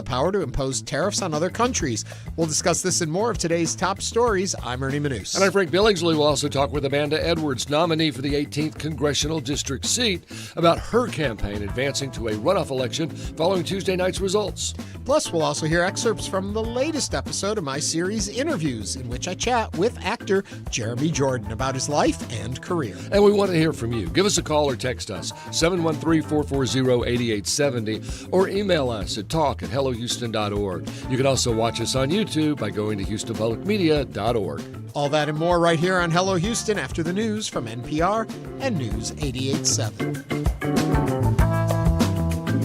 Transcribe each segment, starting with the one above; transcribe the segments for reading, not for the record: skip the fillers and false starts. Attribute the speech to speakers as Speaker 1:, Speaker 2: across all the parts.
Speaker 1: power to impose tariffs on other countries. We'll discuss this and more of today's top stories. I'm Ernie Manouse.
Speaker 2: And I'm Frank Billingsley. We'll also talk with Amanda Edwards, nominee for the 18th Congressional District seat, about her campaign advancing to a runoff election following Tuesday night's results.
Speaker 1: Plus, we'll also hear excerpts from the latest episode of my series InnerVIEWS, in which I chat with actor Jeremy Jordan about his life and career.
Speaker 2: And we want to hear from you. Give us a call or text us, 713-440-8870, or email us at talk@hellohouston.org. You can also watch us on YouTube by going to houstonpublicmedia.org.
Speaker 1: All that and more right here on Hello Houston after the news from NPR and News 88.7.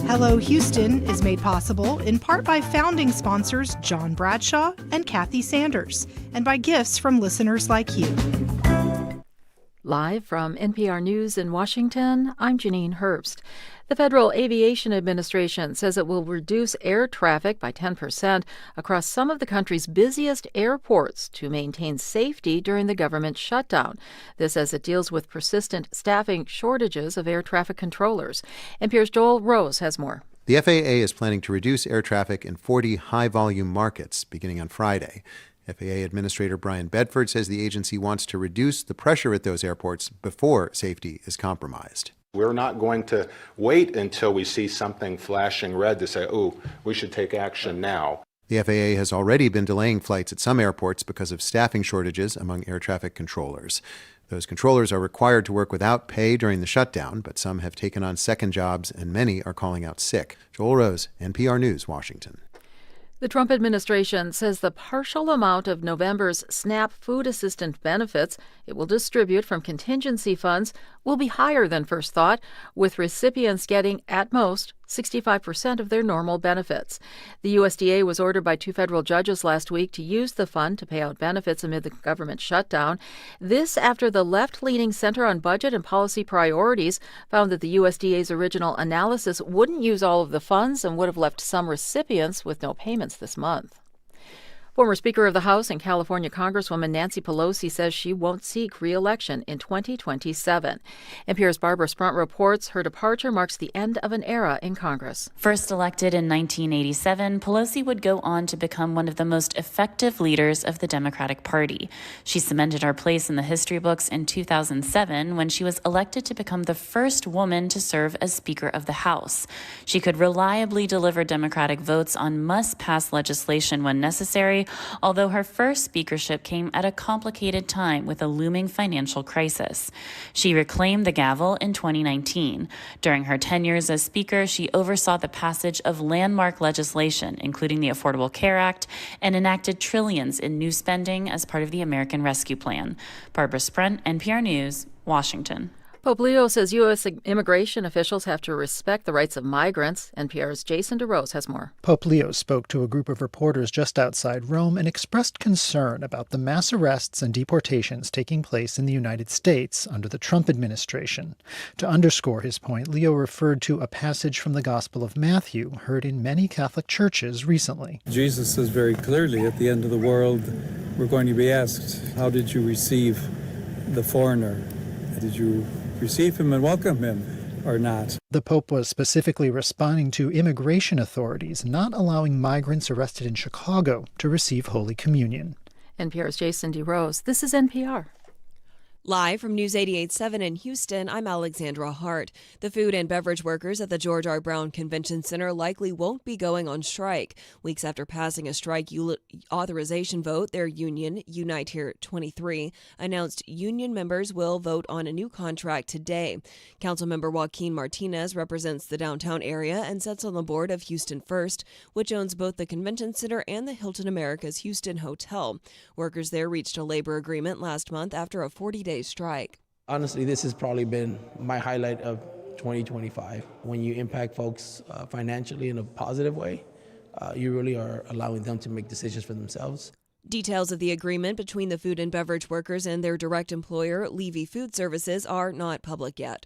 Speaker 3: Hello Houston is made possible in part by founding sponsors John Bradshaw and Kathy Sanders, and by gifts from listeners like you.
Speaker 4: Live from NPR News in Washington, I'm Janine Herbst. The Federal Aviation Administration says it will reduce air traffic by 10% across some of the country's busiest airports to maintain safety during the government shutdown. This as it deals with persistent staffing shortages of air traffic controllers. NPR's Joel Rose has more.
Speaker 5: The FAA is planning to reduce air traffic in 40 high-volume markets beginning on Friday. FAA Administrator Brian Bedford says the agency wants to reduce the pressure at those airports before safety is compromised.
Speaker 6: We're not going to wait until we see something flashing red to say, oh, we should take action now.
Speaker 5: The FAA has already been delaying flights at some airports because of staffing shortages among air traffic controllers. Those controllers are required to work without pay during the shutdown, but some have taken on second jobs and many are calling out sick. Joel Rose, NPR News, Washington.
Speaker 4: The Trump administration says the partial amount of November's SNAP food assistance benefits it will distribute from contingency funds will be higher than first thought, with recipients getting, at most, 65% of their normal benefits. The USDA was ordered by 2 federal judges last week to use the fund to pay out benefits amid the government shutdown. This after the left-leaning Center on Budget and Policy Priorities found that the USDA's original analysis wouldn't use all of the funds and would have left some recipients with no payments this month. Former Speaker of the House and California Congresswoman Nancy Pelosi says she won't seek re-election in 2027. NPR's Barbara Sprunt reports her departure marks the end of an era in Congress.
Speaker 7: First elected in 1987, Pelosi would go on to become one of the most effective leaders of the Democratic Party. She cemented her place in the history books in 2007 when she was elected to become the first woman to serve as Speaker of the House. She could reliably deliver Democratic votes on must-pass legislation when necessary, although her first speakership came at a complicated time with a looming financial crisis. She reclaimed the gavel in 2019. During her 10 years as Speaker, she oversaw the passage of landmark legislation, including the Affordable Care Act, and enacted trillions in new spending as part of the American Rescue Plan. Barbara Sprunt, NPR News, Washington.
Speaker 4: Pope Leo says U.S. immigration officials have to respect the rights of migrants. NPR's Jason DeRose has more.
Speaker 8: Pope Leo spoke to a group of reporters just outside Rome and expressed concern about the mass arrests and deportations taking place in the United States under the Trump administration. To underscore his point, Leo referred to a passage from the Gospel of Matthew heard in many Catholic churches recently.
Speaker 9: Jesus says very clearly, at the end of the world, we're going to be asked, how did you receive the foreigner? Did you receive him and welcome him or not?
Speaker 8: The Pope was specifically responding to immigration authorities not allowing migrants arrested in Chicago to receive Holy Communion.
Speaker 4: NPR's Jason DeRose. This is NPR.
Speaker 10: Live from News 88.7 in Houston, I'm Alexandra Hart. The food and beverage workers at the George R. Brown Convention Center likely won't be going on strike. Weeks after passing a strike authorization vote, their union, Unite Here 23, announced union members will vote on a new contract today. Councilmember Joaquin Martinez represents the downtown area and sits on the board of Houston First, which owns both the Convention Center and the Hilton Americas Houston Hotel. Workers there reached a labor agreement last month after a 40-day strike.
Speaker 11: Honestly, this has probably been my highlight of 2025. When you impact folks financially in a positive way, you really are allowing them to make decisions for themselves.
Speaker 10: Details of the agreement between the food and beverage workers and their direct employer, Levy Food Services, are not public yet.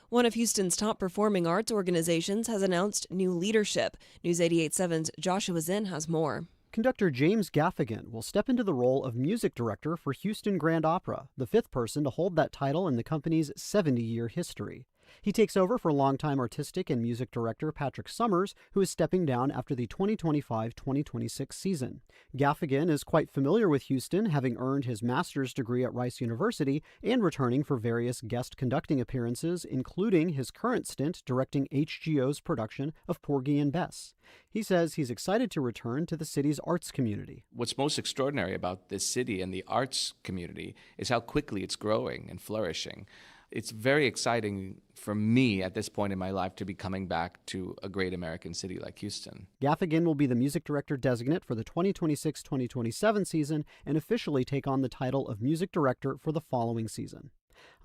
Speaker 10: One of Houston's top performing arts organizations has announced new leadership. News 88.7's Joshua Zinn has more.
Speaker 12: Conductor James Gaffigan will step into the role of music director for Houston Grand Opera, the fifth person to hold that title in the company's 70-year history. He takes over for longtime artistic and music director Patrick Summers, who is stepping down after the 2025-2026 season. Gaffigan is quite familiar with Houston, having earned his master's degree at Rice University and returning for various guest conducting appearances, including his current stint directing HGO's production of Porgy and Bess. He says he's excited to return to the city's arts community.
Speaker 13: What's most extraordinary about this city and the arts community is how quickly it's growing and flourishing. It's very exciting for me at this point in my life to be coming back to a great American city like Houston.
Speaker 12: Gaffigan will be the music director designate for the 2026-2027 season and officially take on the title of music director for the following season.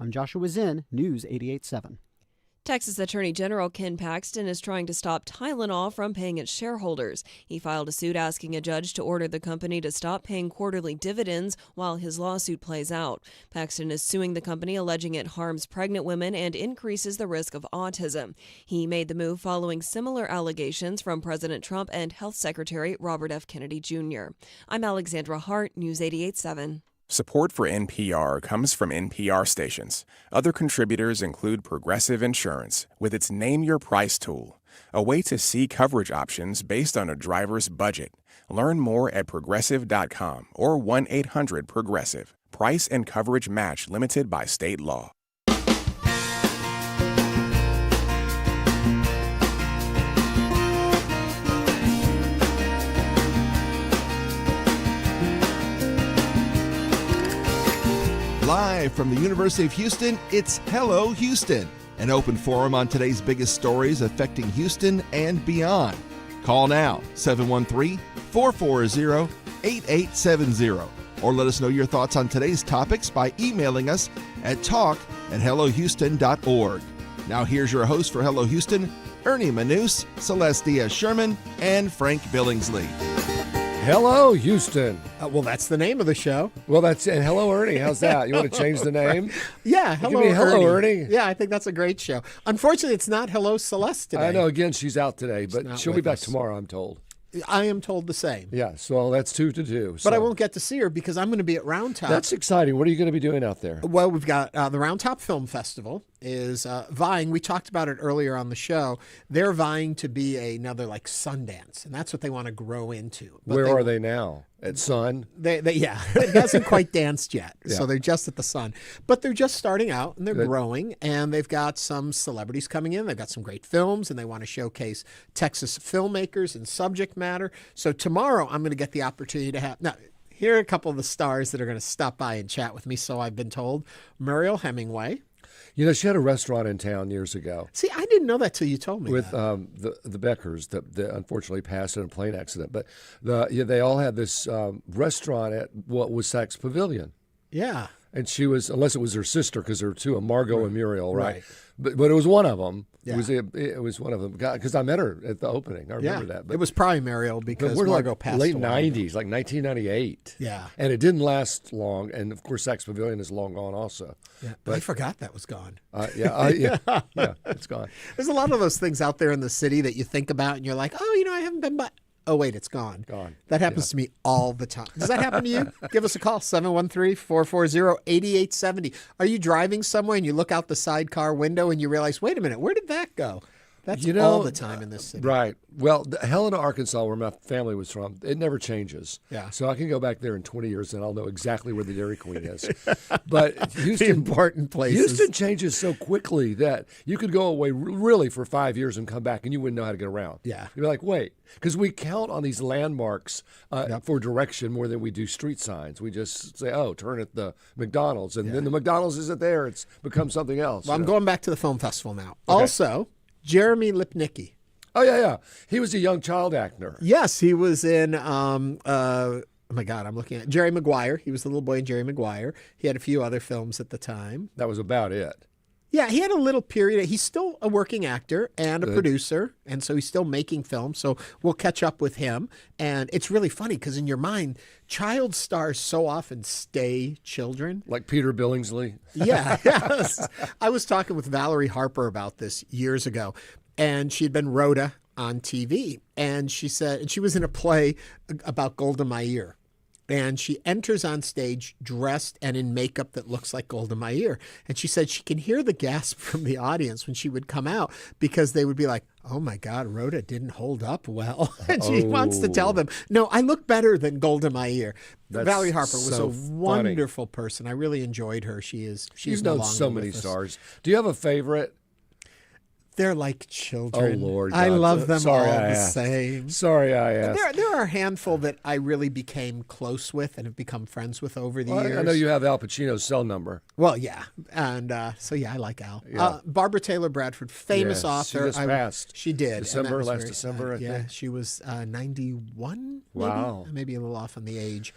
Speaker 12: I'm Joshua Zinn, News 88.7.
Speaker 10: Texas Attorney General Ken Paxton is trying to stop Tylenol from paying its shareholders. He filed a suit asking a judge to order the company to stop paying quarterly dividends while his lawsuit plays out. Paxton is suing the company, alleging it harms pregnant women and increases the risk of autism. He made the move following similar allegations from President Trump and Health Secretary Robert F. Kennedy Jr. I'm Alexandra Hart, News 88.7.
Speaker 14: Support for NPR comes from NPR stations. Other contributors include Progressive Insurance, with its Name Your Price tool, a way to see coverage options based on a driver's budget. Learn more at progressive.com or 1-800-PROGRESSIVE. Price and coverage match limited by state law.
Speaker 15: Live from the University of Houston, it's Hello Houston, an open forum on today's biggest stories affecting Houston and beyond. Call now, 713-440-8870, or let us know your thoughts on today's topics by emailing us at talk@hellohouston.org. Now here's your host for Hello Houston, Ernie Manouse, Celeste Diaz-Sherman, and Frank Billingsley.
Speaker 2: Hello, Houston.
Speaker 1: Well, that's the name of the show.
Speaker 2: Well, and hello, Ernie. How's that? You want to change the name?
Speaker 1: Yeah,
Speaker 2: hello, Ernie.
Speaker 1: Yeah, I think that's a great show. Unfortunately, it's not Hello Celeste today.
Speaker 2: I know. Again, she's out today, but she'll be back tomorrow, I'm told.
Speaker 1: I am told the same.
Speaker 2: Yeah, so that's 2 to 2.
Speaker 1: But I won't get to see her because I'm going to be at Round Top.
Speaker 2: That's exciting. What are you going to be doing out there?
Speaker 1: Well, we've got the Round Top Film Festival is vying. We talked about it earlier on the show. They're vying to be another like Sundance, and that's what they want to grow into. But
Speaker 2: where are they now? At Sun?
Speaker 1: Yeah, it hasn't quite danced yet,
Speaker 2: Yeah.
Speaker 1: so they're just at the Sun. But they're just starting out, and they're growing, and they've got some celebrities coming in. They've got some great films, and they want to showcase Texas filmmakers and subject matter. So tomorrow, I'm going to get the opportunity to have... Now, here are a couple of the stars that are going to stop by and chat with me, so I've been told. Muriel Hemingway.
Speaker 2: You know, she had a restaurant in town years ago.
Speaker 1: See, I didn't know that till you told me
Speaker 2: with
Speaker 1: that.
Speaker 2: The Beckers that unfortunately passed in a plane accident. But they all had this restaurant at what was Saks Pavilion.
Speaker 1: Yeah.
Speaker 2: And she was, unless it was her sister, because there were two, Margot and Muriel, right? But it was one of them. Yeah. It was one of them, because I met her at the opening. I remember that. But
Speaker 1: it was probably Muriel because
Speaker 2: we're
Speaker 1: Margot
Speaker 2: like
Speaker 1: passed
Speaker 2: late
Speaker 1: away.
Speaker 2: 90s, like 1998.
Speaker 1: Yeah.
Speaker 2: And it didn't last long. And, of course, Saks Pavilion is long gone also.
Speaker 1: Yeah, but I forgot that was gone.
Speaker 2: Yeah, it's gone.
Speaker 1: There's a lot of those things out there in the city that you think about and you're like, oh, I haven't been by. Oh, wait, it's gone. That happens to me all the time. Does that happen to you? Give us a call, 713-440-8870. Are you driving somewhere and you look out the sidecar window and you realize, wait a minute, where did that go? That's all the time in this city.
Speaker 2: Right. Well, Helena, Arkansas, where my family was from, it never changes.
Speaker 1: Yeah.
Speaker 2: So I can go back there in 20 years and I'll know exactly where the Dairy Queen is. But Houston,
Speaker 1: the important places.
Speaker 2: Houston changes so quickly that you could go away really for 5 years and come back and you wouldn't know how to get around.
Speaker 1: Yeah.
Speaker 2: You'd be like, wait, because we count on these landmarks for direction more than we do street signs. We just say, oh, turn at the McDonald's. And then the McDonald's isn't there. It's become something else.
Speaker 1: Well, I'm going back to the film festival now. Okay. Also, Jeremy Lipnicki.
Speaker 2: Oh, yeah. He was a young child actor.
Speaker 1: Yes, he was in, oh my God, I'm looking at Jerry Maguire. He was the little boy in Jerry Maguire. He had a few other films at the time.
Speaker 2: That was about it.
Speaker 1: Yeah, he had a little period. He's still a working actor and a producer, and so he's still making films. So we'll catch up with him. And it's really funny because in your mind, child stars so often stay children.
Speaker 2: Like Peter Billingsley.
Speaker 1: Yeah, yes. I was talking with Valerie Harper about this years ago, and she'd been Rhoda on TV. And she said, and she was in a play about Golda Meir. And she enters on stage dressed and in makeup that looks like Golda Meir. And she said she can hear the gasp from the audience when she would come out because they would be like, oh my God, Rhoda didn't hold up well. And she wants to tell them, no, I look better than Golda Meir. Valerie Harper was a wonderful person. I really enjoyed her. She's
Speaker 2: You've
Speaker 1: no
Speaker 2: known
Speaker 1: longer
Speaker 2: so many
Speaker 1: with us.
Speaker 2: stars. Do you have a favorite?
Speaker 1: They're like children.
Speaker 2: Oh, Lord
Speaker 1: I
Speaker 2: God.
Speaker 1: love them
Speaker 2: Sorry
Speaker 1: all
Speaker 2: I
Speaker 1: the
Speaker 2: asked.
Speaker 1: same.
Speaker 2: Sorry I asked.
Speaker 1: There are a handful that I really became close with and have become friends with over the years.
Speaker 2: I know you have Al Pacino's cell number.
Speaker 1: Well, yeah. And so, yeah, I like Al.
Speaker 2: Yeah.
Speaker 1: Barbara Taylor Bradford, famous author.
Speaker 2: She just passed.
Speaker 1: She did.
Speaker 2: December, last December, I
Speaker 1: yeah,
Speaker 2: think.
Speaker 1: she was 91, maybe?
Speaker 2: Wow.
Speaker 1: Maybe a little off on the age.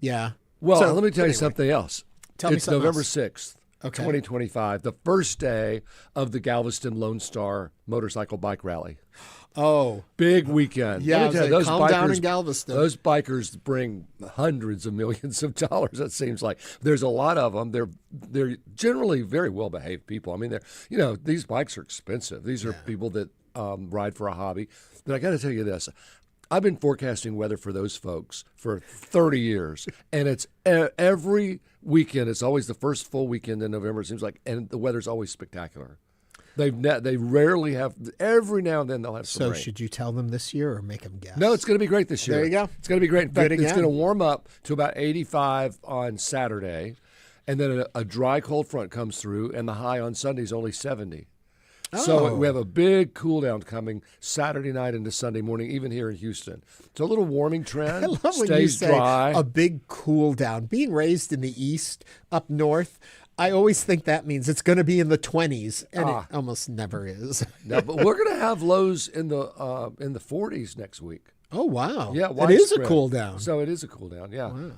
Speaker 1: Yeah.
Speaker 2: Well,
Speaker 1: So,
Speaker 2: let me tell you
Speaker 1: anyway,
Speaker 2: something else.
Speaker 1: Tell me
Speaker 2: It's
Speaker 1: something
Speaker 2: November
Speaker 1: else.
Speaker 2: 6th.
Speaker 1: Okay.
Speaker 2: 2025, the first day of the Galveston Lone Star motorcycle bike rally.
Speaker 1: Oh.
Speaker 2: Big weekend.
Speaker 1: Yeah,
Speaker 2: Let me tell you, those
Speaker 1: calm down
Speaker 2: bikers-
Speaker 1: in Galveston.
Speaker 2: Those bikers bring hundreds of millions of dollars, it seems like. There's a lot of them. They're generally very well-behaved people. I mean, these bikes are expensive. These are people that ride for a hobby. But I got to tell you this. I've been forecasting weather for those folks for 30 years, and it's every weekend. It's always the first full weekend in November, it seems like, and the weather's always spectacular. They rarely have. Every now and then they'll have some
Speaker 1: So
Speaker 2: rain.
Speaker 1: should you tell them this year or make them guess?
Speaker 2: No, it's going to be great this year.
Speaker 1: There you go.
Speaker 2: It's going to be great. In fact,
Speaker 1: Good
Speaker 2: it's
Speaker 1: again.
Speaker 2: going to warm up to about 85 on Saturday, and then a dry cold front comes through, and the high on Sunday is only 70. So
Speaker 1: Oh.
Speaker 2: we have a big cool down coming Saturday night into Sunday morning, even here in Houston. It's a little warming trend.
Speaker 1: I love when
Speaker 2: Stays
Speaker 1: you say
Speaker 2: dry.
Speaker 1: a big cool down. Being raised in the East, up north, I always think that means it's going to be in the 20s, and it almost never is.
Speaker 2: No, but we're going to have lows in the 40s next week.
Speaker 1: Oh, wow.
Speaker 2: Yeah,
Speaker 1: it is a
Speaker 2: widespread.
Speaker 1: cool down.
Speaker 2: So it is a cool down, yeah.
Speaker 1: Wow.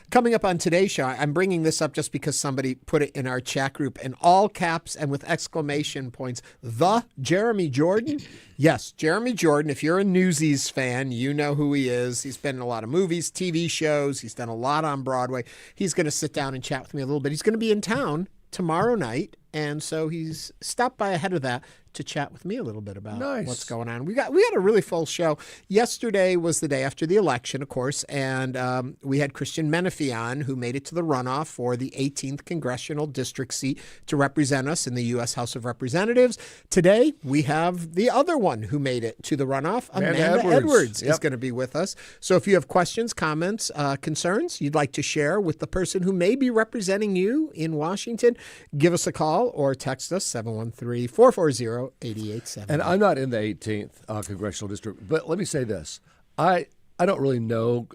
Speaker 1: Coming up on today's show, I'm bringing this up just because somebody put it in our chat group in all caps and with exclamation points. The Jeremy Jordan? Yes, Jeremy Jordan. If you're a Newsies fan, you know who he is. He's been in a lot of movies, TV shows. He's done a lot on Broadway. He's going to sit down and chat with me a little bit. He's going to be in town tomorrow night, and so he's stopped by ahead of that to chat with me a little bit about what's going on. We had a really full show. Yesterday was the day after the election, of course, and we had Christian Menefee on, who made it to the runoff for the 18th Congressional District seat to represent us in the U.S. House of Representatives. Today, we have the other one who made it to the runoff. Amanda Edwards is going to be with us. So if you have questions, comments, concerns you'd like to share with the person who may be representing you in Washington, give us a call or text us 713-440-8870.
Speaker 2: And I'm not in the 18th Congressional District, but let me say this. I don't really know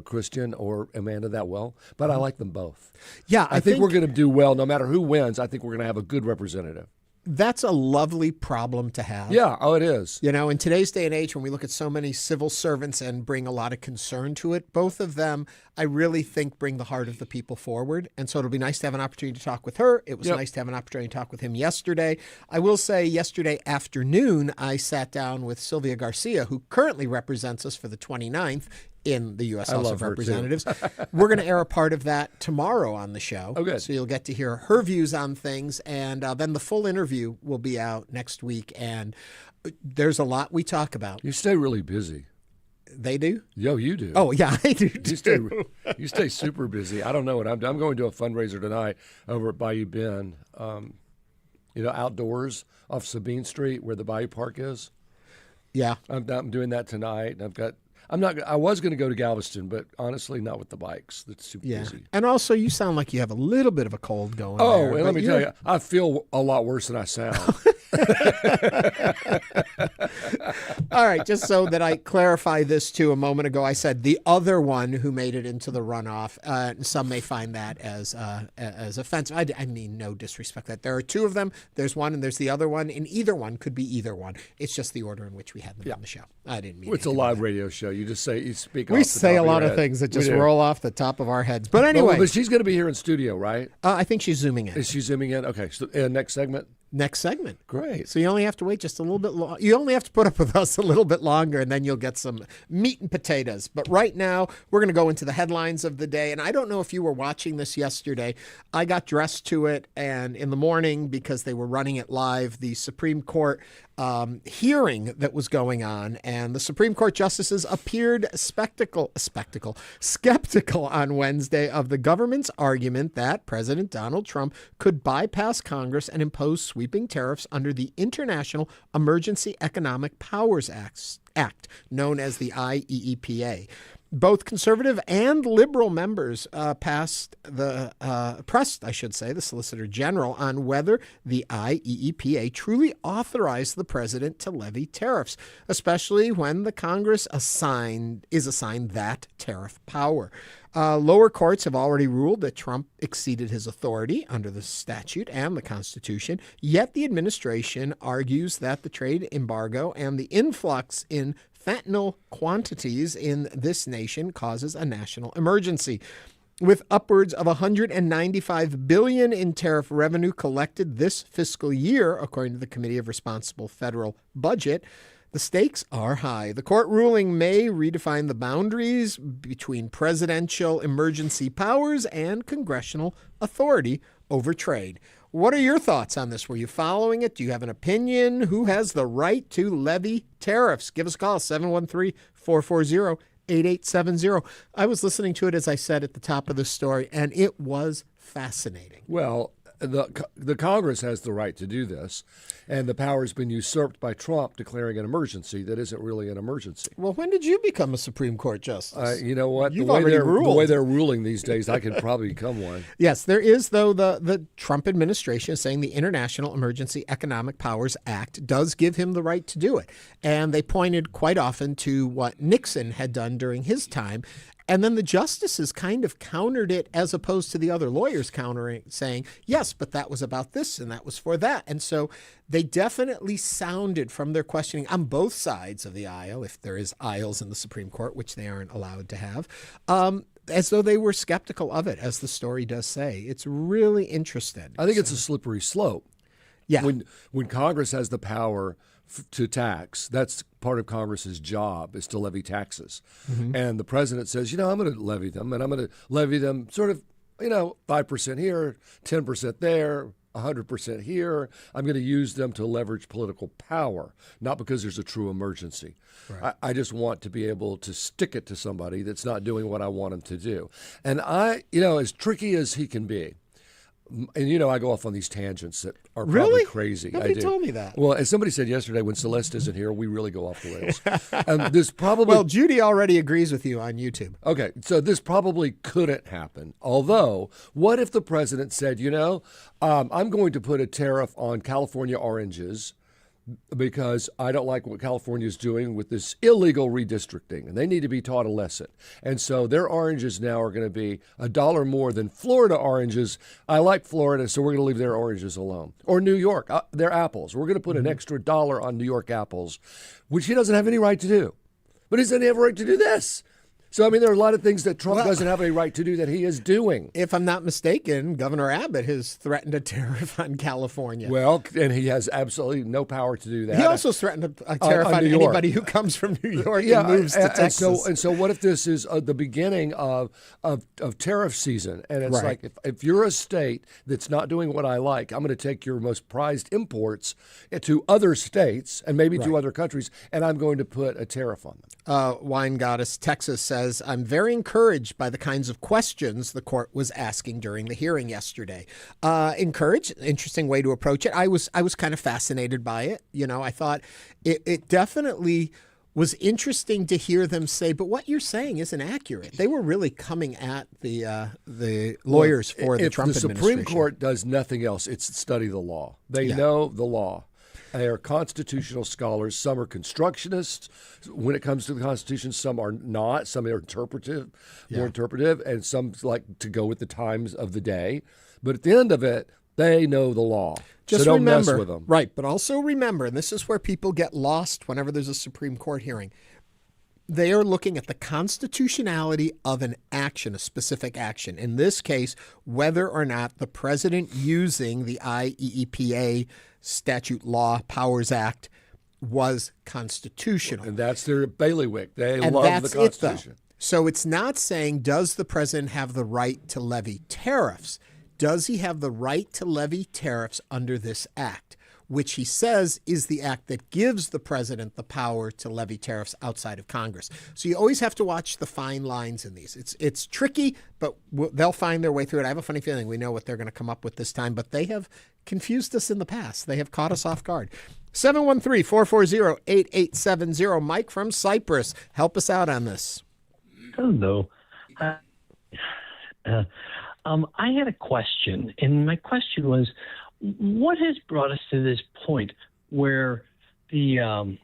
Speaker 2: Christian or Amanda that well, but I like them both.
Speaker 1: Yeah,
Speaker 2: I think we're going to do well no matter who wins. I think we're going to have a good representative.
Speaker 1: That's a lovely problem to have.
Speaker 2: Yeah, it is.
Speaker 1: You know, in today's day and age, when we look at so many civil servants and bring a lot of concern to it, both of them, I really think, bring the heart of the people forward. And so it'll be nice to have an opportunity to talk with her. It was nice to have an opportunity to talk with him yesterday. I will say yesterday afternoon, I sat down with Sylvia Garcia, who currently represents us for the 29th in the U.S. House of Representatives. We're going to air a part of that tomorrow on the show. Oh, good. So you'll get to hear her views on things. And then the full interview will be out next week. And there's a lot we talk about.
Speaker 2: You stay really busy.
Speaker 1: They do?
Speaker 2: Yo, you do.
Speaker 1: Oh, yeah, I do too.
Speaker 2: You stay super busy. I don't know what I'm doing. I'm going to a fundraiser tonight over at Bayou Bend, outdoors off Sabine Street where the Bayou Park is.
Speaker 1: Yeah.
Speaker 2: I'm doing that tonight. I was going to go to Galveston, but honestly, not with the bikes. That's super busy.
Speaker 1: And also, you sound like you have a little bit of a cold going there.
Speaker 2: Oh, and let me tell you, I feel a lot worse than I sound.
Speaker 1: All right, just so that I clarify this too, a moment ago I said the other one who made it into the runoff. Some may find that as offensive. I mean, no disrespect. That there are two of them. There's one and there's the other one, and either one could be either one. It's just the order in which we had them on the show. I didn't mean
Speaker 2: it's a live radio show. You speak.
Speaker 1: We say a lot of things that just roll off the top of our heads. But anyway,
Speaker 2: but she's going to be here in studio, right?
Speaker 1: I think she's zooming in.
Speaker 2: Is she zooming in? Okay. So next segment.
Speaker 1: Next segment.
Speaker 2: Great.
Speaker 1: So you only have to wait just a little bit long. You only have to put up with us a little bit longer, and then you'll get some meat and potatoes. But right now, we're going to go into the headlines of the day. And I don't know if you were watching this yesterday. I got dressed to it, and in the morning, because they were running it live, the Supreme Court hearing that was going on, and the Supreme Court justices appeared skeptical on Wednesday of the government's argument that President Donald Trump could bypass Congress and impose sweeping tariffs under the International Emergency Economic Powers Act, known as the IEEPA. Both conservative and liberal members pressed the Solicitor General on whether the IEEPA truly authorized the president to levy tariffs, especially when the Congress is assigned that tariff power. Lower courts have already ruled that Trump exceeded his authority under the statute and the Constitution, yet the administration argues that the trade embargo and the influx in fentanyl quantities in this nation causes a national emergency. With upwards of $195 billion in tariff revenue collected this fiscal year, according to the Committee of Responsible Federal Budget, the stakes are high. The court ruling may redefine the boundaries between presidential emergency powers and congressional authority over trade. What are your thoughts on this? Were you following it? Do you have an opinion? Who has the right to levy tariffs? Give us a call, 713-440-8870. I was listening to it, as I said at the top of the story, and it was fascinating.
Speaker 2: Well, the Congress has the right to do this, and the power has been usurped by Trump declaring an emergency that isn't really an emergency.
Speaker 1: Well, when did you become a Supreme Court justice?
Speaker 2: You know what?
Speaker 1: You've already ruled.
Speaker 2: The way they're ruling these days, I could probably become one.
Speaker 1: Yes, there is, though, the Trump administration is saying the International Emergency Economic Powers Act does give him the right to do it. And they pointed quite often to what Nixon had done during his time. And then the justices kind of countered it as opposed to the other lawyers countering, saying, yes, but that was about this and that was for that. And so they definitely sounded from their questioning on both sides of the aisle, if there is aisles in the Supreme Court, which they aren't allowed to have, as though they were skeptical of it, as the story does say. It's really interesting.
Speaker 2: I think it's a slippery slope.
Speaker 1: Yeah.
Speaker 2: When Congress has the power to tax, that's part of Congress's job, is to levy taxes. Mm-hmm. And the president says, I'm going to levy them, and I'm going to levy them sort of, 5% here, 10% there, 100% here. I'm going to use them to leverage political power, not because there's a true emergency. Right. I just want to be able to stick it to somebody that's not doing what I want him to do. And as tricky as he can be, and I go off on these tangents that are probably crazy.
Speaker 1: Nobody told me that.
Speaker 2: Well, as somebody said yesterday, when Celeste isn't here, we really go off the rails. There's probably
Speaker 1: well, Judy already agrees with you on YouTube.
Speaker 2: Okay, so this probably couldn't happen. Although, what if the president said, I'm going to put a tariff on California oranges because I don't like what California is doing with this illegal redistricting, and they need to be taught a lesson. And so their oranges now are going to be $1 more than Florida oranges. I like Florida, so we're going to leave their oranges alone. Or New York, their apples. We're going to put an extra $1 on New York apples, which he doesn't have any right to do. But he doesn't have a right to do this. So, there are a lot of things that Trump doesn't have any right to do that he is doing.
Speaker 1: If I'm not mistaken, Governor Abbott has threatened a tariff on California.
Speaker 2: Well, and he has absolutely no power to do that.
Speaker 1: He also threatened a tariff on anybody who comes from New York and moves to Texas.
Speaker 2: And so what if this is the beginning of tariff season? And it's like, if you're a state that's not doing what I like, I'm going to take your most prized imports to other states and maybe to other countries, and I'm going to put a tariff on them.
Speaker 1: Wine Goddess Texas says, I'm very encouraged by the kinds of questions the court was asking during the hearing yesterday. Encouraged, interesting way to approach it. I was kind of fascinated by it. I thought it definitely was interesting to hear them say, but what you're saying isn't accurate. They were really coming at the lawyers for the Trump administration.
Speaker 2: If the Supreme Court does nothing else, it's study the law. They know the law. They are constitutional scholars. Some are constructionists when it comes to the Constitution. Some are not. Some are more interpretive, and some like to go with the times of the day. But at the end of it, they know the law.
Speaker 1: Just
Speaker 2: so don't
Speaker 1: remember,
Speaker 2: mess with them.
Speaker 1: Right, but also remember, and this is where people get lost whenever there's a Supreme Court hearing, they are looking at the constitutionality of an action, a specific action. In this case, whether or not the president using the IEEPA Statute Law Powers Act was constitutional.
Speaker 2: And that's their bailiwick. They love the Constitution.
Speaker 1: So it's not saying, does the president have the right to levy tariffs? Does he have the right to levy tariffs under this act? which he says is the act that gives the president the power to levy tariffs outside of Congress. So you always have to watch the fine lines in these. It's tricky, but they'll find their way through it. I have a funny feeling we know what they're going to come up with this time, but they have confused us in the past. They have caught us off guard. 713-440-8870. Mike from Cyprus, help us out on this.
Speaker 16: Hello. I had a question, and my question was, what has brought us to this point where the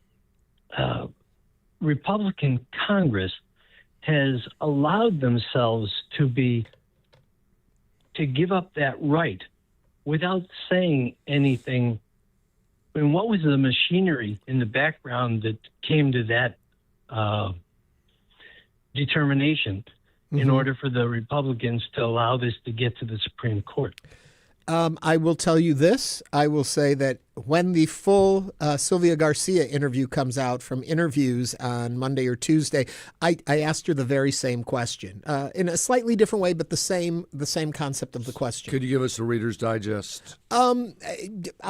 Speaker 16: Republican Congress has allowed themselves to give up that right without saying anything? And what was the machinery in the background that came to that determination in order for the Republicans to allow this to get to the Supreme Court?
Speaker 1: I will tell you this. I will say that when the full Sylvia Garcia interview comes out from InnerVIEWS on Monday or Tuesday, I asked her the very same question in a slightly different way, but the same concept of the question.
Speaker 2: Could you give us a Reader's Digest?
Speaker 1: I'll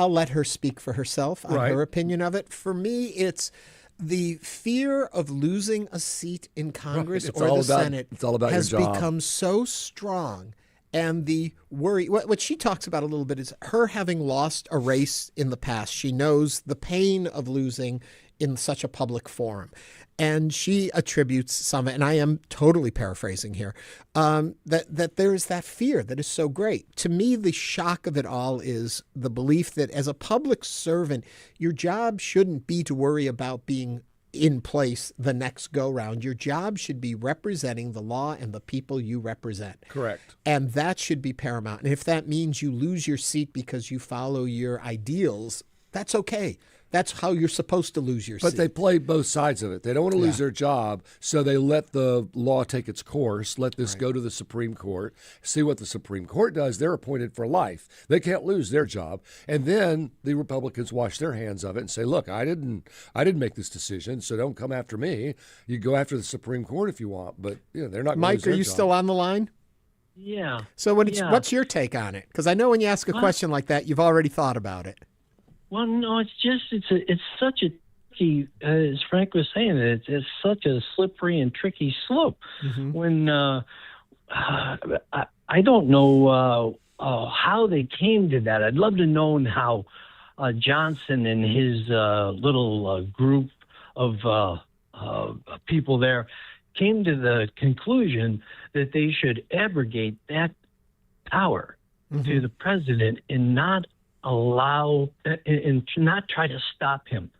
Speaker 1: let her speak for herself on her opinion of it. For me, it's the fear of losing a seat in Congress or the Senate has become so strong. And the worry, what she talks about a little bit is her having lost a race in the past. She knows the pain of losing in such a public forum. And she attributes some, and I am totally paraphrasing here, that there is that fear that is so great. To me, the shock of it all is the belief that as a public servant, your job shouldn't be to worry about being in place the next go-round. Your job should be representing the law and the people you represent.
Speaker 2: Correct.
Speaker 1: And that should be paramount. And if that means you lose your seat because you follow your ideals, that's okay. That's how you're supposed to lose your seat.
Speaker 2: But they play both sides of it. They don't want to lose their job, so they let the law take its course, let this go to the Supreme Court, see what the Supreme Court does. They're appointed for life. They can't lose their job. And then the Republicans wash their hands of it and say, look, I didn't make this decision, so don't come after me. You go after the Supreme Court if you want, but they're not going to lose
Speaker 1: Mike,
Speaker 2: their
Speaker 1: are you
Speaker 2: job.
Speaker 1: Still on the line?
Speaker 16: Yeah.
Speaker 1: So what's your take on it? Because I know when you ask a question like that, you've already thought about it.
Speaker 16: Well, no, it's such a tricky, as Frank was saying, it's such a slippery and tricky slope. Mm-hmm. When I don't know how they came to that. I'd love to know how Johnson and his little group of people there came to the conclusion that they should abrogate that power to the president and not allow and not try to stop him.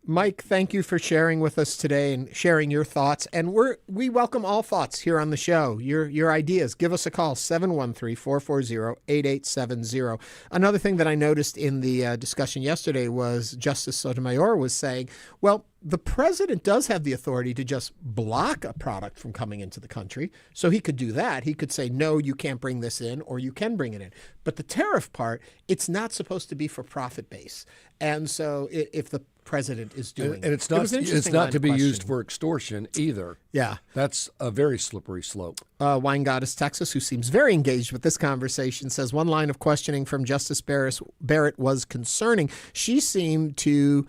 Speaker 1: Mike, thank you for sharing with us today and sharing your thoughts. And we welcome all thoughts here on the show. Your ideas. Give us a call, 713-440-8870. Another thing that I noticed in the discussion yesterday was Justice Sotomayor was saying, well, the president does have the authority to just block a product from coming into the country. So he could do that. He could say, no, you can't bring this in, or you can bring it in. But the tariff part, it's not supposed to be for profit base. And so if the president is doing
Speaker 2: and it's not to be used for extortion either.
Speaker 1: Yeah.
Speaker 2: That's a very slippery slope.
Speaker 1: Wine Goddess Texas, who seems very engaged with this conversation, says one line of questioning from Justice Barrett was concerning. She seemed to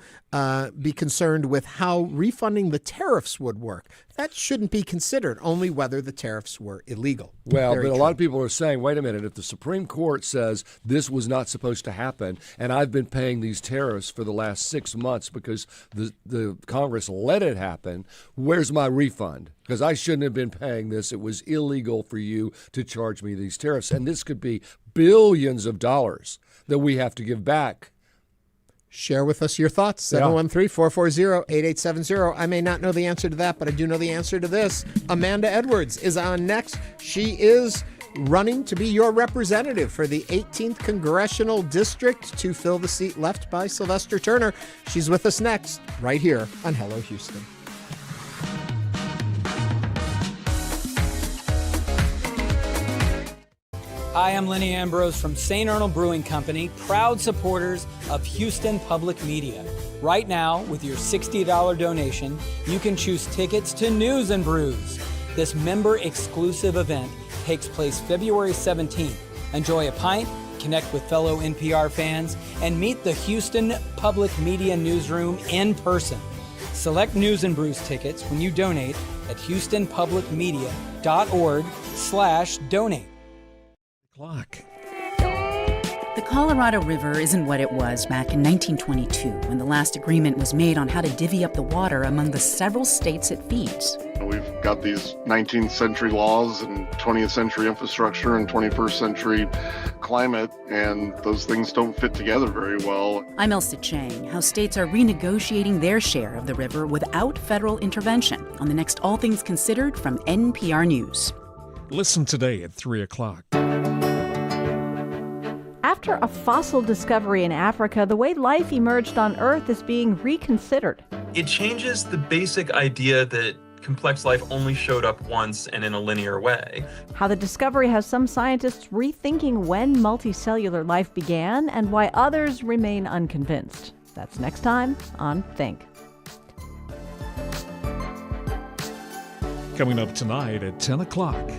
Speaker 1: be concerned with how refunding the tariffs would work. That shouldn't be considered, only whether the tariffs were illegal.
Speaker 2: Well, but a lot of people are saying, wait a minute, if the Supreme Court says this was not supposed to happen, and I've been paying these tariffs for the last 6 months because the Congress let it happen, where's my refund? Because I shouldn't have been paying this. It was illegal for you to charge me these tariffs. And this could be billions of dollars that we have to give back.
Speaker 1: Share with us your thoughts, 713-440-8870. I may not know the answer to that, but I do know the answer to this. Amanda Edwards is on next. She is running to be your representative for the 18th Congressional District to fill the seat left by Sylvester Turner. She's with us next, right here on Hello Houston.
Speaker 17: Hi, I'm Lenny Ambrose from St. Arnold Brewing Company, proud supporters of Houston Public Media. Right now, with your $60 donation, you can choose tickets to News and Brews. This member-exclusive event takes place February 17th. Enjoy a pint, connect with fellow NPR fans, and meet the Houston Public Media Newsroom in person. Select News and Brews tickets when you donate at houstonpublicmedia.org/donate.
Speaker 15: Clock.
Speaker 18: The Colorado River isn't what it was back in 1922, when the last agreement was made on how to divvy up the water among the several states it feeds.
Speaker 19: We've got these 19th century laws and 20th century infrastructure and 21st century climate, and those things don't fit together very well.
Speaker 18: I'm Elsa Chang. How states are renegotiating their share of the river without federal intervention on the next All Things Considered from NPR News.
Speaker 15: Listen today at 3 o'clock.
Speaker 20: After a fossil discovery in Africa, the way life emerged on Earth is being reconsidered.
Speaker 21: It changes the basic idea that complex life only showed up once and in a linear way.
Speaker 20: How the discovery has some scientists rethinking when multicellular life began and why others remain unconvinced. That's next time on Think.
Speaker 15: Coming up tonight at 10 o'clock.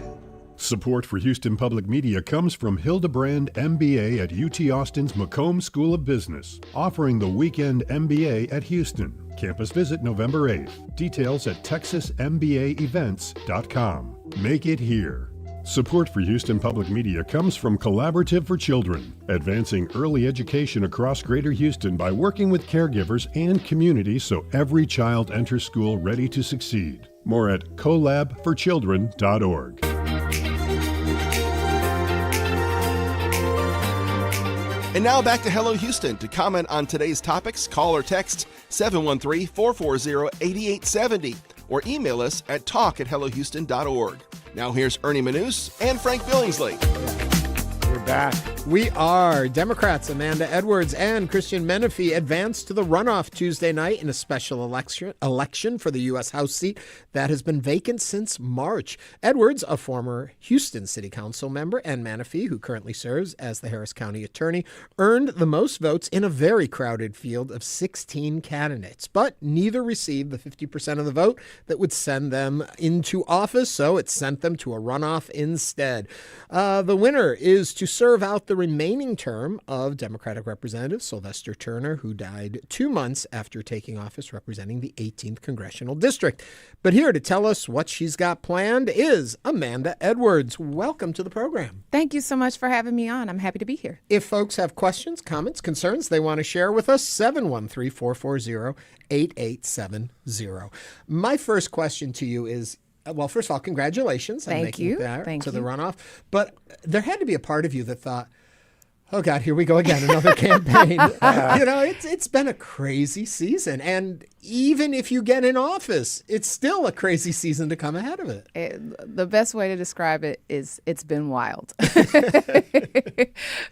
Speaker 15: Support for Houston Public Media comes from Hildebrand MBA at UT Austin's Macomb School of Business, offering the Weekend MBA at Houston. Campus visit November 8th. Details at texasmbaevents.com. Make it here. Support for Houston Public Media comes from Collaborative for Children, advancing early education across Greater Houston by working with caregivers and communities so every child enters school ready to succeed. More at collabforchildren.org. And now back to Hello Houston. To comment on today's topics, call or text 713-440-8870 or email us at talk@hellohouston.org. Now here's Ernie Manouse and Frank Billingsley.
Speaker 1: We're back. We are. Democrats Amanda Edwards and Christian Menefee advanced to the runoff Tuesday night in a special election for the U.S. House seat that has been vacant since March. Edwards, a former Houston City Council member, and Menefee, who currently serves as the Harris County Attorney, earned the most votes in a very crowded field of 16 candidates. But neither received the 50% of the vote that would send them into office, so it sent them to a runoff instead. The winner is to serve out the remaining term of Democratic Representative Sylvester Turner, who died 2 months after taking office representing the 18th Congressional District. But here to tell us what she's got planned is Amanda Edwards. Welcome to the program.
Speaker 22: Thank you so much for having me on. I'm happy to be here.
Speaker 1: If folks have questions, comments, concerns they want to share with us, 713-440-8870. My first question to you is, well, first of all, congratulations on making it there to the runoff. But there had to be a part of you that thought, oh, God, here we go again, another campaign. It's been a crazy season. And even if you get in office, it's still a crazy season to come ahead of it.
Speaker 22: The best way to describe it is it's been wild.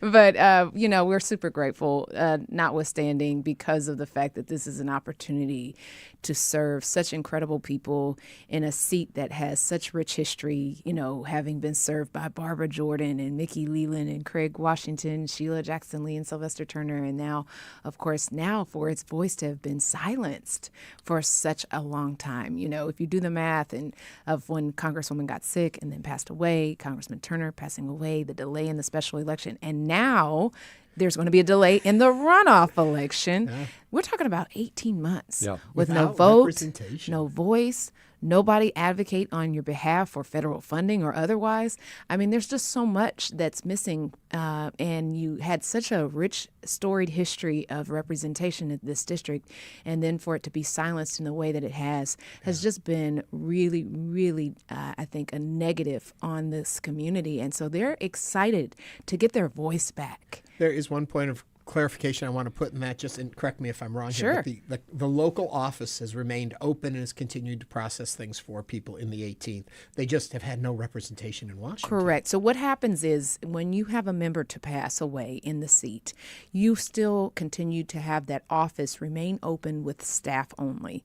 Speaker 22: But, we're super grateful, notwithstanding, because of the fact that this is an opportunity to serve such incredible people in a seat that has such rich history, having been served by Barbara Jordan and Mickey Leland and Craig Washington, Sheila Jackson Lee and Sylvester Turner. And now, of course, for its voice to have been silenced for such a long time. If you do the math and of when Congresswoman got sick and then passed away, Congressman Turner passing away, the delay in the special election, and now there's going to be a delay in the runoff election. Yeah. We're talking about 18 months with no vote, no voice, nobody advocate on your behalf for federal funding or otherwise. I mean, there's just so much that's missing. And you had such a rich, storied history of representation in this district. And then for it to be silenced in the way that it has just been really, really, I think, a negative on this community. And so they're excited to get their voice back.
Speaker 1: There is one point of clarification I want to put in that, and correct me if I'm wrong here, but the local office has remained open and has continued to process things for people in the 18th. They just have had no representation in Washington.
Speaker 22: Correct. So what happens is when you have a member to pass away in the seat, you still continue to have that office remain open with staff only.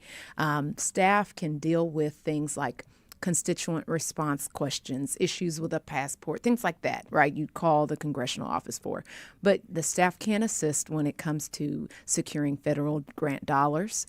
Speaker 22: Staff can deal with things like constituent response questions, issues with a passport, things like that, right? You'd call the congressional office for. But the staff can assist when it comes to securing federal grant dollars.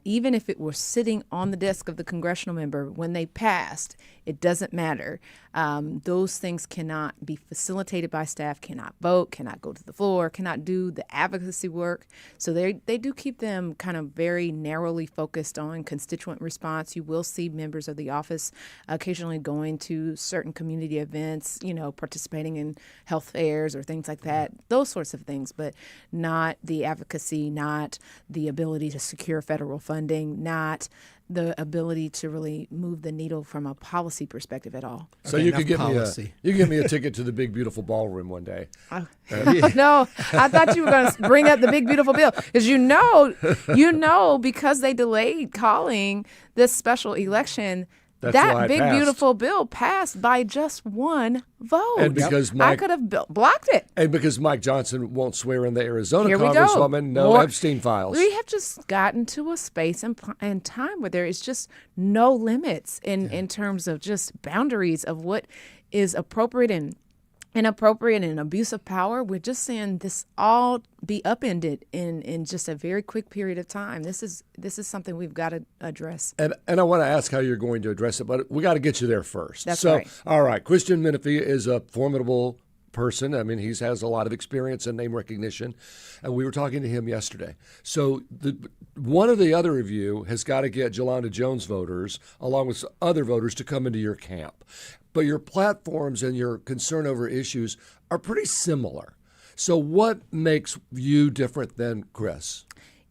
Speaker 22: Even if it were sitting on the desk of the congressional member when they passed, it doesn't matter. Those things cannot be facilitated by staff, cannot vote, cannot go to the floor, cannot do the advocacy work. So they do keep them kind of very narrowly focused on constituent response. You will see members of the office occasionally going to certain community events, participating in health fairs or things like that, those sorts of things, but not the advocacy, not the ability to secure federal funding, not the ability to really move the needle from a policy perspective at all.
Speaker 2: So you could give me a ticket to the big beautiful ballroom one day.
Speaker 22: No, I thought you were going to bring up the big beautiful bill, because because they delayed calling this special election. That big beautiful bill passed by just one vote.
Speaker 2: And because
Speaker 22: I could have blocked it.
Speaker 2: And because Mike Johnson won't swear in the Arizona Congresswoman, no Epstein files.
Speaker 22: We have just gotten to a space and time where there is just no limits in terms of just boundaries of what is appropriate and inappropriate and abuse of power. We're just saying this all be upended in just a very quick period of time. This is something we've got to address.
Speaker 2: And I want to ask how you're going to address it, but we got to get you there first.
Speaker 22: That's right.
Speaker 2: All right. Christian Menefee is a formidable person. I mean, he has a lot of experience and name recognition, and we were talking to him yesterday. So one of the other of you has got to get Jolanda Jones voters, along with other voters, to come into your camp. But your platforms and your concern over issues are pretty similar. So what makes you different than Chris?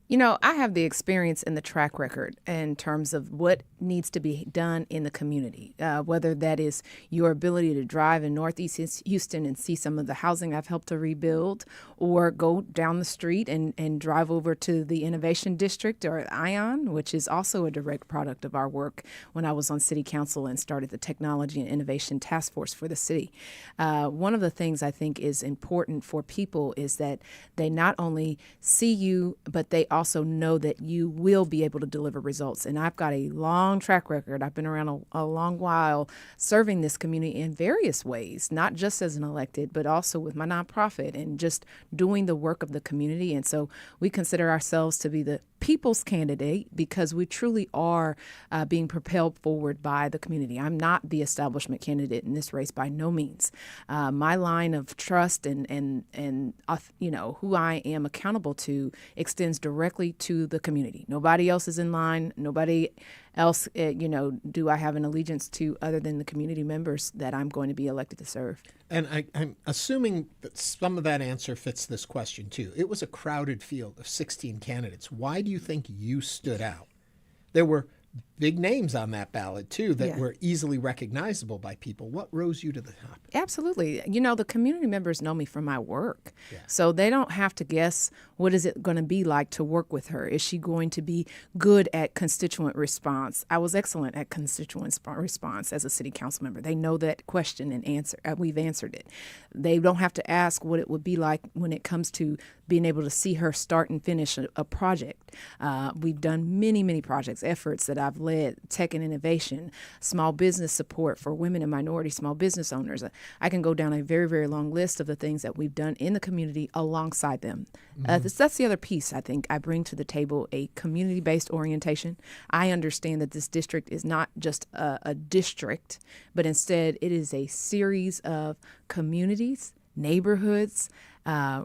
Speaker 22: I have the experience and the track record in terms of what needs to be done in the community, whether that is your ability to drive in Northeast Houston and see some of the housing I've helped to rebuild, or go down the street and drive over to the Innovation District or ION, which is also a direct product of our work when I was on City Council and started the Technology and Innovation Task Force for the city. One of the things I think is important for people is that they not only see you, but they also know that you will be able to deliver results. And I've got a long track record. I've been around a long while serving this community in various ways, not just as an elected, but also with my nonprofit and just doing the work of the community. And so we consider ourselves to be the people's candidate because we truly are being propelled forward by the community. I'm not the establishment candidate in this race by no means. My line of trust and who I am accountable to extends directly to the community. Nobody else is in line. Nobody else, do I have an allegiance to other than the community members that I'm going to be elected to serve.
Speaker 1: And I'm assuming that some of that answer fits this question, too. It was a crowded field of 16 candidates. Why do you think you stood out? There were big names on that ballot, too, that were easily recognizable by people. What rose you to the top?
Speaker 22: Absolutely. The community members know me from my work. Yeah. So they don't have to guess what is it going to be like to work with her. Is she going to be good at constituent response? I was excellent at constituent response as a city council member. They know that question and answer. We've answered it. They don't have to ask what it would be like when it comes to being able to see her start and finish a project. We've done many, many projects, efforts that I've led, tech and innovation, small business support for women and minority small business owners. I can go down a very, very long list of the things that we've done in the community alongside them. Mm-hmm. That's the other piece I think I bring to the table, a community-based orientation. I understand that this district is not just a district, but instead it is a series of communities, neighborhoods,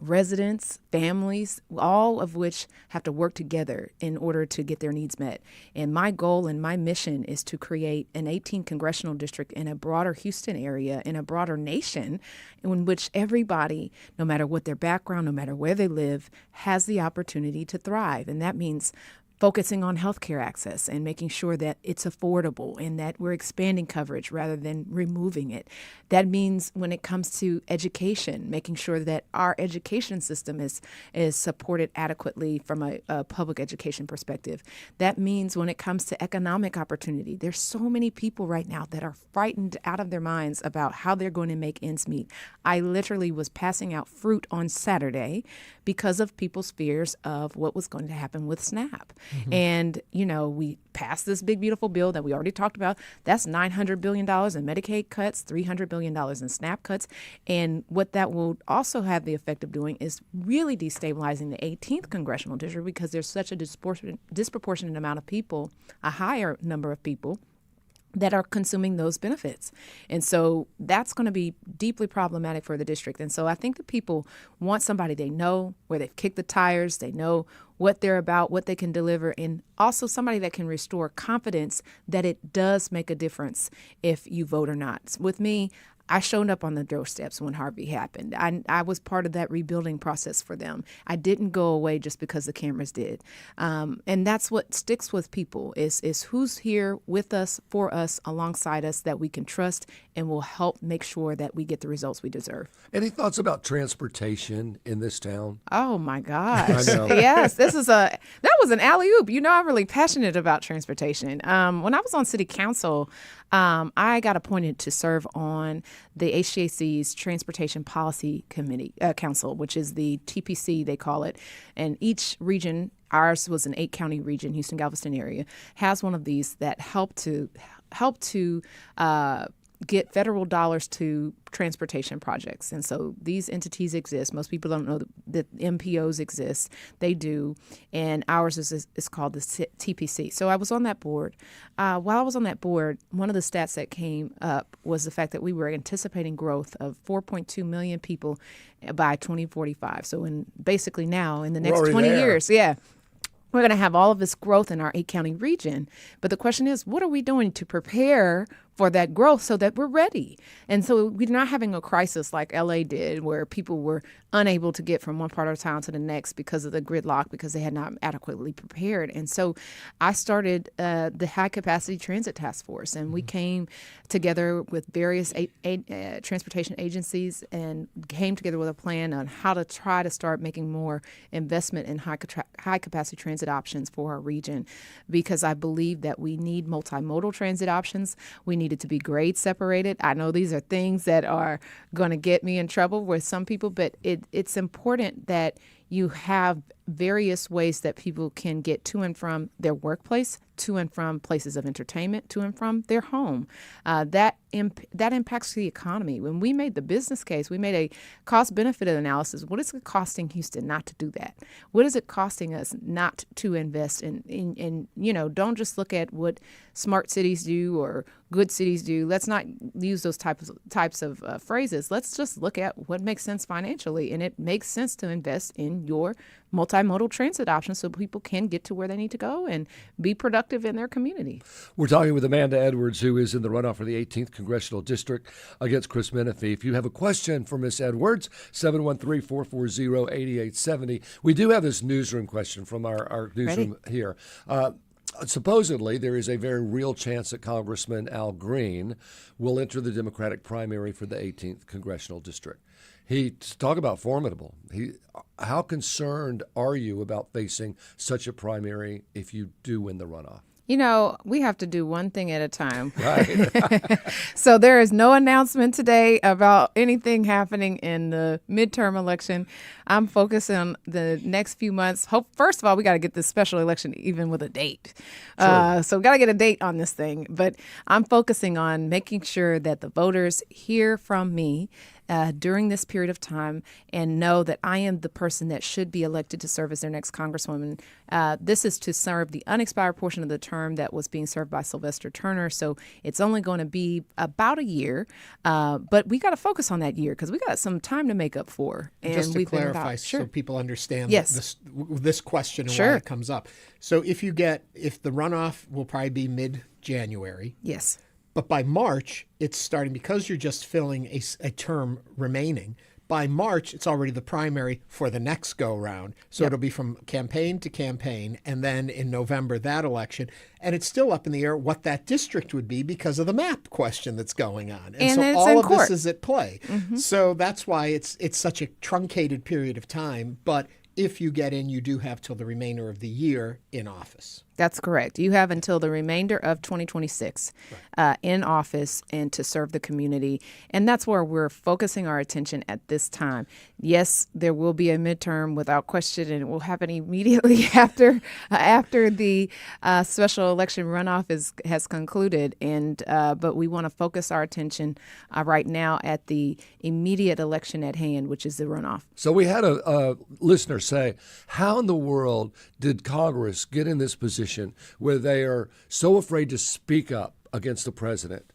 Speaker 22: residents, families, all of which have to work together in order to get their needs met. And my goal and my mission is to create an 18 congressional district in a broader Houston area, in a broader nation, in which everybody, no matter what their background, no matter where they live, has the opportunity to thrive. And that means focusing on healthcare access and making sure that it's affordable and that we're expanding coverage rather than removing it. That means when it comes to education, making sure that our education system is supported adequately from a public education perspective. That means when it comes to economic opportunity, there's so many people right now that are frightened out of their minds about how they're going to make ends meet. I literally was passing out fruit on Saturday because of people's fears of what was going to happen with SNAP. And, we passed this big, beautiful bill that we already talked about. That's $900 billion in Medicaid cuts, $300 billion in SNAP cuts. And what that will also have the effect of doing is really destabilizing the 18th Congressional District, because there's such a disproportionate amount of people, a higher number of people that are consuming those benefits. And so that's going to be deeply problematic for the district. And so I think the people want somebody they know, where they've kicked the tires, they know what they're about, what they can deliver, and also somebody that can restore confidence that it does make a difference if you vote or not. With me, I showed up on the doorsteps when Harvey happened. I was part of that rebuilding process for them. I didn't go away just because the cameras did. And that's what sticks with people is who's here with us, for us, alongside us, that we can trust and will help make sure that we get the results we deserve.
Speaker 2: Any thoughts about transportation in this town?
Speaker 22: Oh, my gosh.
Speaker 2: I know.
Speaker 22: Yes, that was an alley-oop. I'm really passionate about transportation. When I was on city council, I got appointed to serve on the HGAC's Transportation Policy Council, which is the TPC, they call it. And each region, ours was an 8-county region, Houston, Galveston area, has one of these that help to get federal dollars to transportation projects. And so these entities exist. Most people don't know that MPOs exist. They do. And ours is called the TPC. So I was on that board. While I was on that board, one of the stats that came up was the fact that we were anticipating growth of 4.2 million people by 2045. So basically now, in the next 20 years, we're going to have all of this growth in our 8-county region. But the question is, what are we doing to prepare for that growth so that we're ready? And so we're not having a crisis like LA did, where people were unable to get from one part of town to the next because of the gridlock, because they had not adequately prepared. And so I started the High Capacity Transit Task Force, and we came together with various transportation agencies and came together with a plan on how to try to start making more investment in high capacity transit options for our region, because I believe that we need multimodal transit options. We need it to be grade separated. I know these are things that are going to get me in trouble with some people, but it's important that you have various ways that people can get to and from their workplace, to and from places of entertainment, to and from their home. That impacts the economy. When we made the business case, we made a cost-benefit analysis. What is it costing Houston not to do that? What is it costing us not to invest in don't just look at what smart cities do or good cities do. Let's not use those types of phrases. Let's just look at what makes sense financially, and it makes sense to invest in your multimodal transit options so people can get to where they need to go and be productive in their community.
Speaker 2: We're talking with Amanda Edwards, who is in the runoff for the 18th Congressional District against Chris Menefee. If you have a question for Ms. Edwards, 713-440-8870. We do have this newsroom question from our newsroom here. Supposedly, there is a very real chance that Congressman Al Green will enter the Democratic primary for the 18th Congressional District. Talk about formidable. How concerned are you about facing such a primary if you do win the runoff?
Speaker 22: We have to do one thing at a time.
Speaker 2: Right.
Speaker 22: So there is no announcement today about anything happening in the midterm election. I'm focused on the next few months. First of all, we got to get this special election even with a date. So we got to get a date on this thing. But I'm focusing on making sure that the voters hear from me during this period of time and know that I am the person that should be elected to serve as their next congresswoman. This is to serve the unexpired portion of the term that was being served by Sylvester Turner. So it's only going to be about a year. But we got to focus on that year because we got some time to make up for. And
Speaker 1: just to clarify so people understand this question and why it comes up. So if the runoff will probably be mid-January.
Speaker 22: Yes.
Speaker 1: But by March, it's starting, because you're just filling a term remaining. By March, it's already the primary for the next go-round. So it'll be from campaign to campaign, and then in November, that election. And it's still up in the air what that district would be because of the map question that's going on. And so all of this is at play. Mm-hmm. So that's why it's such a truncated period of time. But if you get in, you do have till the remainder of the year in office.
Speaker 22: That's correct. You have until the remainder of 2026 in office and to serve the community. And that's where we're focusing our attention at this time. Yes, there will be a midterm without question, and it will happen immediately after the special election runoff has concluded. But we want to focus our attention right now at the immediate election at hand, which is the runoff.
Speaker 2: So we had a listener say, how in the world did Congress get in this position where they are so afraid to speak up against the president?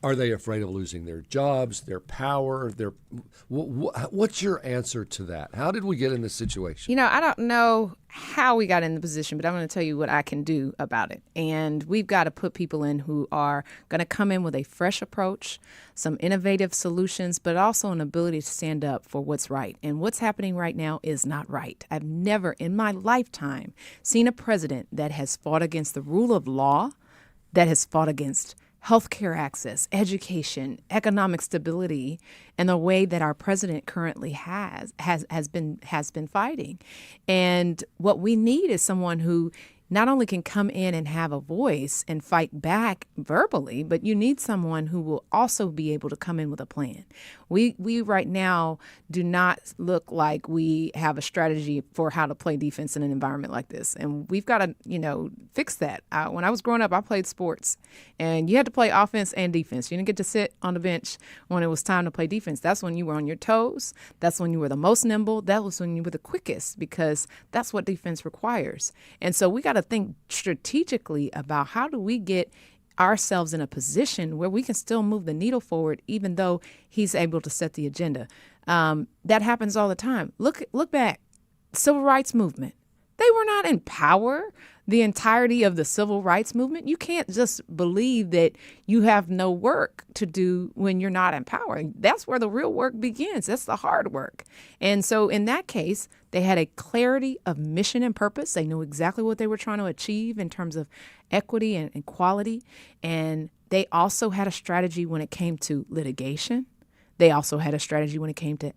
Speaker 2: Are they afraid of losing their jobs, their power? What's your answer to that? How did we get in this situation?
Speaker 22: I don't know how we got in the position, but I'm going to tell you what I can do about it. And we've got to put people in who are going to come in with a fresh approach, some innovative solutions, but also an ability to stand up for what's right. And what's happening right now is not right. I've never in my lifetime seen a president that has fought against the rule of law, that has fought against healthcare access, education, economic stability, and the way that our president currently has been fighting. And what we need is someone who not only can come in and have a voice and fight back verbally, but you need someone who will also be able to come in with a plan. We right now do not look like we have a strategy for how to play defense in an environment like this. And we've got to, fix that. When I was growing up, I played sports, and you had to play offense and defense. You didn't get to sit on the bench when it was time to play defense. That's when you were on your toes. That's when you were the most nimble. That was when you were the quickest, because that's what defense requires. And so we got to think strategically about how do we get ourselves in a position where we can still move the needle forward, even though he's able to set the agenda. That happens all the time. Look back. Civil rights movement. They were not in power the entirety of the civil rights movement. You can't just believe that you have no work to do when you're not in power. That's where the real work begins. That's the hard work. And so in that case, they had a clarity of mission and purpose. They knew exactly what they were trying to achieve in terms of equity and equality. And they also had a strategy when it came to litigation. They also had a strategy when it came to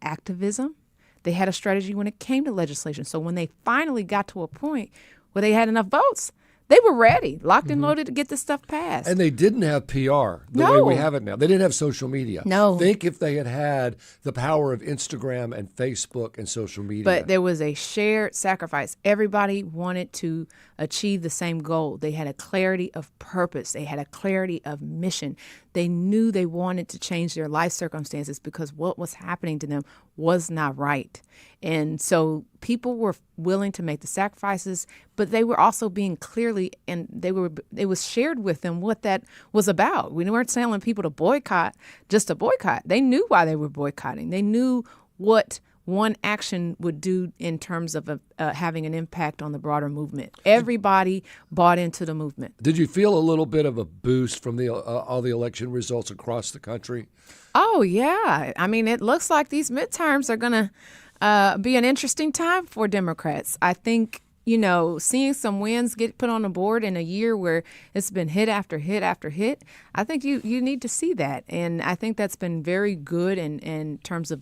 Speaker 22: activism. They had a strategy when it came to legislation. So when they finally got to a point where they had enough votes, they were ready, locked and loaded to get this stuff passed.
Speaker 2: And they didn't have PR the way we have it now. They didn't have social media.
Speaker 22: No.
Speaker 2: Think if they had the power of Instagram and Facebook and social media.
Speaker 22: But there was a shared sacrifice. Everybody wanted to achieve the same goal. They had a clarity of purpose. They had a clarity of mission. They knew they wanted to change their life circumstances because what was happening to them was not right. And so people were willing to make the sacrifices, but they were also being clearly, and it was shared with them what that was about. We weren't telling people to boycott just to boycott. They knew why they were boycotting. They knew what one action would do in terms of having an impact on the broader movement. Everybody bought into the movement.
Speaker 2: Did you feel a little bit of a boost from all the election results across the country?
Speaker 22: Oh, yeah. I mean, it looks like these midterms are going to be an interesting time for Democrats. I think, seeing some wins get put on the board in a year where it's been hit after hit after hit, I think you need to see that. And I think that's been very good in terms of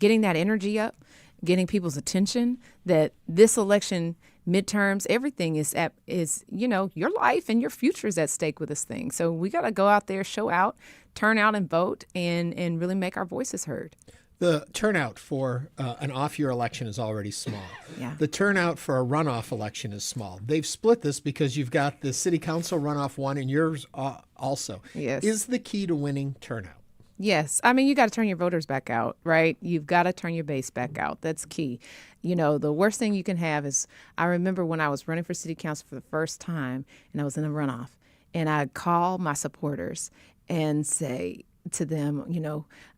Speaker 22: getting that energy up, getting people's attention, that this election, midterms, everything is your life and your future is at stake with this thing. So we got to go out there, show out, turn out and vote, and really make our voices heard.
Speaker 1: The turnout for an off-year election is already small.
Speaker 22: Yeah.
Speaker 1: The turnout for a runoff election is small. They've split this because you've got the city council runoff one and yours also.
Speaker 22: Yes.
Speaker 1: Is the key to winning turnout?
Speaker 22: Yes. I mean, you got to turn your voters back out, right? You've got to turn your base back out. That's key. The worst thing you can have is, I remember when I was running for city council for the first time and I was in a runoff, and I'd call my supporters and say to them,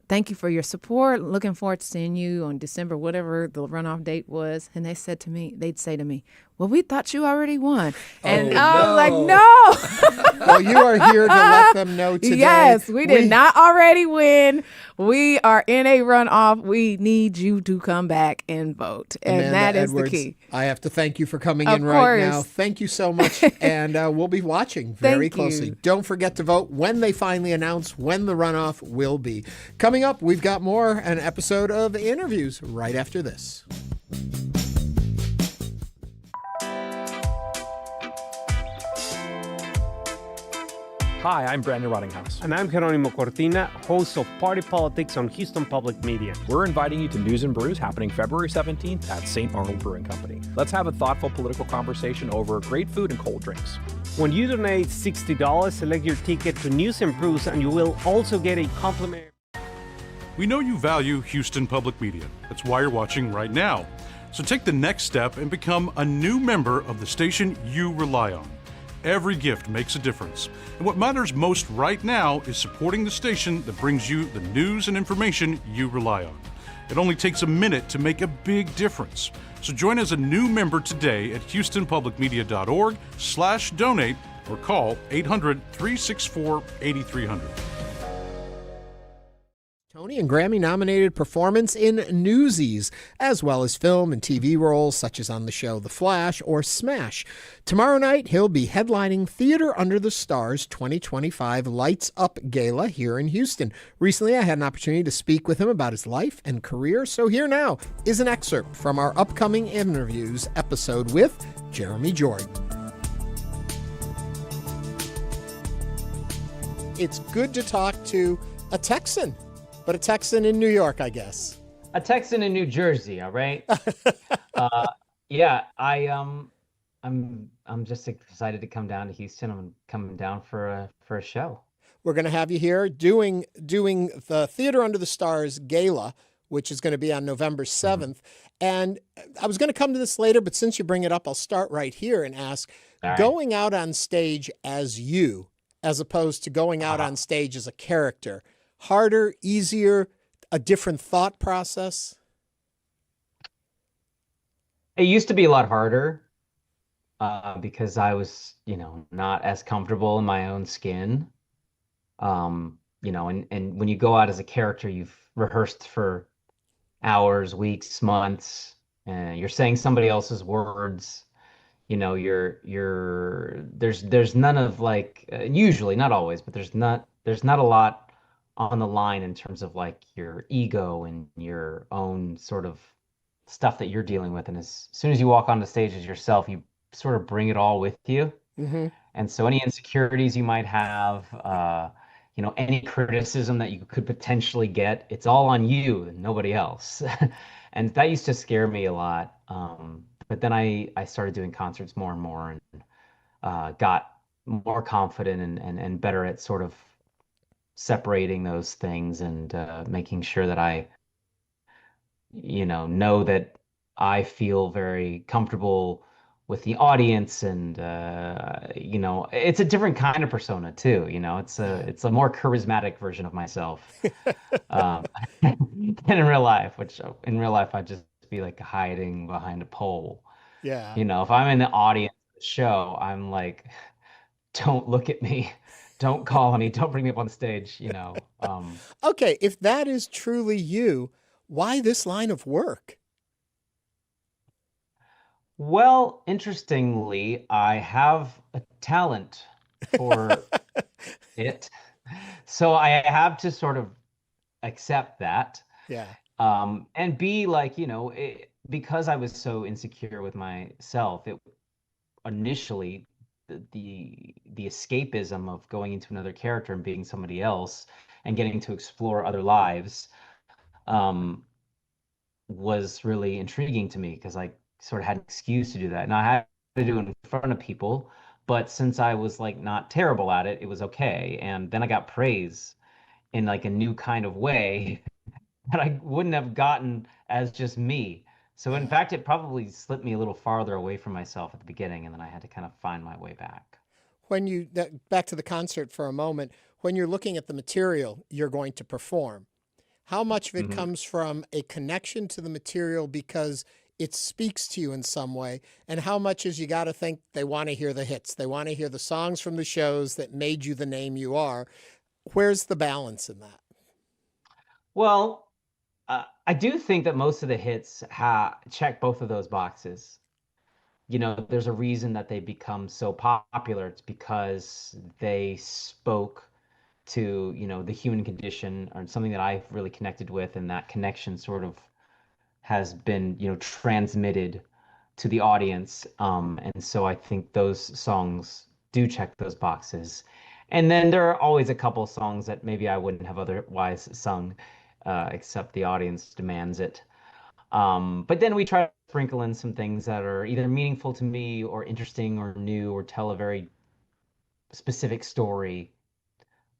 Speaker 22: thank you for your support. Looking forward to seeing you on December, whatever the runoff date was. And they'd say to me, well, we thought you already won. And I was like, no.
Speaker 1: Well, you are here to let them know today.
Speaker 22: Yes, we did not already win. We are in a runoff. We need you to come back and vote. And
Speaker 1: Amanda
Speaker 22: that is
Speaker 1: Edwards,
Speaker 22: the key.
Speaker 1: I have to thank you for coming
Speaker 22: Of
Speaker 1: in right
Speaker 22: course.
Speaker 1: now. Thank you so much. And we'll be watching very closely. Don't forget to vote when they finally announce when the runoff will be. Coming up, we've got an episode of InnerVIEWS right after this.
Speaker 3: Hi, I'm Brandon Rottinghouse.
Speaker 6: And I'm Jeronimo Cortina, host of Party Politics on Houston Public Media.
Speaker 3: We're inviting you to News and Brews happening February 17th at St. Arnold Brewing Company. Let's have a thoughtful political conversation over great food and cold drinks.
Speaker 6: When you donate $60, select your ticket to News and Brews, and you will also get a complimentary.
Speaker 23: We know you value Houston Public Media. That's why you're watching right now. So take the next step and become a new member of the station you rely on. Every gift makes a difference. And what matters most right now is supporting the station that brings you the news and information you rely on. It only takes a minute to make a big difference. So join as a new member today at houstonpublicmedia.org/donate or call 800-364-8300.
Speaker 1: Tony and Grammy-nominated performance in Newsies, as well as film and TV roles such as on the show The Flash or Smash. Tomorrow night, he'll be headlining Theater Under the Stars 2025 Lights Up Gala here in Houston. Recently, I had an opportunity to speak with him about his life and career, so here now is an excerpt from our upcoming InnerVIEWS episode with Jeremy Jordan. It's good to talk to a Texan. But a Texan in New York, I guess.
Speaker 24: A Texan in New Jersey, all right? I'm just excited to come down to Houston. I'm coming down for a show.
Speaker 1: We're going to have you here doing the Theater Under the Stars Gala, which is going to be on November 7th. And I was going to come to this later, but since you bring it up, I'll start right here and ask, going out on stage as you, as opposed to going out on stage as a character, harder, easier, a different thought process?
Speaker 24: It used to be a lot harder because I was, not as comfortable in my own skin. And when you go out as a character, you've rehearsed for hours, weeks, months, and you're saying somebody else's words. There's none of usually, not always, but there's not a lot on the line in terms of your ego and your own sort of stuff that you're dealing with. And as soon as you walk on the stage as yourself, you sort of bring it all with you.
Speaker 1: Mm-hmm.
Speaker 24: And so any insecurities you might have, any criticism that you could potentially get, it's all on you and nobody else. And that used to scare me a lot. But then I started doing concerts more and more and got more confident and better at sort of separating those things and making sure that I, know that I feel very comfortable with the audience, and it's a different kind of persona too. It's a more charismatic version of myself than in real life. Which in real life I'd just be hiding behind a pole.
Speaker 1: Yeah.
Speaker 24: If I'm in the audience of the show, I'm like, don't look at me. Don't call me. Don't bring me up on stage,
Speaker 1: Okay, if that is truly you, why this line of work?
Speaker 24: Well, interestingly, I have a talent for it. So I have to sort of accept that.
Speaker 1: Yeah.
Speaker 24: And be because I was so insecure with myself, it initially the escapism of going into another character and being somebody else and getting to explore other lives was really intriguing to me because I sort of had an excuse to do that. And I had to do it in front of people, but since I was not terrible at it, it was okay. And then I got praise in a new kind of way that I wouldn't have gotten as just me. So in fact, it probably slipped me a little farther away from myself at the beginning, and then I had to kind of find my way back.
Speaker 1: When back to the concert for a moment, when you're looking at the material you're going to perform, how much of it comes from a connection to the material because it speaks to you in some way, and how much is you got to think they want to hear the hits, they want to hear the songs from the shows that made you the name you are? Where's the balance in that?
Speaker 24: Well, I do think that most of the hits check both of those boxes. There's a reason that they become so popular. It's because they spoke to, the human condition, or something that I've really connected with, and that connection sort of has been, transmitted to the audience. And so I think those songs do check those boxes. And then there are always a couple songs that maybe I wouldn't have otherwise sung, except the audience demands it. But then we try to sprinkle in some things that are either meaningful to me or interesting or new or tell a very specific story.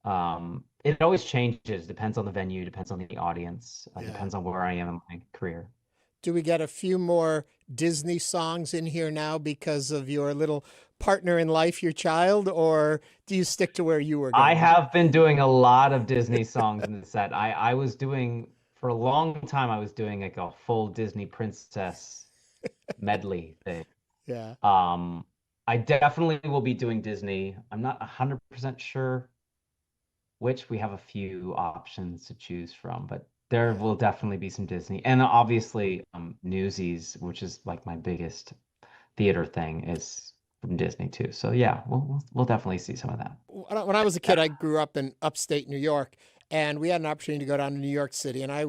Speaker 24: It always changes, depends on the venue, depends on the audience, depends on where I am in my career.
Speaker 1: Do we get a few more Disney songs in here now because of your little partner in life, your child, or do you stick to where you were going?
Speaker 24: I have been doing a lot of Disney songs in the set. I was doing, for a long time, I was doing like a full Disney princess medley thing.
Speaker 1: Yeah.
Speaker 24: I definitely will be doing Disney. I'm not 100% sure which. We have a few options to choose from, but there will definitely be some Disney. And obviously Newsies, which is like my biggest theater thing, is from Disney too. So yeah, we'll definitely see some of that.
Speaker 1: When I was a kid, I grew up in upstate New York, and we had an opportunity to go down to New York City. And I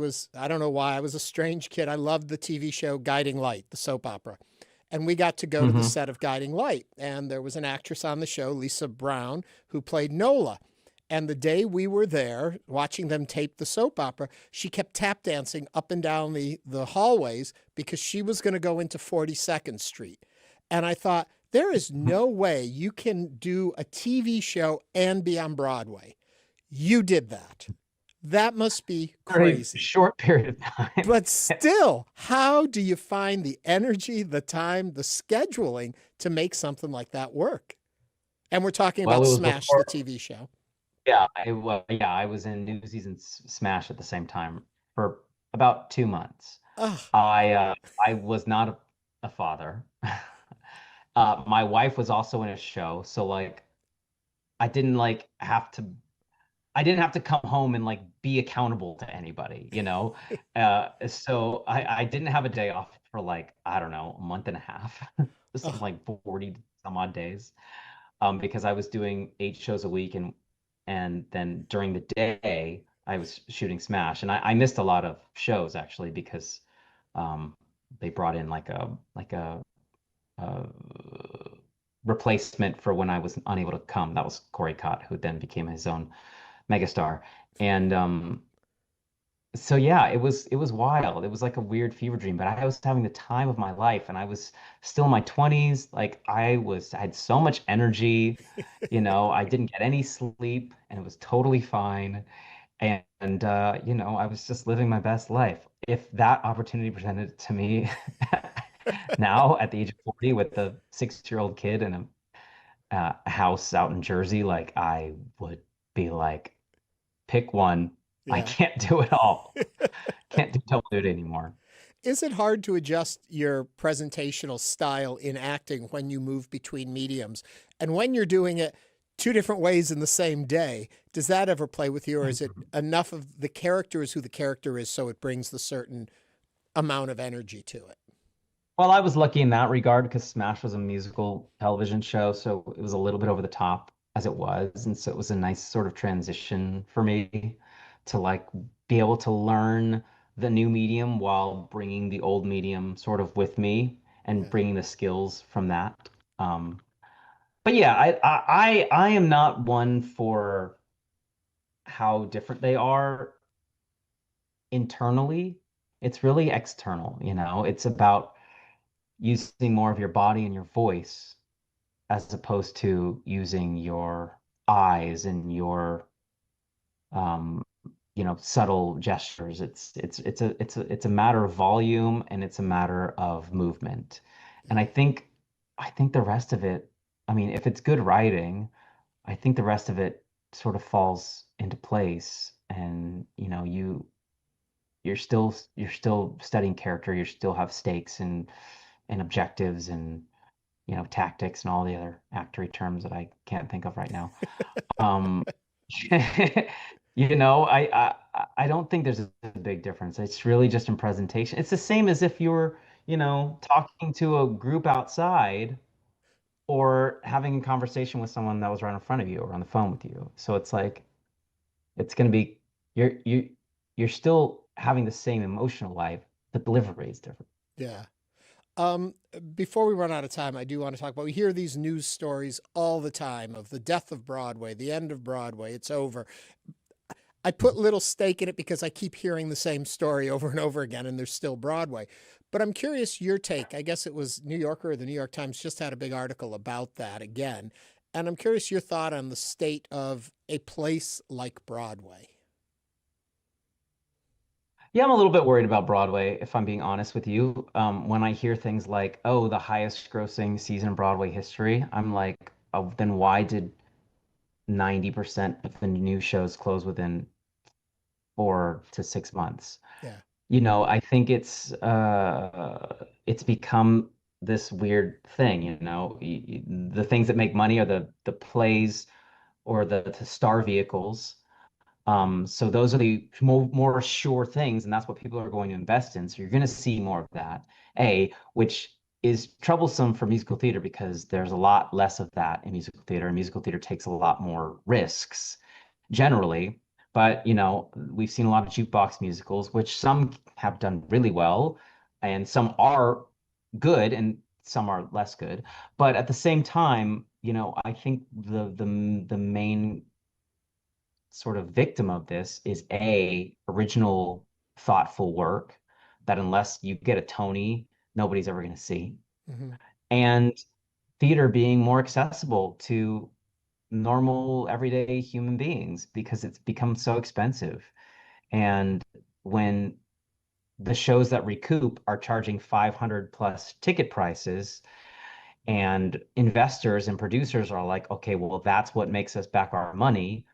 Speaker 1: don't know why, I was a strange kid. I loved the TV show Guiding Light, the soap opera. And we got to go to the set of Guiding Light. And there was an actress on the show, Lisa Brown, who played Nola. And the day we were there watching them tape the soap opera, she kept tap dancing up and down the hallways because she was going to go into 42nd Street. And I thought, there is no way you can do a TV show and be on Broadway. You did that. That must be crazy.
Speaker 24: Very short period of time.
Speaker 1: But still, how do you find the energy, the time, the scheduling to make something like that work? And we're talking about Smash, the TV show.
Speaker 24: Yeah, I was in Newsies and Smash at the same time for about 2 months. I was not a father. My wife was also in a show, so like I didn't have to come home and like be accountable to anybody, you know? So I didn't have a day off for like, I don't know, a month and a half, something like 40 some odd days, because I was doing 8 shows a week, and then during the day I was shooting Smash, and I missed a lot of shows actually because they brought in like a replacement for when I was unable to come. That was Corey Cott, who then became his own megastar. And so yeah, it was wild. It was like a weird fever dream, but I was having the time of my life, and I was still in my 20s. Like I had so much energy, you know, I didn't get any sleep, and it was totally fine. And you know, I was just living my best life. If that opportunity presented to me now at the age of 40 with a 6-year-old kid and a house out in Jersey, like I would be like, pick one. Yeah. I can't do it all. Can't do double duty anymore.
Speaker 1: Is it hard to adjust your presentational style in acting when you move between mediums? And when you're doing it 2 different ways in the same day, does that ever play with you? Or is it enough of the character is who the character is, so it brings the certain amount of energy to it?
Speaker 24: Well, I was lucky in that regard because Smash was a musical television show, so it was a little bit over the top as it was. And so it was a nice sort of transition for me to like be able to learn the new medium while bringing the old medium sort of with me and bringing the skills from that. But yeah, I am not one for how different they are internally. It's really external, you know. It's about using more of your body and your voice as opposed to using your eyes and your you know, subtle gestures. It's a matter of volume, and it's a matter of movement. And I think the rest of it, I mean, if it's good writing, I think the rest of it sort of falls into place. And you know, you're still studying character, you still have stakes and objectives and, you know, tactics and all the other actory terms that I can't think of right now. You know, I don't think there's a big difference. It's really just in presentation. It's the same as if you were, you know, talking to a group outside or having a conversation with someone that was right in front of you or on the phone with you. So it's like, it's going to be, you're still having the same emotional life. The delivery is different.
Speaker 1: Yeah. Before we run out of time, I do want to talk about, we hear these news stories all the time of the death of Broadway, the end of Broadway, it's over. I put little stake in it because I keep hearing the same story over and over again, and there's still Broadway. But I'm curious your take. I guess it was New Yorker or the New York Times just had a big article about that again. And I'm curious your thought on the state of a place like Broadway.
Speaker 24: Yeah, I'm a little bit worried about Broadway, if I'm being honest with you. When I hear things like, oh, the highest grossing season in Broadway history, I'm like, oh, then why did 90% of the new shows close within 4 to 6 months?
Speaker 1: Yeah.
Speaker 24: You know, I think it's become this weird thing, you know. The things that make money are the plays or the star vehicles. So those are the more sure things, and that's what people are going to invest in. So you're going to see more of that, which is troublesome for musical theater because there's a lot less of that in musical theater, and musical theater takes a lot more risks generally. But, you know, we've seen a lot of jukebox musicals, which some have done really well, and some are good, and some are less good. But at the same time, you know, I think the main sort of victim of this is original, thoughtful work that unless you get a Tony, nobody's ever going to see.
Speaker 1: Mm-hmm.
Speaker 24: And theater being more accessible to normal, everyday human beings because it's become so expensive. And when the shows that recoup are charging 500 plus ticket prices, and investors and producers are like, okay, well, that's what makes us back our money.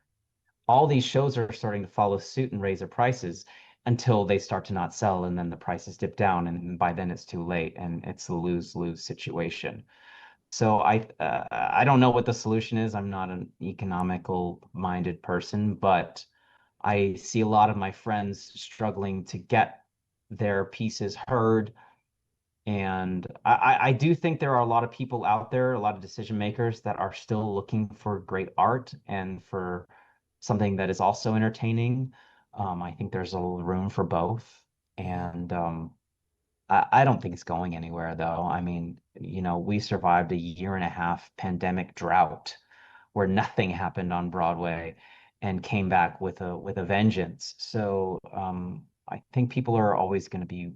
Speaker 24: All these shows are starting to follow suit and raise their prices until they start to not sell, and then the prices dip down, and by then it's too late, and it's a lose-lose situation. So I don't know what the solution is. I'm not an economical-minded person, but I see a lot of my friends struggling to get their pieces heard. And I do think there are a lot of people out there, a lot of decision makers that are still looking for great art and for something that is also entertaining. I think there's a little room for both. And I don't think it's going anywhere, though. I mean, you know, we survived a 1.5-year pandemic drought where nothing happened on Broadway and came back with a vengeance. So I think people are always going to be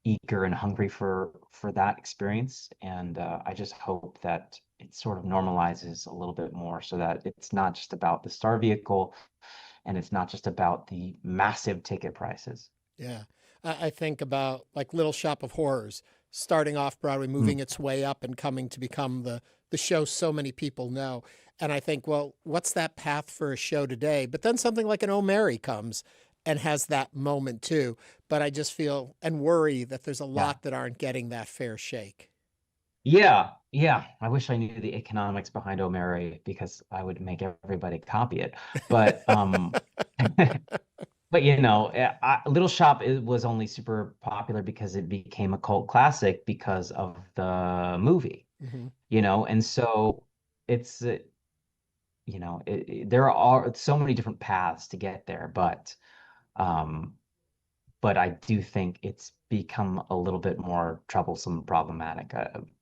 Speaker 24: eager and hungry for that experience. And I just hope that it sort of normalizes a little bit more so that it's not just about the star vehicle and it's not just about the massive ticket prices.
Speaker 1: Yeah. I think about like Little Shop of Horrors, starting off Broadway, moving its way up and coming to become the show so many people know. And I think, well, what's that path for a show today? But then something like an Oh Mary comes and has that moment too. But I just feel and worry that there's a lot that aren't getting that fair shake.
Speaker 24: Yeah. I wish I knew the economics behind Oh Mary because I would make everybody copy it. But but you know, Little Shop was only super popular because it became a cult classic because of the movie.
Speaker 1: Mm-hmm.
Speaker 24: You know, and so it's you know, there are so many different paths to get there, but I do think it's become a little bit more troublesome and problematic.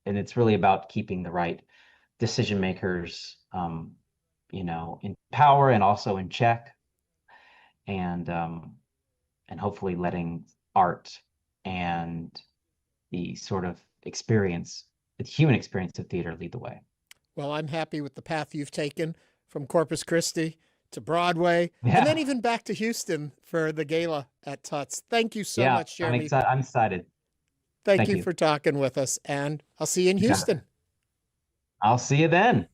Speaker 24: And it's really about keeping the right decision makers, you know, in power and also in check, and hopefully letting art and the sort of experience, the human experience of theater lead the way.
Speaker 1: Well, I'm happy with the path you've taken from Corpus Christi to Broadway, and then even back to Houston for the gala at Tuts. Thank you so much, Jeremy.
Speaker 24: I'm excited.
Speaker 1: Thank you for talking with us, and I'll see you in Houston.
Speaker 24: I'll see you then.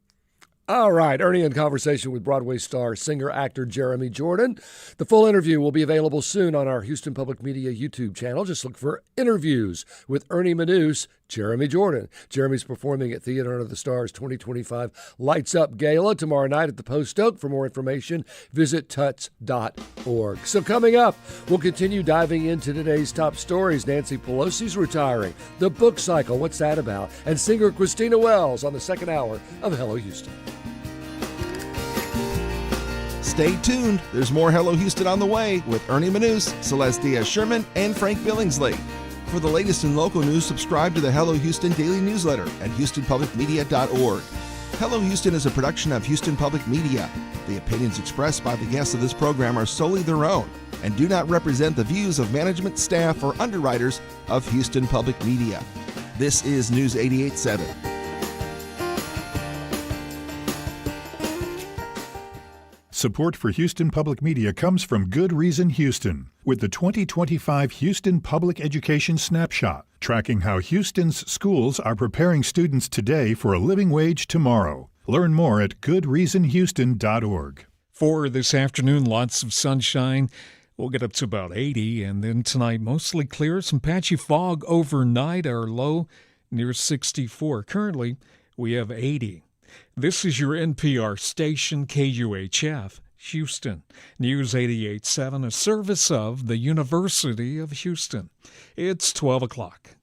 Speaker 2: All right, Ernie in conversation with Broadway star, singer, actor Jeremy Jordan. The full interview will be available soon on our Houston Public Media YouTube channel. Just look for InnerVIEWS with Ernie Manouse, Jeremy Jordan. Jeremy's performing at Theater Under the Stars 2025 Lights Up Gala tomorrow night at the Post Oak. For more information, visit tuts.org. So coming up, we'll continue diving into today's top stories. Nancy Pelosi's retiring, the book cycle, what's that about? And singer Christina Wells on the second hour of Hello Houston.
Speaker 5: Stay tuned. There's more Hello Houston on the way with Ernie Manouse, Celeste Diaz-Sherman, and Frank Billingsley. For the latest in local news, subscribe to the Hello Houston Daily Newsletter at HoustonPublicMedia.org. Hello Houston is a production of Houston Public Media. The opinions expressed by the guests of this program are solely their own and do not represent the views of management, staff, or underwriters of Houston Public Media. This is News 88.7.
Speaker 15: Support for Houston Public Media comes from Good Reason Houston, with the 2025 Houston Public Education Snapshot, tracking how Houston's schools are preparing students today for a living wage tomorrow. Learn more at goodreasonhouston.org.
Speaker 4: For this afternoon, lots of sunshine. We'll get up to about 80, and then tonight, mostly clear. Some patchy fog overnight, our low near 64. Currently, we have 80. This is your NPR station, KUHF, Houston. News 88.7, a service of the University of Houston. It's 12 o'clock.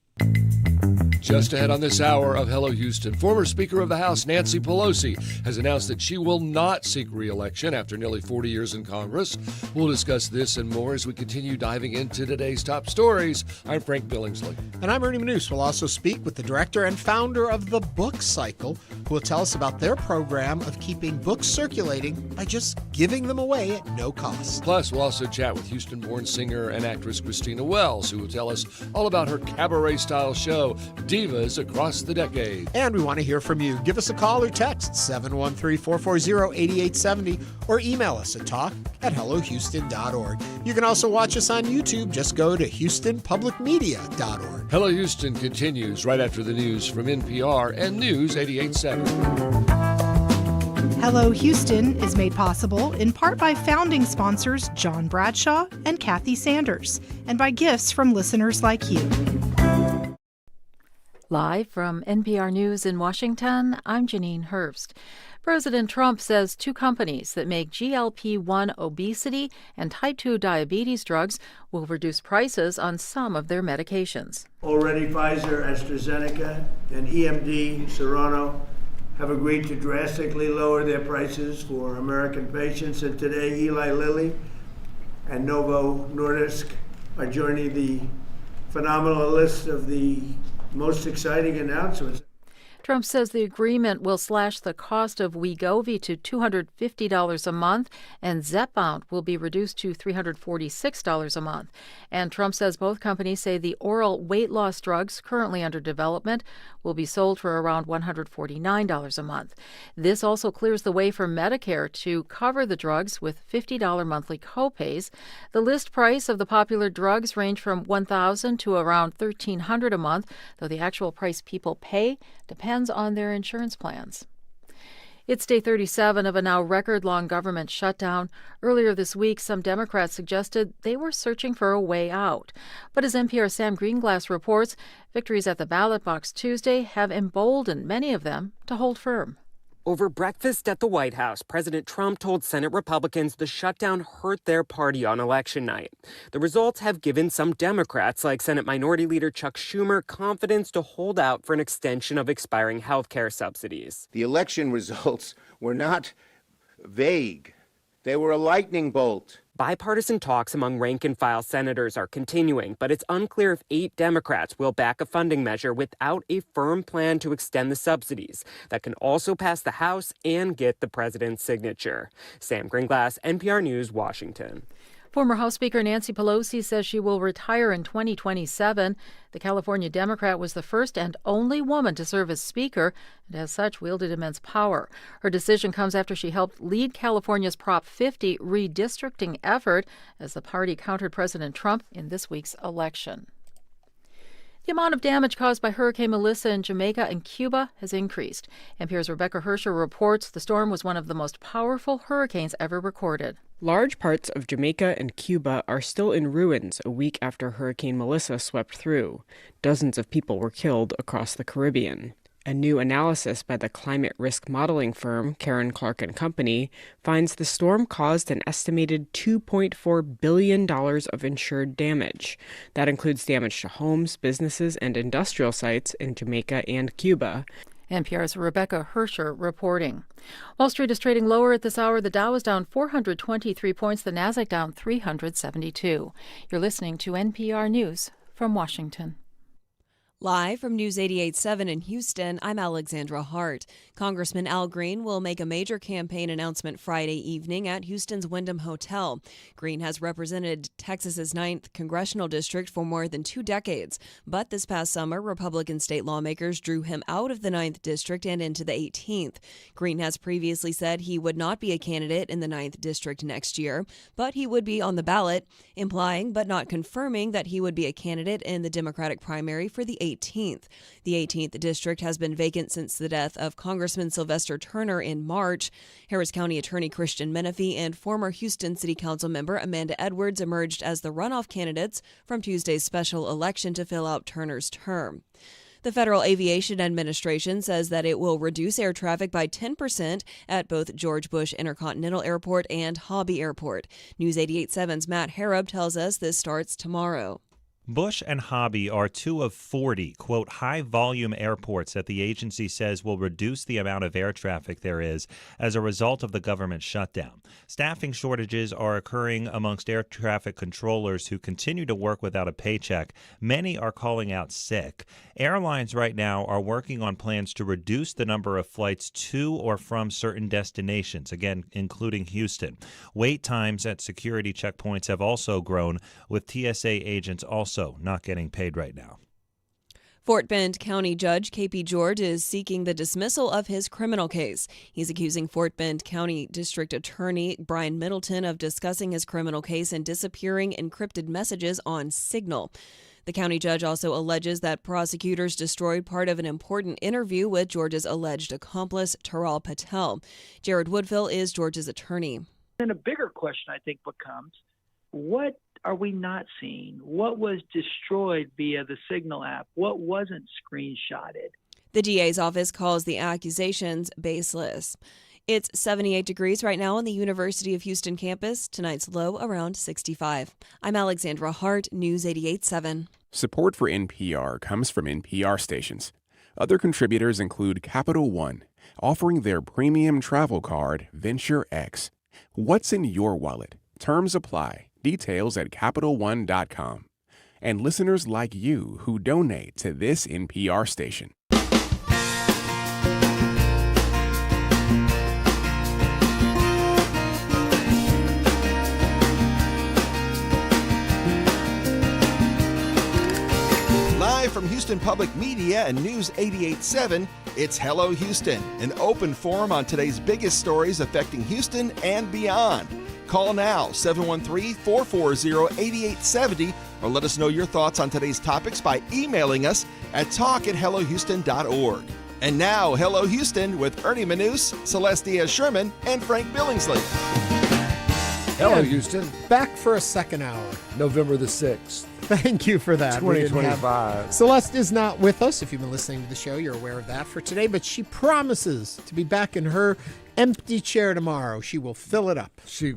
Speaker 2: Just ahead on this hour of Hello Houston, former Speaker of the House Nancy Pelosi has announced that she will not seek re-election after nearly 40 years in Congress. We'll discuss this and more as we continue diving into today's top stories. I'm Frank Billingsley.
Speaker 1: And I'm Ernie Manouse. We'll also speak with the director and founder of The Book Cycle, who will tell us about their program of keeping books circulating by just giving them away at no cost.
Speaker 2: Plus, we'll also chat with Houston-born singer and actress Christina Wells, who will tell us all about her cabaret-style show, Divas Across the Decades.
Speaker 1: And we want to hear from you. Give us a call or text 713-440-8870 or email us at talk@hellohouston.org. You can also watch us on YouTube. Just go to houstonpublicmedia.org.
Speaker 2: Hello Houston continues right after the news from NPR and News 88.7.
Speaker 7: Hello Houston is made possible in part by founding sponsors John Bradshaw and Kathy Sanders, and by gifts from listeners like you.
Speaker 8: Live from NPR News in Washington, I'm Janine Herbst. President Trump says two companies that make GLP-1 obesity and type 2 diabetes drugs will reduce prices on some of their medications.
Speaker 9: Already Pfizer, AstraZeneca, and EMD Serono have agreed to drastically lower their prices for American patients, and today Eli Lilly and Novo Nordisk are joining the phenomenal list of the most exciting announcements.
Speaker 8: Trump says the agreement will slash the cost of Wegovy to $250 a month, and Zepbound will be reduced to $346 a month. And Trump says both companies say the oral weight loss drugs currently under development will be sold for around $149 a month. This also clears the way for Medicare to cover the drugs with $50 monthly copays. The list price of the popular drugs range from $1,000 to around $1,300 a month, though the actual price people pay depends on their insurance plans. It's day 37 of a now record-long government shutdown. Earlier this week, some Democrats suggested they were searching for a way out. But as NPR's Sam Greenglass reports, victories at the ballot box Tuesday have emboldened many of them to hold firm.
Speaker 25: Over breakfast at the White House, President Trump told Senate Republicans the shutdown hurt their party on election night. The results have given some Democrats, like Senate Minority Leader Chuck Schumer, confidence to hold out for an extension of expiring health care subsidies.
Speaker 26: The election results were not vague. They were a lightning bolt.
Speaker 25: Bipartisan talks among rank-and-file senators are continuing, but it's unclear if 8 Democrats will back a funding measure without a firm plan to extend the subsidies that can also pass the House and get the president's signature. Sam Greenglass, NPR News, Washington.
Speaker 8: Former House Speaker Nancy Pelosi says she will retire in 2027. The California Democrat was the first and only woman to serve as Speaker, and as such wielded immense power. Her decision comes after she helped lead California's Prop 50 redistricting effort as the party countered President Trump in this week's election. The amount of damage caused by Hurricane Melissa in Jamaica and Cuba has increased. NPR's Rebecca Hersher reports the storm was one of the most powerful hurricanes ever recorded.
Speaker 27: Large parts of Jamaica and Cuba are still in ruins a week after Hurricane Melissa swept through. Dozens of people were killed across the Caribbean. A new analysis by the climate risk modeling firm Karen Clark & Company finds the storm caused an estimated $2.4 billion of insured damage. That includes damage to homes, businesses, and industrial sites in Jamaica and Cuba.
Speaker 8: NPR's Rebecca Hersher reporting. Wall Street is trading lower at this hour. The Dow is down 423 points, the Nasdaq down 372. You're listening to NPR News from Washington.
Speaker 10: Live from News 88.7 in Houston, I'm Alexandra Hart. Congressman Al Green will make a major campaign announcement Friday evening at Houston's Wyndham Hotel. Green has represented Texas's 9th Congressional District for more than 2 decades. But this past summer, Republican state lawmakers drew him out of the 9th District and into the 18th. Green has previously said he would not be a candidate in the 9th District next year, but he would be on the ballot, implying but not confirming that he would be a candidate in the Democratic primary for the 18th. The 18th district has been vacant since the death of Congressman Sylvester Turner in March. Harris County Attorney Christian Menefee and former Houston City Council member Amanda Edwards emerged as the runoff candidates from Tuesday's special election to fill out Turner's term. The Federal Aviation Administration says that it will reduce air traffic by 10% at both George Bush Intercontinental Airport and Hobby Airport. News 88.7's Matt Harrop tells us this starts tomorrow.
Speaker 11: Bush and Hobby are 2 of 40, quote, high-volume airports that the agency says will reduce the amount of air traffic there is as a result of the government shutdown. Staffing shortages are occurring amongst air traffic controllers who continue to work without a paycheck. Many are calling out sick. Airlines right now are working on plans to reduce the number of flights to or from certain destinations, again, including Houston. Wait times at security checkpoints have also grown, with TSA agents also not getting paid right now.
Speaker 10: Fort Bend County Judge K.P. George is seeking the dismissal of his criminal case. He's accusing Fort Bend County District Attorney Brian Middleton of discussing his criminal case and disappearing encrypted messages on Signal. The county judge also alleges that prosecutors destroyed part of an important interview with George's alleged accomplice, Taral Patel. Jared Woodville is George's attorney.
Speaker 12: And a bigger question, I think, becomes, what are we not seeing? What was destroyed via the Signal app? What wasn't screenshotted?
Speaker 10: The DA's office calls the accusations baseless. It's 78 degrees right now on the University of Houston campus. Tonight's low around 65. I'm Alexandra Hart, News 88.7.
Speaker 13: Support for NPR comes from NPR stations. Other contributors include Capital One, offering their premium travel card, Venture X. What's in your wallet? Terms apply. Details at CapitalOne.com. And listeners like you who donate to this NPR station.
Speaker 5: Live from Houston Public Media and News 88.7, it's Hello Houston, an open forum on today's biggest stories affecting Houston and beyond. Call now, 713-440-8870, or let us know your thoughts on today's topics by emailing us at talk@hellohouston.org. And now, Hello Houston with Ernie Manouse, Celeste Diaz-Sherman, and Frank Billingsley.
Speaker 2: Hello, Houston.
Speaker 1: Back for a second hour.
Speaker 2: November the 6th.
Speaker 1: Thank you for that.
Speaker 2: 2025.
Speaker 1: Celeste is not with us. If you've been listening to the show, you're aware of that for today, but she promises to be back in her empty chair tomorrow. She will fill it up.
Speaker 2: She,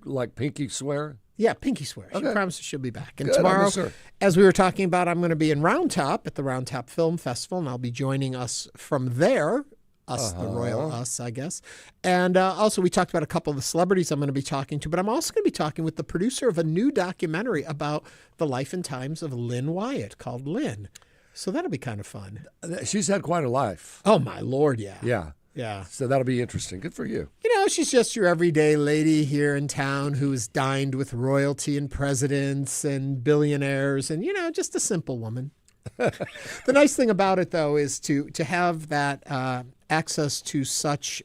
Speaker 2: like pinky swear?
Speaker 1: Yeah, pinky swear. She
Speaker 2: Okay.
Speaker 1: promises she'll be back. And
Speaker 2: Good,
Speaker 1: tomorrow,
Speaker 2: I miss her.
Speaker 1: as we were talking about, I'm going to be in Round Top at the Round Top Film Festival, and I'll be joining us from there. Us, the royal us, I guess. And also, we talked about a couple of the celebrities I'm going to be talking to, but I'm also going to be talking with the producer of a new documentary about the life and times of Lynn Wyatt called Lynn. So that'll be kind of fun.
Speaker 2: She's had quite a life.
Speaker 1: Oh, my Lord, yeah.
Speaker 2: Yeah.
Speaker 1: Yeah.
Speaker 2: So that'll be interesting. Good for you.
Speaker 1: You know, she's just your everyday lady here in town who's dined with royalty and presidents and billionaires and, you know, just a simple woman. The nice thing about it, though, is to have that access to such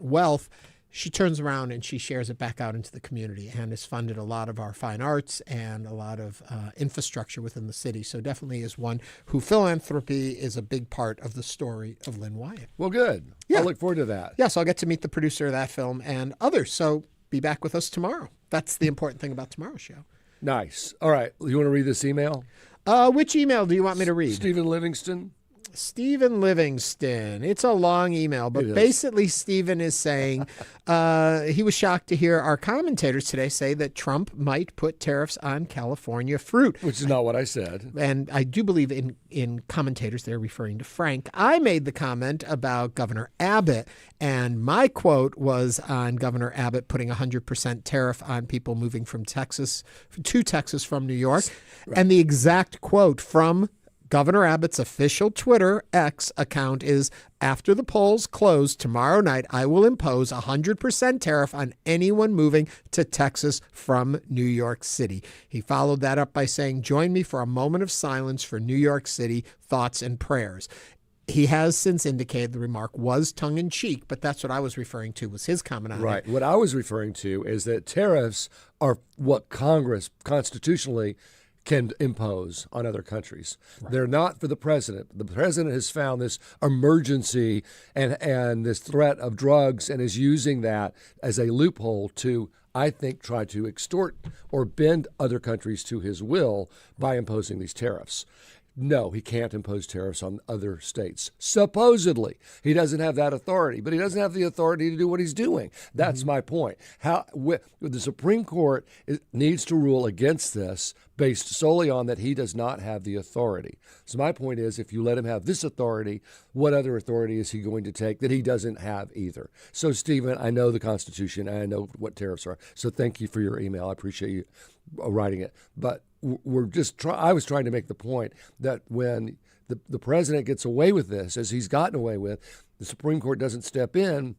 Speaker 1: wealth. She turns around and she shares it back out into the community and has funded a lot of our fine arts and a lot of infrastructure within the city. So definitely is one who philanthropy is a big part of the story of Lynn Wyatt.
Speaker 2: Well, good.
Speaker 1: Yeah.
Speaker 2: I look forward to that.
Speaker 1: Yeah, so I'll get to meet the producer of that film and others. So be back with us tomorrow. That's the important thing about tomorrow's show.
Speaker 2: Nice. All right. You want to read this email?
Speaker 1: Which email do you want me to read?
Speaker 2: Stephen Livingston.
Speaker 1: Stephen Livingston. It's a long email, but basically Stephen is saying he was shocked to hear our commentators today say that Trump might put tariffs on California fruit.
Speaker 2: Which is not what I said.
Speaker 1: And I do believe in commentators, they're referring to Frank. I made the comment about Governor Abbott, and my quote was on Governor Abbott putting 100% tariff on people moving from Texas to Texas from New York. Right. And the exact quote from Governor Abbott's official Twitter X account is, after the polls close tomorrow night, I will impose a 100% tariff on anyone moving to Texas from New York City. He followed that up by saying, join me for a moment of silence for New York City, thoughts and prayers. He has since indicated the remark was tongue-in-cheek, but that's what I was referring to, was his comment on it.
Speaker 2: Right. What I was referring to is that tariffs are what Congress constitutionally can impose on other countries. Right. They're not for the president. The president has found this emergency and this threat of drugs and is using that as a loophole to, I think, try to extort or bend other countries to his will by imposing these tariffs. No, he can't impose tariffs on other states. Supposedly, he doesn't have that authority, but he doesn't have the authority to do what he's doing. That's my point. The Supreme Court needs to rule against this based solely on that he does not have the authority. So my point is, if you let him have this authority, what other authority is he going to take that he doesn't have either? So, Stephen, I know the Constitution and I know what tariffs are. So thank you for your email. I appreciate you writing it. But I was trying to make the point that when the president gets away with this, as he's gotten away with, the Supreme Court doesn't step in,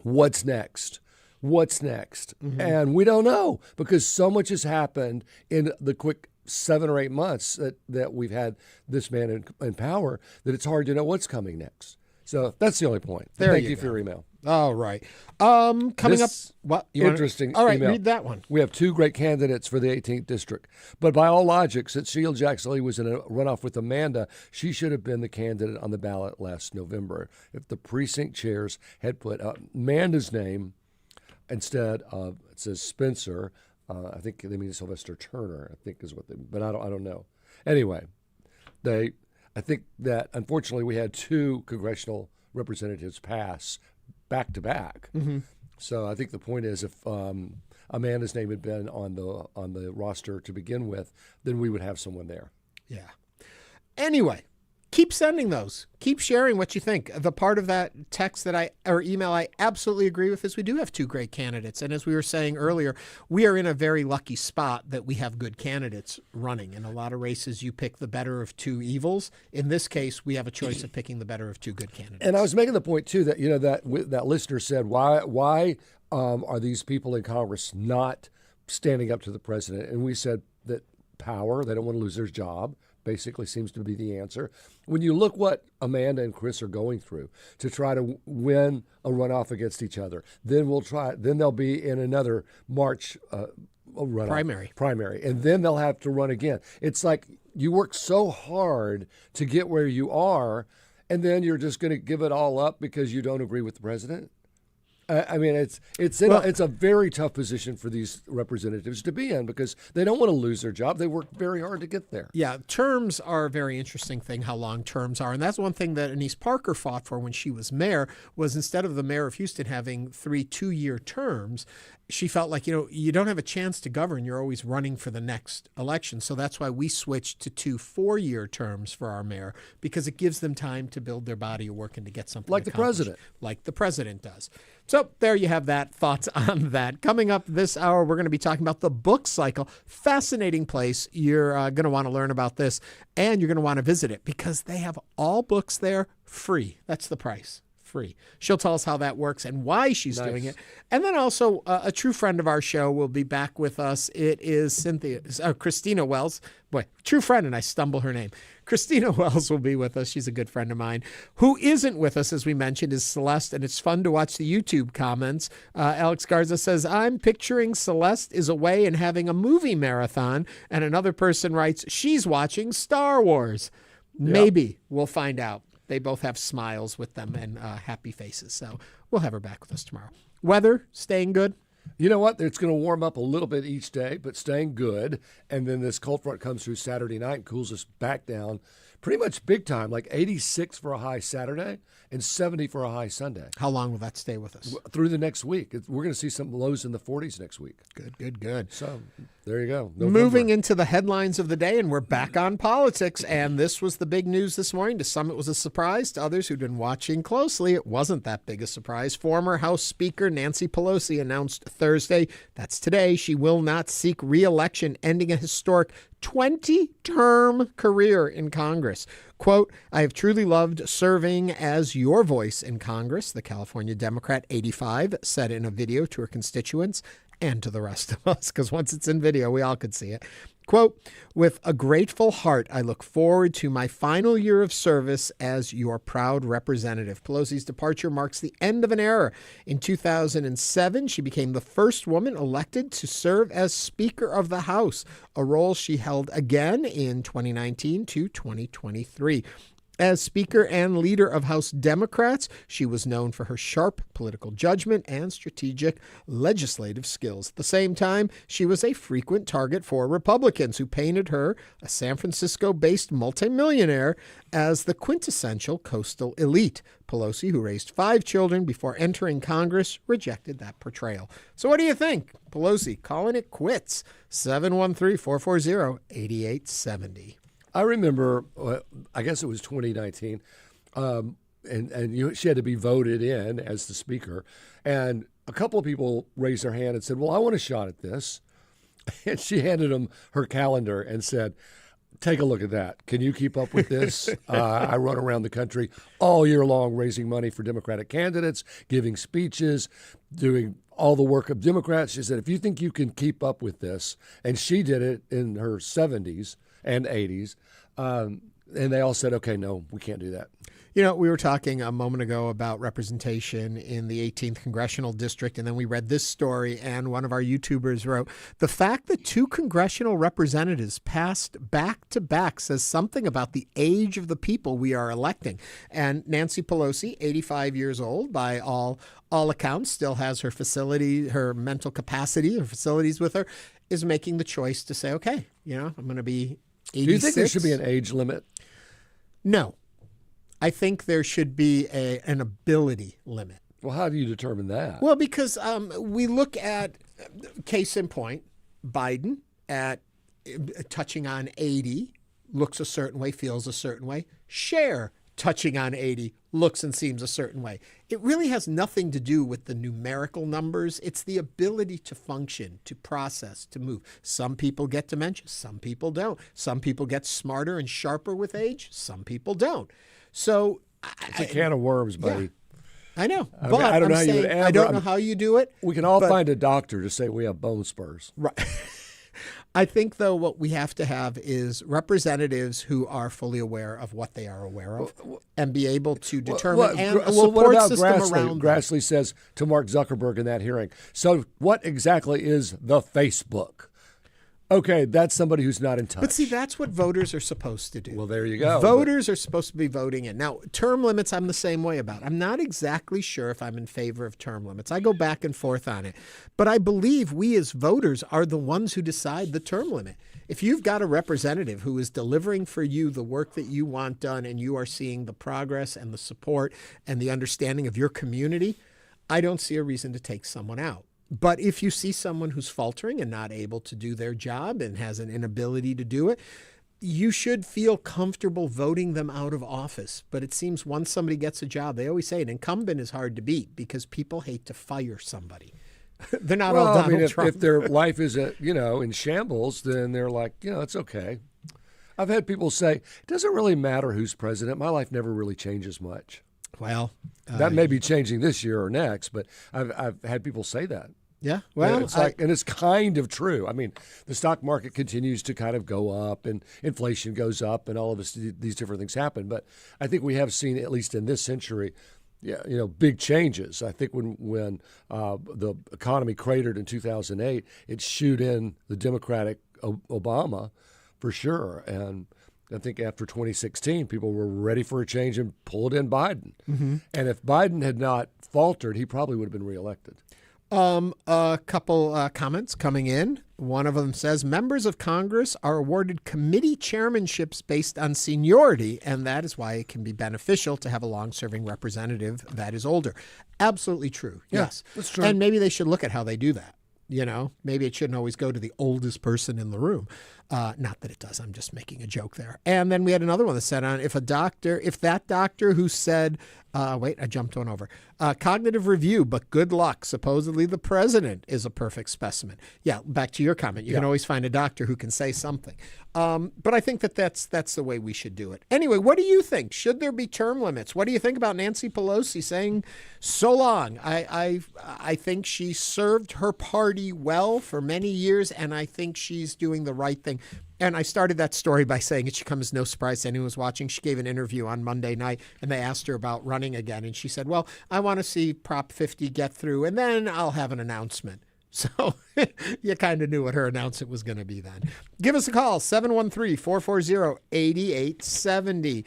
Speaker 2: what's next? What's next? Mm-hmm. And we don't know, because so much has happened in the quick 7 or 8 months that we've had this man in power that it's hard to know what's coming next. So that's the only point. Thank you for your email.
Speaker 1: All right. Coming up, what?
Speaker 2: Interesting.
Speaker 1: All right,
Speaker 2: email.
Speaker 1: read that one.
Speaker 2: We have 2 great candidates for the 18th district. But by all logic, since Sheila Jackson Lee was in a runoff with Amanda, she should have been the candidate on the ballot last November if the precinct chairs had put Amanda's name instead of, it says Spencer. I think they mean Sylvester Turner, I think is what they, but I don't know. Anyway, I think that unfortunately we had 2 congressional representatives pass back to back. Mm-hmm. So I think the point is, if Amanda's name had been on the roster to begin with, then we would have someone there.
Speaker 1: Yeah. Anyway, keep sending those. Keep sharing what you think. The part of that text or email I absolutely agree with is we do have 2 great candidates. And as we were saying earlier, we are in a very lucky spot that we have good candidates running. In a lot of races, you pick the better of 2 evils. In this case, we have a choice of picking the better of 2 good candidates.
Speaker 2: And I was making the point, too, that that listener said, why are these people in Congress not standing up to the president? And we said that power, they don't want to lose their job, basically seems to be the answer. When you look what Amanda and Chris are going through to try to win a runoff against each other, then they'll be in another March runoff, primary, and then they'll have to run again. It's like you work so hard to get where you are, and then you're just going to give it all up because you don't agree with the president. I mean, it's a very tough position for these representatives to be in because they don't want to lose their job. They work very hard to get there.
Speaker 1: Yeah, terms are a very interesting thing, how long terms are. And that's one thing that Anise Parker fought for when she was mayor, was instead of the mayor of Houston having 3 2-year terms, she felt like, you don't have a chance to govern. You're always running for the next election. So that's why we switched to 2 4-year terms for our mayor, because it gives them time to build their body of work and to get something
Speaker 2: like the president.
Speaker 1: Like the president does. So there you have that. Thoughts on that. Coming up this hour, we're going to be talking about the book cycle. Fascinating place. You're going to want to learn about this, and you're going to want to visit it because they have all books there free. That's the price. Free. She'll tell us how that works and why she's doing it. And then also a true friend of our show will be back with us. It is Christina Wells. Boy, true friend, and I stumble her name. Christina Wells will be with us. She's a good friend of mine. Who isn't with us, as we mentioned, is Celeste, and it's fun to watch the YouTube comments. Alex Garza says, I'm picturing Celeste is away and having a movie marathon, and another person writes, she's watching Star Wars. Maybe. We'll find out. They both have smiles with them and happy faces. So we'll have her back with us tomorrow. Weather, staying good?
Speaker 2: You know what? It's going to warm up a little bit each day, but staying good. And then this cold front comes through Saturday night and cools us back down pretty much big time, like 86 for a high Saturday and 70 for a high Sunday.
Speaker 1: How long will that stay with us?
Speaker 2: Through the next week. We're going to see some lows in the 40s next week.
Speaker 1: Good.
Speaker 2: So there you go.
Speaker 1: November. Moving into the headlines of the day, and we're back on politics. And this was the big news this morning. To some, it was a surprise. To others who'd been watching closely, it wasn't that big a surprise. Former House Speaker Nancy Pelosi announced Thursday, that's today, she will not seek re-election, ending a historic 20-term career in Congress. Quote, I have truly loved serving as your voice in Congress, the California Democrat 85 said in a video to her constituents and to the rest of us, because once it's in video, we all could see it. Quote, with a grateful heart, I look forward to my final year of service as your proud representative. Pelosi's departure marks the end of an era. In 2007, she became the first woman elected to serve as Speaker of the House, a role she held again in 2019 to 2023. As Speaker and leader of House Democrats, she was known for her sharp political judgment and strategic legislative skills. At the same time, she was a frequent target for Republicans who painted her, a San Francisco-based multimillionaire, as the quintessential coastal elite. Pelosi, who raised 5 children before entering Congress, rejected that portrayal. So what do you think? Pelosi calling it quits. 713-440-8870.
Speaker 2: I remember, I guess it was 2019, she had to be voted in as the speaker. And a couple of people raised their hand and said, well, I want a shot at this. And she handed them her calendar and said, take a look at that. Can you keep up with this? I run around the country all year long raising money for Democratic candidates, giving speeches, doing all the work of Democrats. She said, if you think you can keep up with this, and she did it in her 70s and 80s, and they all said, okay, no, we can't do that.
Speaker 1: You know, we were talking a moment ago about representation in the 18th Congressional District, and then we read this story, and one of our YouTubers wrote, the fact that 2 congressional representatives passed back to back says something about the age of the people we are electing. And Nancy Pelosi, 85 years old, by all accounts, still has her facility, her mental capacity, her facilities with her, is making the choice to say, okay, you know, I'm going to be 86.
Speaker 2: Do you think there should be an age limit?
Speaker 1: No. I think there should be an ability limit.
Speaker 2: Well, how do you determine that?
Speaker 1: Well, because we look at, case in point, Biden at touching on 80, looks a certain way, feels a certain way. Cher, touching on 80, looks and seems a certain way. It really has nothing to do with the numerical numbers. It's the ability to function, to process, to move. Some people get dementia. Some people don't. Some people get smarter and sharper with age. Some people don't. So
Speaker 2: it's a can of worms, buddy.
Speaker 1: Yeah, I know,
Speaker 2: I
Speaker 1: but
Speaker 2: mean, I don't know how you would ever.
Speaker 1: I don't know how you do it.
Speaker 2: We can all find a doctor to say we have bone spurs.
Speaker 1: Right. I think, though, what we have to have is representatives who are fully aware of what they are aware of and be able to determine and a support system around them.
Speaker 2: Grassley says to Mark Zuckerberg in that hearing, so what exactly is the Facebook? Okay, that's somebody who's not in touch.
Speaker 1: But see, that's what voters are supposed to do.
Speaker 2: Well, there you go.
Speaker 1: Voters are supposed to be voting in. Now, term limits, I'm the same way about. I'm not exactly sure if I'm in favor of term limits. I go back and forth on it. But I believe we as voters are the ones who decide the term limit. If you've got a representative who is delivering for you the work that you want done and you are seeing the progress and the support and the understanding of your community, I don't see a reason to take someone out. But if you see someone who's faltering and not able to do their job and has an inability to do it, you should feel comfortable voting them out of office. But it seems once somebody gets a job, they always say an incumbent is hard to beat because people hate to fire somebody. They're not all Donald Trump.
Speaker 2: If their life is, in shambles, then they're like, it's okay. I've had people say, it doesn't really matter who's president. My life never really changes much.
Speaker 1: Well,
Speaker 2: that may be changing this year or next, but I've had people say that.
Speaker 1: Yeah, well,
Speaker 2: and it's kind of true. I mean, the stock market continues to kind of go up, and inflation goes up, and all of these different things happen. But I think we have seen, at least in this century, big changes. I think when the economy cratered in 2008, it shooed in the Democratic Obama for sure, and I think after 2016, people were ready for a change and pulled in Biden.
Speaker 1: Mm-hmm.
Speaker 2: And if Biden had not faltered, he probably would have been reelected.
Speaker 1: A couple comments coming in. One of them says, members of Congress are awarded committee chairmanships based on seniority, and that is why it can be beneficial to have a long-serving representative that is older. Absolutely true. Yes.
Speaker 2: That's true.
Speaker 1: And maybe they should look at how they do that. Maybe it shouldn't always go to the oldest person in the room. Not that it does. I'm just making a joke there. And then we had another one that said, if that doctor who said, wait, I jumped one over. Cognitive review, but good luck. Supposedly the president is a perfect specimen. Yeah, back to your comment. You can always find a doctor who can say something. But I think that's the way we should do it. Anyway, what do you think? Should there be term limits? What do you think about Nancy Pelosi saying so long? I think she served her party well for many years, and I think she's doing the right thing. And I started that story by saying it should come as no surprise to anyone who's watching. She gave an interview on Monday night, and they asked her about running again. And she said, well, I want to see Prop 50 get through, and then I'll have an announcement. So you kind of knew what her announcement was going to be then. Give us a call, 713-440-8870.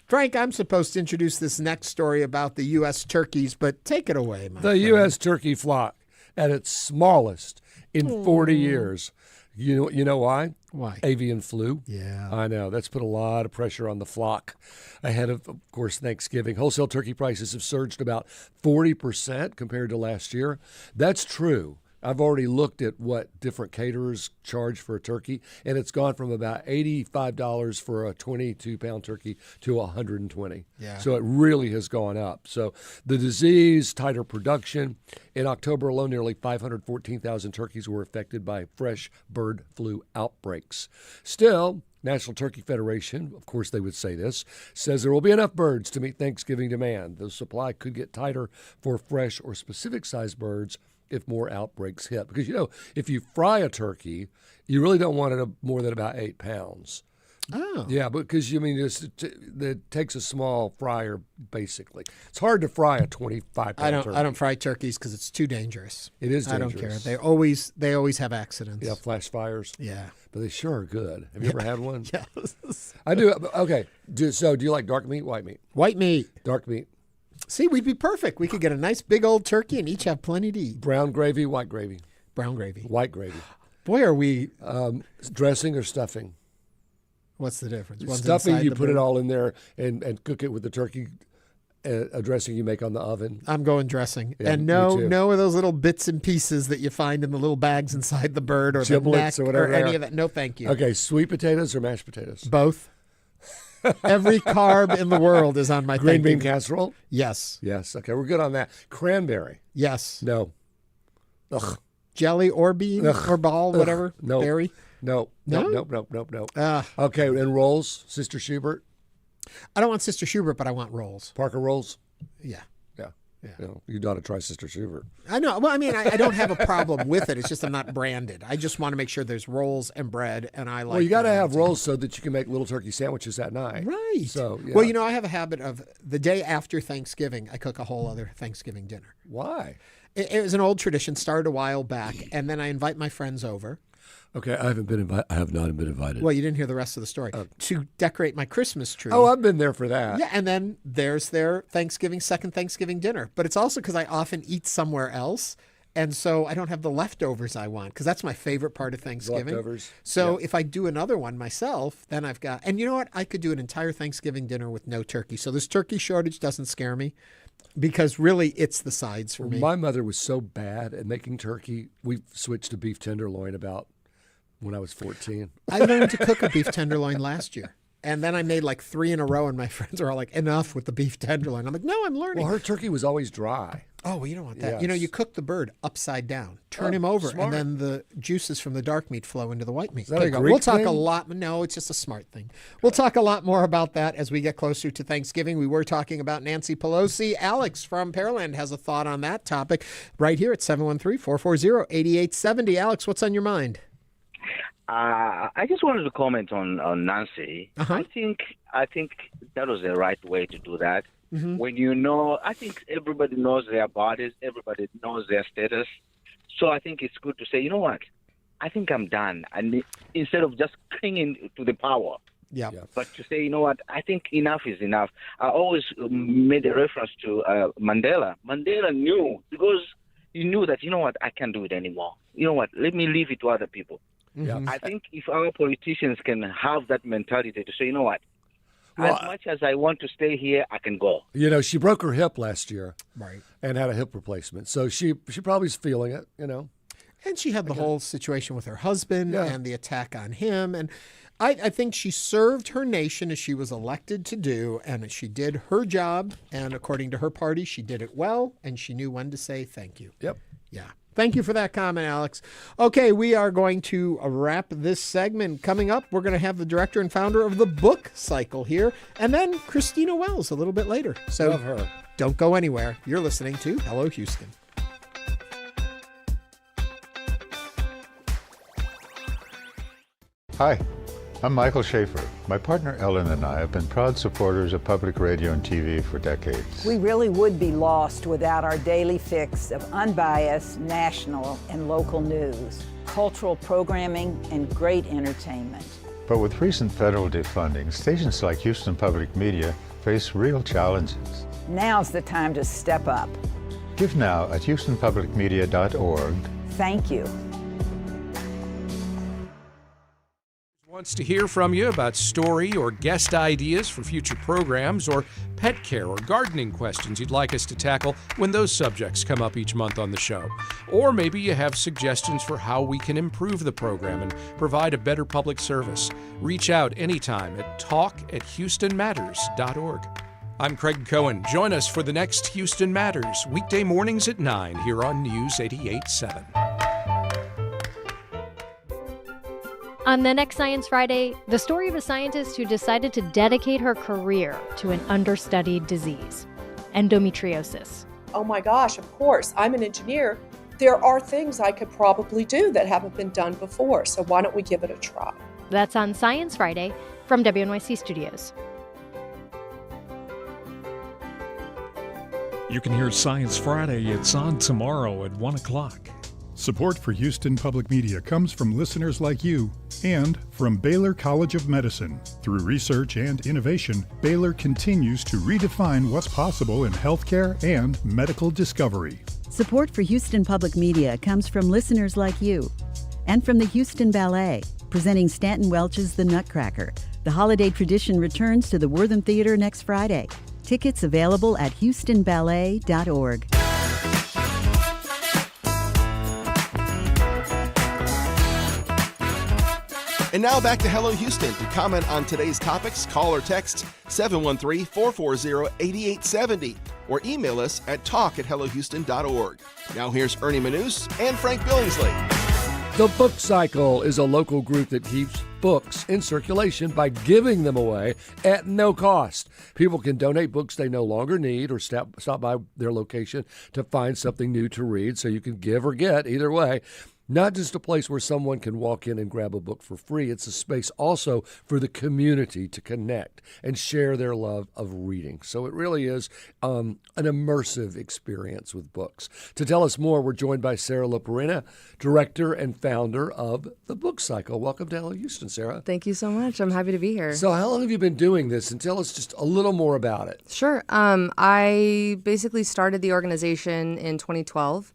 Speaker 1: Frank, I'm supposed to introduce this next story about the U.S. turkeys, but take it away, my friend.
Speaker 2: The U.S. turkey flock at its smallest in 40 years. You know why?
Speaker 1: Why?
Speaker 2: Avian flu.
Speaker 1: Yeah.
Speaker 2: I know. That's put a lot of pressure on the flock ahead of course, Thanksgiving. Wholesale turkey prices have surged about 40% compared to last year. That's true. I've already looked at what different caterers charge for a turkey, and it's gone from about $85 for a 22-pound turkey to $120.
Speaker 1: Yeah.
Speaker 2: So it really has gone up. So the disease, tighter production. In October alone, nearly 514,000 turkeys were affected by fresh bird flu outbreaks. Still, National Turkey Federation, of course they would say this, says there will be enough birds to meet Thanksgiving demand. The supply could get tighter for fresh or specific-sized birds if more outbreaks hit. Because, if you fry a turkey, you really don't want it more than about 8 pounds.
Speaker 1: Oh.
Speaker 2: Yeah, because, it takes a small fryer, basically. It's hard to fry a 25-pound turkey.
Speaker 1: I don't fry turkeys because it's too dangerous.
Speaker 2: It is dangerous.
Speaker 1: I don't care. They always have accidents.
Speaker 2: Yeah, flash fires.
Speaker 1: Yeah.
Speaker 2: But they sure are good. Have you ever had one?
Speaker 1: Yes.
Speaker 2: I do. Okay. So do you like dark meat, white meat?
Speaker 1: White meat.
Speaker 2: Dark meat.
Speaker 1: See, we'd be perfect. We could get a nice big old turkey and each have plenty to eat.
Speaker 2: Brown gravy, white gravy.
Speaker 1: Brown gravy.
Speaker 2: White gravy.
Speaker 1: Boy, are we...
Speaker 2: dressing or stuffing?
Speaker 1: What's the difference? One's
Speaker 2: Stuffing, you put
Speaker 1: bird.
Speaker 2: it all in there and cook it with the turkey, a dressing you make on the oven.
Speaker 1: I'm going dressing.
Speaker 2: Yeah,
Speaker 1: and
Speaker 2: me too.
Speaker 1: no of those little bits and pieces that you find in the little bags inside the bird or
Speaker 2: Giblets
Speaker 1: the neck
Speaker 2: or whatever
Speaker 1: any of that. No, thank you.
Speaker 2: Okay, sweet potatoes or mashed potatoes?
Speaker 1: Both. Every carb in the world is on my
Speaker 2: green
Speaker 1: thinking.
Speaker 2: bean casserole?
Speaker 1: Yes.
Speaker 2: Yes. Okay, we're good on that. Cranberry?
Speaker 1: Yes.
Speaker 2: No. Ugh.
Speaker 1: Jelly or bean or ball, whatever.
Speaker 2: No.
Speaker 1: Berry.
Speaker 2: No.
Speaker 1: No?
Speaker 2: Nope. Okay, and rolls, Sister Schubert?
Speaker 1: I don't want Sister Schubert, but I want rolls.
Speaker 2: Parker rolls?
Speaker 1: Yeah.
Speaker 2: Yeah. You ought to try Sister Schubert.
Speaker 1: I know. Well, I mean, I don't have a problem with it. It's just I'm not branded. I just want to make sure there's rolls and bread, and I like.
Speaker 2: Well, you got to have rolls so that you can make little turkey sandwiches that night.
Speaker 1: Right.
Speaker 2: So, yeah.
Speaker 1: Well, I have a habit of the day after Thanksgiving, I cook a whole other Thanksgiving dinner.
Speaker 2: Why?
Speaker 1: It was an old tradition, started a while back, and then I invite my friends over.
Speaker 2: Okay, I have not been invited.
Speaker 1: Well, you didn't hear the rest of the story. To decorate my Christmas tree.
Speaker 2: Oh, I've been there for that.
Speaker 1: Yeah, and then there's their second Thanksgiving dinner. But it's also because I often eat somewhere else, and so I don't have the leftovers I want, because that's my favorite part of Thanksgiving.
Speaker 2: Leftovers.
Speaker 1: So if I do another one myself, then I've got... And you know what? I could do an entire Thanksgiving dinner with no turkey. So this turkey shortage doesn't scare me, because really it's the sides for me.
Speaker 2: My mother was so bad at making turkey, we switched to beef tenderloin about... when I was 14.
Speaker 1: I learned to cook a beef tenderloin last year. And then I made like 3 in a row, and my friends are all like, enough with the beef tenderloin. I'm like, no, I'm learning.
Speaker 2: Well, her turkey was always dry.
Speaker 1: Oh, well, you don't want that.
Speaker 2: Yes.
Speaker 1: You cook the bird upside down, turn him over,
Speaker 2: smart.
Speaker 1: and then the juices from the dark meat flow into the white meat.
Speaker 2: Is that
Speaker 1: There
Speaker 2: a
Speaker 1: you go.
Speaker 2: Greek
Speaker 1: We'll talk
Speaker 2: thing?
Speaker 1: a lot. No, it's just a smart thing. We'll talk a lot more about that as we get closer to Thanksgiving. We were talking about Nancy Pelosi. Alex from Pearland has a thought on that topic right here at 713-440-8870. Alex, what's on your mind?
Speaker 14: I just wanted to comment on Nancy.
Speaker 1: Uh-huh.
Speaker 14: I think that was the right way to do that.
Speaker 1: Mm-hmm.
Speaker 14: When I think everybody knows their bodies, everybody knows their status. So I think it's good to say, you know what? I think I'm done. And instead of just clinging to the power.
Speaker 1: Yeah.
Speaker 14: But to say, you know what? I think enough is enough. I always made a reference to Mandela. Mandela knew, because he knew that, you know what? I can't do it anymore. You know what? Let me leave it to other people.
Speaker 2: Yeah.
Speaker 14: I think if our politicians can have that mentality to say, you know what, as much as I want to stay here, I can go.
Speaker 2: She broke her hip last year,
Speaker 1: right,
Speaker 2: and had a hip replacement. So she probably is feeling it.
Speaker 1: And she had the whole situation with her husband and the attack on him. And I think she served her nation as she was elected to do, and she did her job. And according to her party, she did it well, and she knew when to say thank you.
Speaker 2: Yep.
Speaker 1: Yeah. Thank you for that comment, Alex. Okay, we are going to wrap this segment. Coming up, we're going to have the director and founder of the Book Cycle here, and then Christina Wells a little bit later. So
Speaker 2: Love her.
Speaker 1: Don't go anywhere. You're listening to Hello Houston.
Speaker 16: Hi, I'm Michael Schaefer. My partner Ellen and I have been proud supporters of public radio and TV for decades.
Speaker 17: We really would be lost without our daily fix of unbiased national and local news, cultural programming, and great entertainment.
Speaker 16: But with recent federal defunding, stations like Houston Public Media face real challenges.
Speaker 17: Now's the time to step up.
Speaker 16: Give now at houstonpublicmedia.org.
Speaker 17: Thank you.
Speaker 18: Wants to hear from you about story or guest ideas for future programs, or pet care or gardening questions you'd like us to tackle when those subjects come up each month on the show. Or maybe you have suggestions for how we can improve the program and provide a better public service. Reach out anytime at talk@houstonmatters.org. I'm Craig Cohen. Join us for the next Houston Matters, weekday mornings at 9 here on News 88.7.
Speaker 19: On the next Science Friday, the story of a scientist who decided to dedicate her career to an understudied disease, endometriosis.
Speaker 20: Oh my gosh, of course, I'm an engineer. There are things I could probably do that haven't been done before, so why don't we give it a try?
Speaker 19: That's on Science Friday from WNYC Studios.
Speaker 4: You can hear Science Friday. It's on tomorrow at 1 o'clock.
Speaker 15: Support for Houston Public Media comes from listeners like you and from Baylor College of Medicine. Through research and innovation, Baylor continues to redefine what's possible in healthcare and medical discovery.
Speaker 21: Support for Houston Public Media comes from listeners like you and from the Houston Ballet, presenting Stanton Welch's The Nutcracker. The holiday tradition returns to the Wortham Theater next Friday. Tickets available at houstonballet.org.
Speaker 5: And now back to Hello Houston. To comment on today's topics, call or text 713-440-8870 or email us at talk@hellohouston.org. Now here's Ernie Manouse and Frank Billingsley.
Speaker 2: The Book Cycle is a local group that keeps books in circulation by giving them away at no cost. People can donate books they no longer need or stop by their location to find something new to read, so you can give or get either way. Not just a place where someone can walk in and grab a book for free. It's a space also for the community to connect and share their love of reading. So it really is an immersive experience with books. To tell us more, we're joined by Sara Loperena, director and founder of the Book Cycle. Welcome to Hello Houston, Sara.
Speaker 22: Thank you so much. I'm happy to be here.
Speaker 2: So how long have you been doing this? And tell us just a little more about it.
Speaker 22: Sure. I basically started the organization in 2012.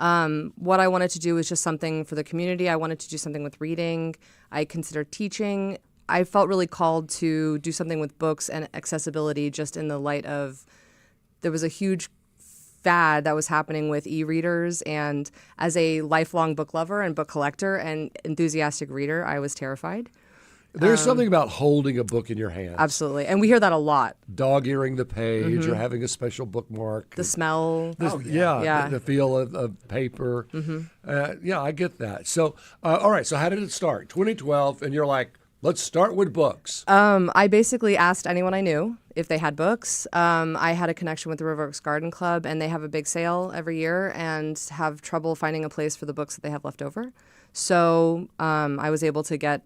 Speaker 22: What I wanted to do was just something for the community. I wanted to do something with reading. I considered teaching. I felt really called to do something with books and accessibility, just in the light of there was a huge fad that was happening with e-readers. And as a lifelong book lover and book collector and enthusiastic reader, I was terrified.
Speaker 2: There's something about holding a book in your hand.
Speaker 22: Absolutely. And we hear that a lot.
Speaker 2: Dog-earing the page or having a special bookmark.
Speaker 22: The smell.
Speaker 2: The feel of paper. Yeah, I get that. So, all right, so how did it start? 2012, and you're like, let's start with books.
Speaker 22: I basically asked anyone I knew if they had books. I had a connection with the River Oaks Garden Club, and they have a big sale every year and have trouble finding a place for the books that they have left over. So I was able to get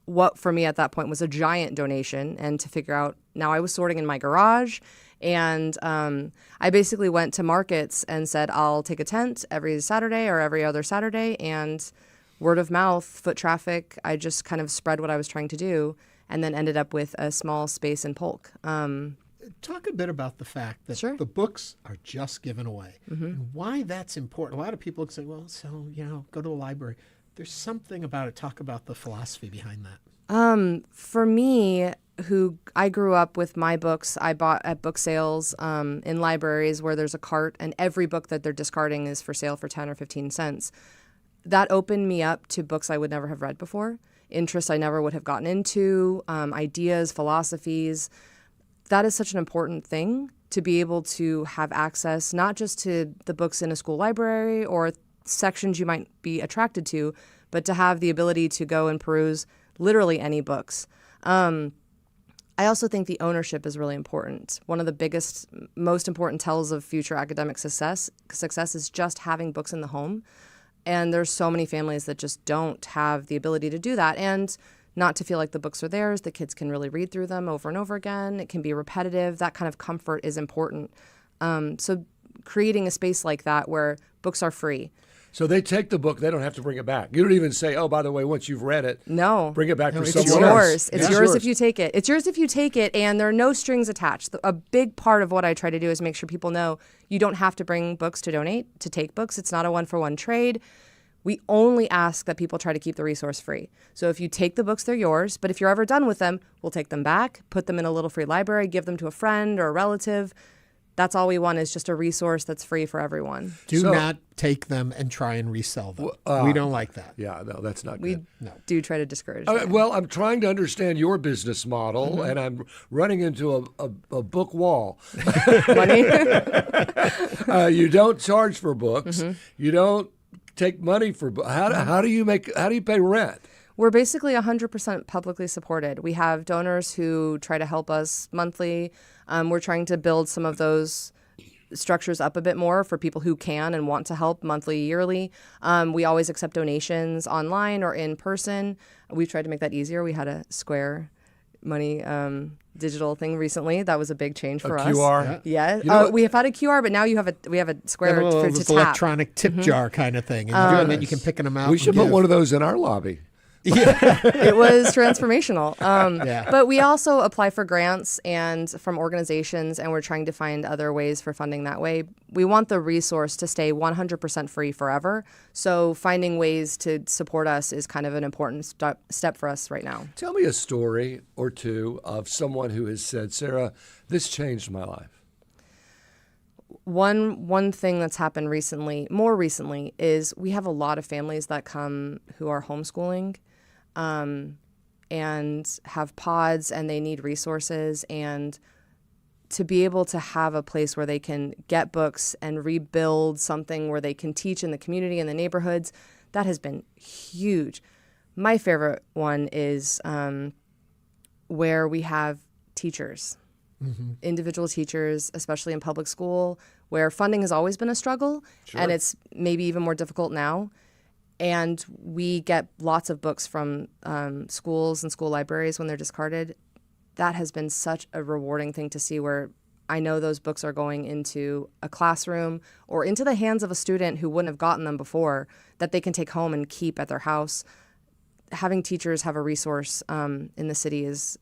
Speaker 22: what for me at that point was a giant donation, and to figure out, now I was sorting in my garage, and I basically went to markets and said, I'll take a tent every Saturday or every other Saturday, and word of mouth, foot traffic, I just kind of spread what I was trying to do, and then ended up with a small space in Polk.
Speaker 1: Talk a bit about the fact that the books are just given away, and why that's important. A lot of people say, well, so, go to a library. There's something about it. Talk about the philosophy behind that.
Speaker 22: For me, who I grew up with my books, I bought at book sales in libraries where there's a cart and every book that they're discarding is for sale for 10 or 15 cents. that opened me up to books I would never have read before, interests I never would have gotten into, ideas, philosophies. That is such an important thing, to be able to have access not just to the books in a school library or sections you might be attracted to, but to have the ability to go and peruse literally any books. I also think the ownership is really important. One of the biggest, most important tells of future academic success is just having books in the home. And there's so many families that just don't have the ability to do that. And not to feel like the books are theirs. The kids can really read through them over and over again. It can be repetitive. That kind of comfort is important. So creating a space like that where books are free.
Speaker 2: So they take the book. They don't have to bring it back. You don't even say, oh, by the way, once you've read it, bring it back for someone else.
Speaker 22: It's yours if you take it. It's yours if you take it, and there are no strings attached. A big part of what I try to do is make sure people know you don't have to bring books to donate, to take books. It's not a one-for-one trade. We only ask that people try to keep the resource free. So if you take the books, they're yours. But if you're ever done with them, we'll take them back, put them in a little free library, give them to a friend or a relative. That's all we want, is just a resource that's free for everyone.
Speaker 1: Do not take them and try and resell them. We don't like that.
Speaker 2: Yeah, no, that's not
Speaker 22: we
Speaker 2: good.
Speaker 22: do try to discourage that.
Speaker 2: Well, I'm trying to understand your business model, and I'm running into a book wall.
Speaker 22: Money?
Speaker 2: You don't charge for books. You don't take money for books. How do you pay rent?
Speaker 22: We're basically 100% publicly supported. We have donors who try to help us monthly. We're trying to build some of those structures up a bit more for people who can and want to help monthly, yearly. We always accept donations online or in person. We've tried to make that easier. We had a Square money digital thing recently. That was a big change for us.
Speaker 2: QR?
Speaker 22: Yeah. We have had a QR, but now we have a Square to tap.
Speaker 1: Electronic tip jar kind of thing. And then you can pick them out.
Speaker 2: We should put one of those in our lobby.
Speaker 22: It was transformational. But we also apply for grants and from organizations, and we're trying to find other ways for funding that way. We want the resource to stay 100% free forever. So finding ways to support us is kind of an important step for us right now.
Speaker 2: Tell me a story or two of someone who has said, Sarah, this changed my life.
Speaker 22: One thing that's happened more recently, is we have a lot of families that come who are homeschooling and have pods, and they need resources, and to be able to have a place where they can get books and rebuild something where they can teach in the community and the neighborhoods, that has been huge. My favorite one is where we have teachers. Individual teachers, especially in public school, where funding has always been a struggle, and it's maybe even more difficult now. And we get lots of books from schools and school libraries when they're discarded. That has been such a rewarding thing to see, where I know those books are going into a classroom or into the hands of a student who wouldn't have gotten them before, that they can take home and keep at their house. Having teachers have a resource in the city is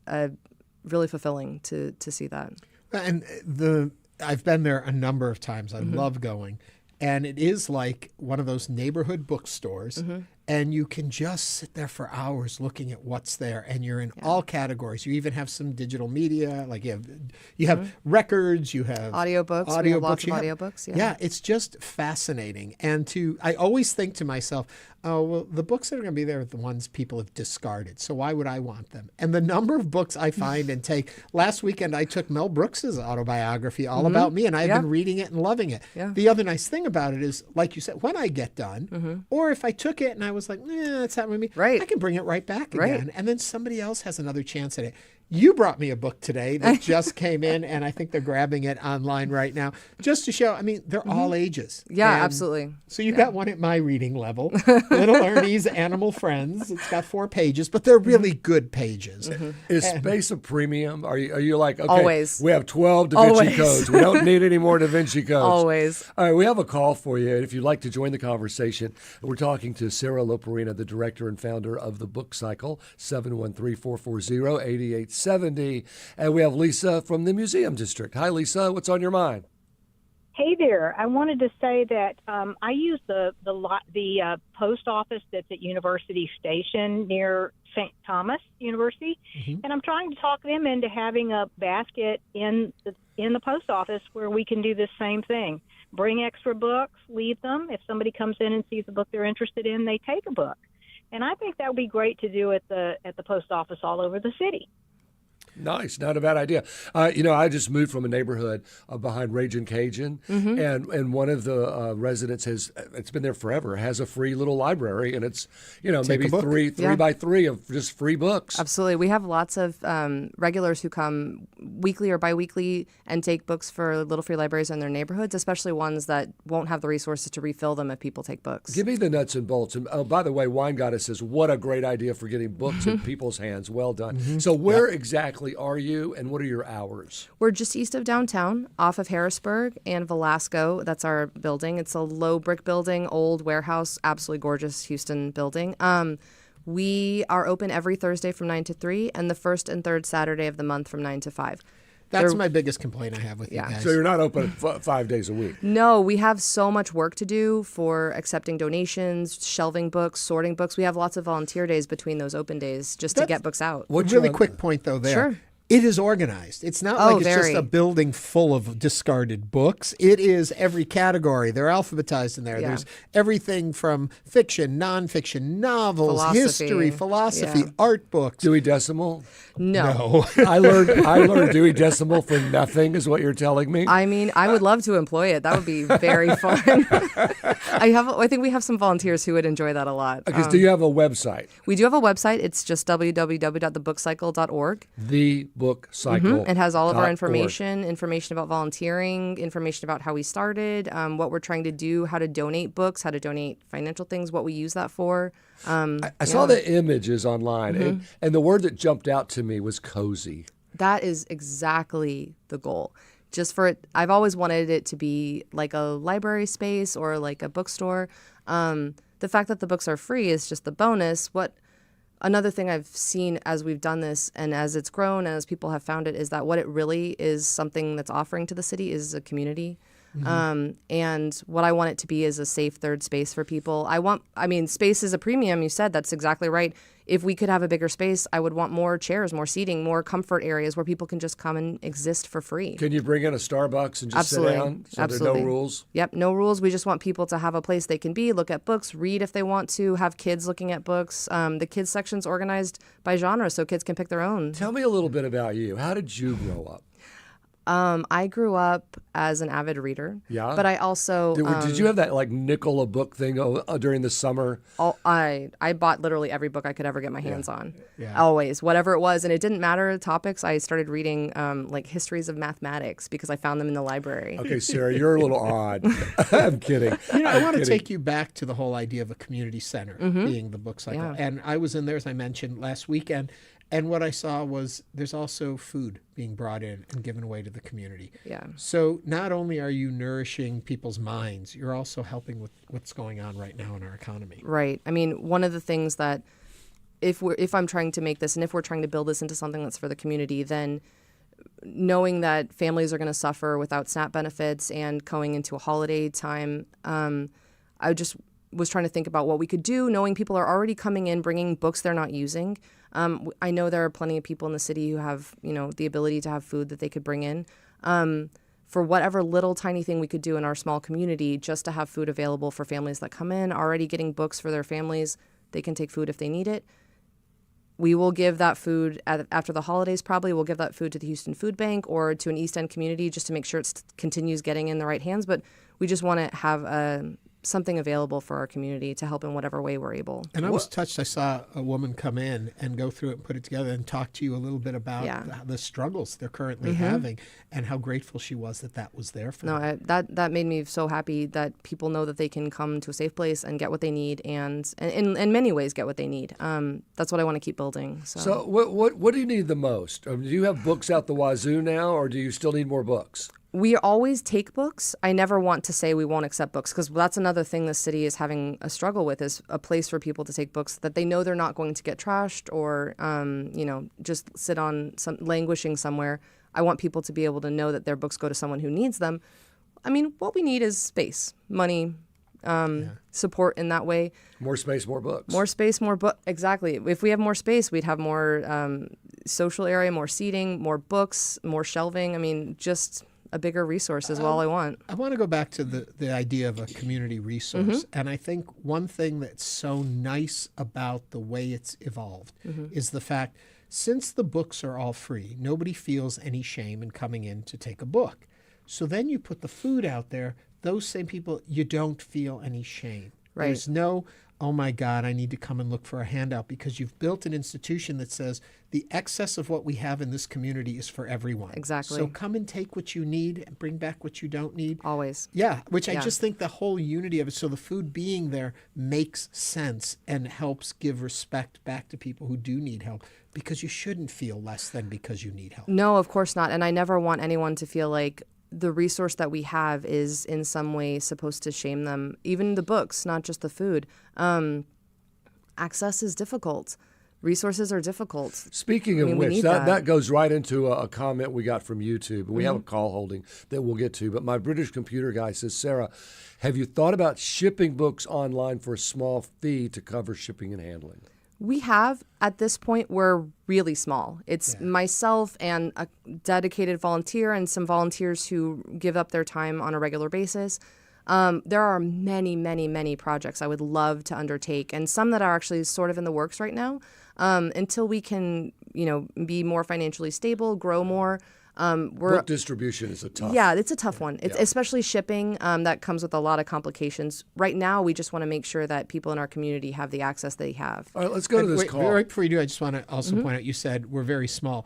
Speaker 22: really fulfilling to see that.
Speaker 1: And I've been there a number of times. I love going. And it is like one of those neighborhood bookstores. And you can just sit there for hours looking at what's there. And you're in all categories. You even have some digital media. Like you have records, you have
Speaker 22: audiobooks. We have lots of audiobooks.
Speaker 1: Yeah, it's just fascinating. And I always think to myself, oh, well, the books that are going to be there are the ones people have discarded. So why would I want them? And the number of books I find and take. Last weekend, I took Mel Brooks's autobiography, All About Me, and I've been reading it and loving it. The other nice thing about it is, like you said, when I get done, or if I took it and I was like, that's happened with me, I can bring it right back again. And then somebody else has another chance at it. You brought me a book today that just came in, and I think they're grabbing it online right now, just to show, I mean, they're all ages.
Speaker 22: Yeah,
Speaker 1: and
Speaker 22: absolutely.
Speaker 1: So you've got one at my reading level, Little Ernie's Animal Friends. It's got 4 pages, but they're really good pages.
Speaker 2: Is space a premium? Are you like, okay,
Speaker 22: always.
Speaker 2: We have 12 Da Vinci codes. We don't need any more Da Vinci codes.
Speaker 22: Always.
Speaker 2: All right, we have a call for you. If you'd like to join the conversation, we're talking to Sara Loperena, the director and founder of the Book Cycle, 713-440-8870. And we have Lisa from the Museum District. Hi, Lisa. What's on your mind?
Speaker 3: Hey there. I wanted to say that I use the post office that's at University Station near St. Thomas University, and I'm trying to talk them into having a basket in the post office where we can do the same thing. bring extra books, leave them. If somebody comes in and sees a book they're interested in, they take a book. And I think that would be great to do at the post office all over the city.
Speaker 2: Nice, not a bad idea. I just moved from a neighborhood behind Ragin' Cajun, and one of the residents it's been there forever, has a free little library, and it's maybe three by three of just free books.
Speaker 22: Absolutely, we have lots of regulars who come weekly or biweekly and take books for little free libraries in their neighborhoods, especially ones that won't have the resources to refill them if people take books.
Speaker 2: Give me the nuts and bolts. And by the way, Wine Goddess says, "What a great idea for getting books in people's hands." Well done. So where exactly are you, and what are your hours?
Speaker 22: We're just east of downtown, off of Harrisburg and Velasco. That's our building. It's a low brick building, old warehouse, absolutely gorgeous Houston building. We are open every Thursday from 9 to 3 and the first and third Saturday of the month from 9 to 5.
Speaker 1: That's my biggest complaint I have with you guys.
Speaker 2: So you're not open 5 days a week?
Speaker 22: No, we have so much work to do for accepting donations, shelving books, sorting books. We have lots of volunteer days between those open days just to get books out.
Speaker 1: Really quick point, though, there.
Speaker 22: Sure.
Speaker 1: It is organized. It's not like it's just a building full of discarded books. It is every category. They're alphabetized in there.
Speaker 22: Yeah.
Speaker 1: There's everything from fiction, nonfiction, novels, history, philosophy, art books.
Speaker 2: Dewey Decimal?
Speaker 22: No.
Speaker 2: I learned Dewey Decimal for nothing, is what you're telling me.
Speaker 22: I mean, I would love to employ it. That would be very fun. I think we have some volunteers who would enjoy that a lot.
Speaker 2: Because do you have a website?
Speaker 22: We do have a website. It's just www.thebookcycle.org.
Speaker 2: The Book Cycle.
Speaker 22: It has all of our information about volunteering, information about how we started, what we're trying to do, how to donate books, how to donate financial things, what we use that for.
Speaker 2: I saw the images online, and the word that jumped out to me was cozy.
Speaker 22: That is exactly the goal. Just for it, I've always wanted it to be like a library space or like a bookstore. The fact that the books are free is just the bonus. Another thing I've seen as we've done this and as it's grown and as people have found it is that what it really is something that's offering to the city is a community. And what I want it to be is a safe third space for people. Space is a premium. You said that's exactly right. If we could have a bigger space, I would want more chairs, more seating, more comfort areas where people can just come and exist for free.
Speaker 2: Can you bring in a Starbucks and just sit down? So
Speaker 22: Absolutely.
Speaker 2: There are no rules?
Speaker 22: Yep, no rules. We just want people to have a place they can be, look at books, read if they want to, have kids looking at books. The kids section's organized by genre so kids can pick their own.
Speaker 2: Tell me a little bit about you. How did you grow up?
Speaker 22: I grew up as an avid reader.
Speaker 2: Yeah.
Speaker 22: But I also
Speaker 2: Did you have that like nickel a book thing during the summer?
Speaker 22: I bought literally every book I could ever get my hands on.
Speaker 1: Yeah.
Speaker 22: Always, whatever it was, and it didn't matter the topics. I started reading like histories of mathematics because I found them in the library.
Speaker 2: Okay, Sarah, you're a little odd. I'm kidding.
Speaker 1: I want to take you back to the whole idea of a community center being the book cycle.
Speaker 22: Yeah.
Speaker 1: And I was in there, as I mentioned, last weekend. And what I saw was there's also food being brought in and given away to the community.
Speaker 22: Yeah.
Speaker 1: So not only are you nourishing people's minds, you're also helping with what's going on right now in our economy.
Speaker 22: Right. I mean, one of the things that if I'm trying to make this and if we're trying to build this into something that's for the community, then knowing that families are going to suffer without SNAP benefits and going into a holiday time, I just was trying to think about what we could do, knowing people are already coming in, bringing books they're not using. I know there are plenty of people in the city who have, the ability to have food that they could bring in. For whatever little tiny thing we could do in our small community, just to have food available for families that come in, already getting books for their families, they can take food if they need it. We will give that food after the holidays, probably. We'll give that food to the Houston Food Bank or to an East End community just to make sure it continues getting in the right hands. But we just want to have something available for our community to help in whatever way we're able.
Speaker 1: And I was touched. I saw a woman come in and go through it and put it together and talk to you a little bit about the struggles they're currently having and how grateful she was that was there for them.
Speaker 22: That made me so happy that people know that they can come to a safe place and get what they need and in many ways get what they need. That's what I want to keep building.
Speaker 2: So what do you need the most? Do you have books out the wazoo now, or do you still need more books?
Speaker 22: We always take books. I never want to say we won't accept books because that's another thing the city is having a struggle with is a place for people to take books that they know they're not going to get trashed or, just sit on languishing somewhere. I want people to be able to know that their books go to someone who needs them. I mean, what we need is space, money, support in that way.
Speaker 2: More space, more books.
Speaker 22: More space, more book. Exactly. If we have more space, we'd have more social area, more seating, more books, more shelving. I mean, just a bigger resource is all I want.
Speaker 1: I want to go back to the idea of a community resource. And I think one thing that's so nice about the way it's evolved is the fact, since the books are all free, nobody feels any shame in coming in to take a book. So then you put the food out there, those same people, you don't feel any shame.
Speaker 22: Right.
Speaker 1: There's no, oh my God, I need to come and look for a handout, because you've built an institution that says the excess of what we have in this community is for everyone.
Speaker 22: Exactly.
Speaker 1: So come and take what you need and bring back what you don't need.
Speaker 22: Always.
Speaker 1: Yeah, which I just think the whole unity of it, so the food being there makes sense and helps give respect back to people who do need help, because you shouldn't feel less than because you need help.
Speaker 22: No, of course not. And I never want anyone to feel like the resource that we have is in some way supposed to shame them. Even the books, not just the food. Access is difficult. Resources are difficult.
Speaker 2: Speaking of which, that goes right into a comment we got from YouTube. We have a call holding that we'll get to. But my British computer guy says, Sarah, have you thought about shipping books online for a small fee to cover shipping and handling?
Speaker 22: We have, at this point, we're really small. It's myself and a dedicated volunteer and some volunteers who give up their time on a regular basis. There are many, many, many projects I would love to undertake, and some that are actually sort of in the works right now. Until we can, be more financially stable, grow more.
Speaker 2: Book distribution is a tough.
Speaker 22: Yeah, it's a tough one. It's especially shipping. That comes with a lot of complications. Right now, we just want to make sure that people in our community have the access they have.
Speaker 2: All right, let's go to this call.
Speaker 1: Right before you do, I just want to also point out, you said we're very small,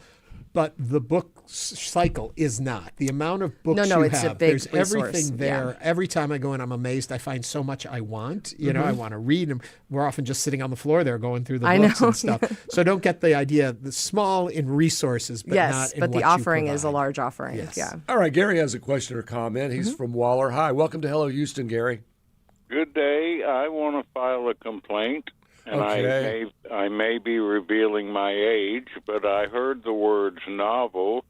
Speaker 1: but the book cycle is not. The amount of books you
Speaker 22: it's
Speaker 1: have,
Speaker 22: a big
Speaker 1: there's
Speaker 22: resource.
Speaker 1: everything there. Yeah. Every time I go in, I'm amazed. I find so much I want. I want to read them. We're often just sitting on the floor there going through the books and stuff. So don't get the idea. The small in resources, but not in
Speaker 22: but
Speaker 1: what
Speaker 22: the offering
Speaker 1: you
Speaker 22: is a large offering.
Speaker 1: Yes.
Speaker 22: Yeah.
Speaker 2: All right, Gary has a question or comment. He's from Waller. Hi, welcome to Hello Houston, Gary.
Speaker 6: Good day. I want to file a complaint. And I may be revealing my age, but I heard the words novel,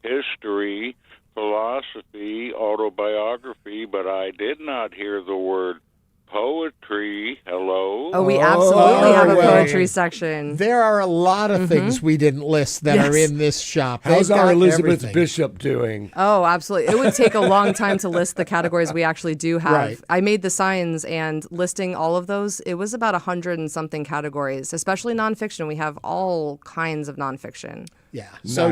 Speaker 6: history, philosophy, autobiography, but I did not hear the word poetry. Hello?
Speaker 22: Oh, we absolutely have a poetry section.
Speaker 1: There are a lot of things we didn't list that are in this shop.
Speaker 2: How's our Elizabeth Bishop doing?
Speaker 22: Oh, absolutely. It would take a long time to list the categories we actually do have.
Speaker 1: Right.
Speaker 22: I made the signs, and listing all of those, it was about 100 and something categories, especially nonfiction. We have all kinds of nonfiction.
Speaker 1: Yeah. So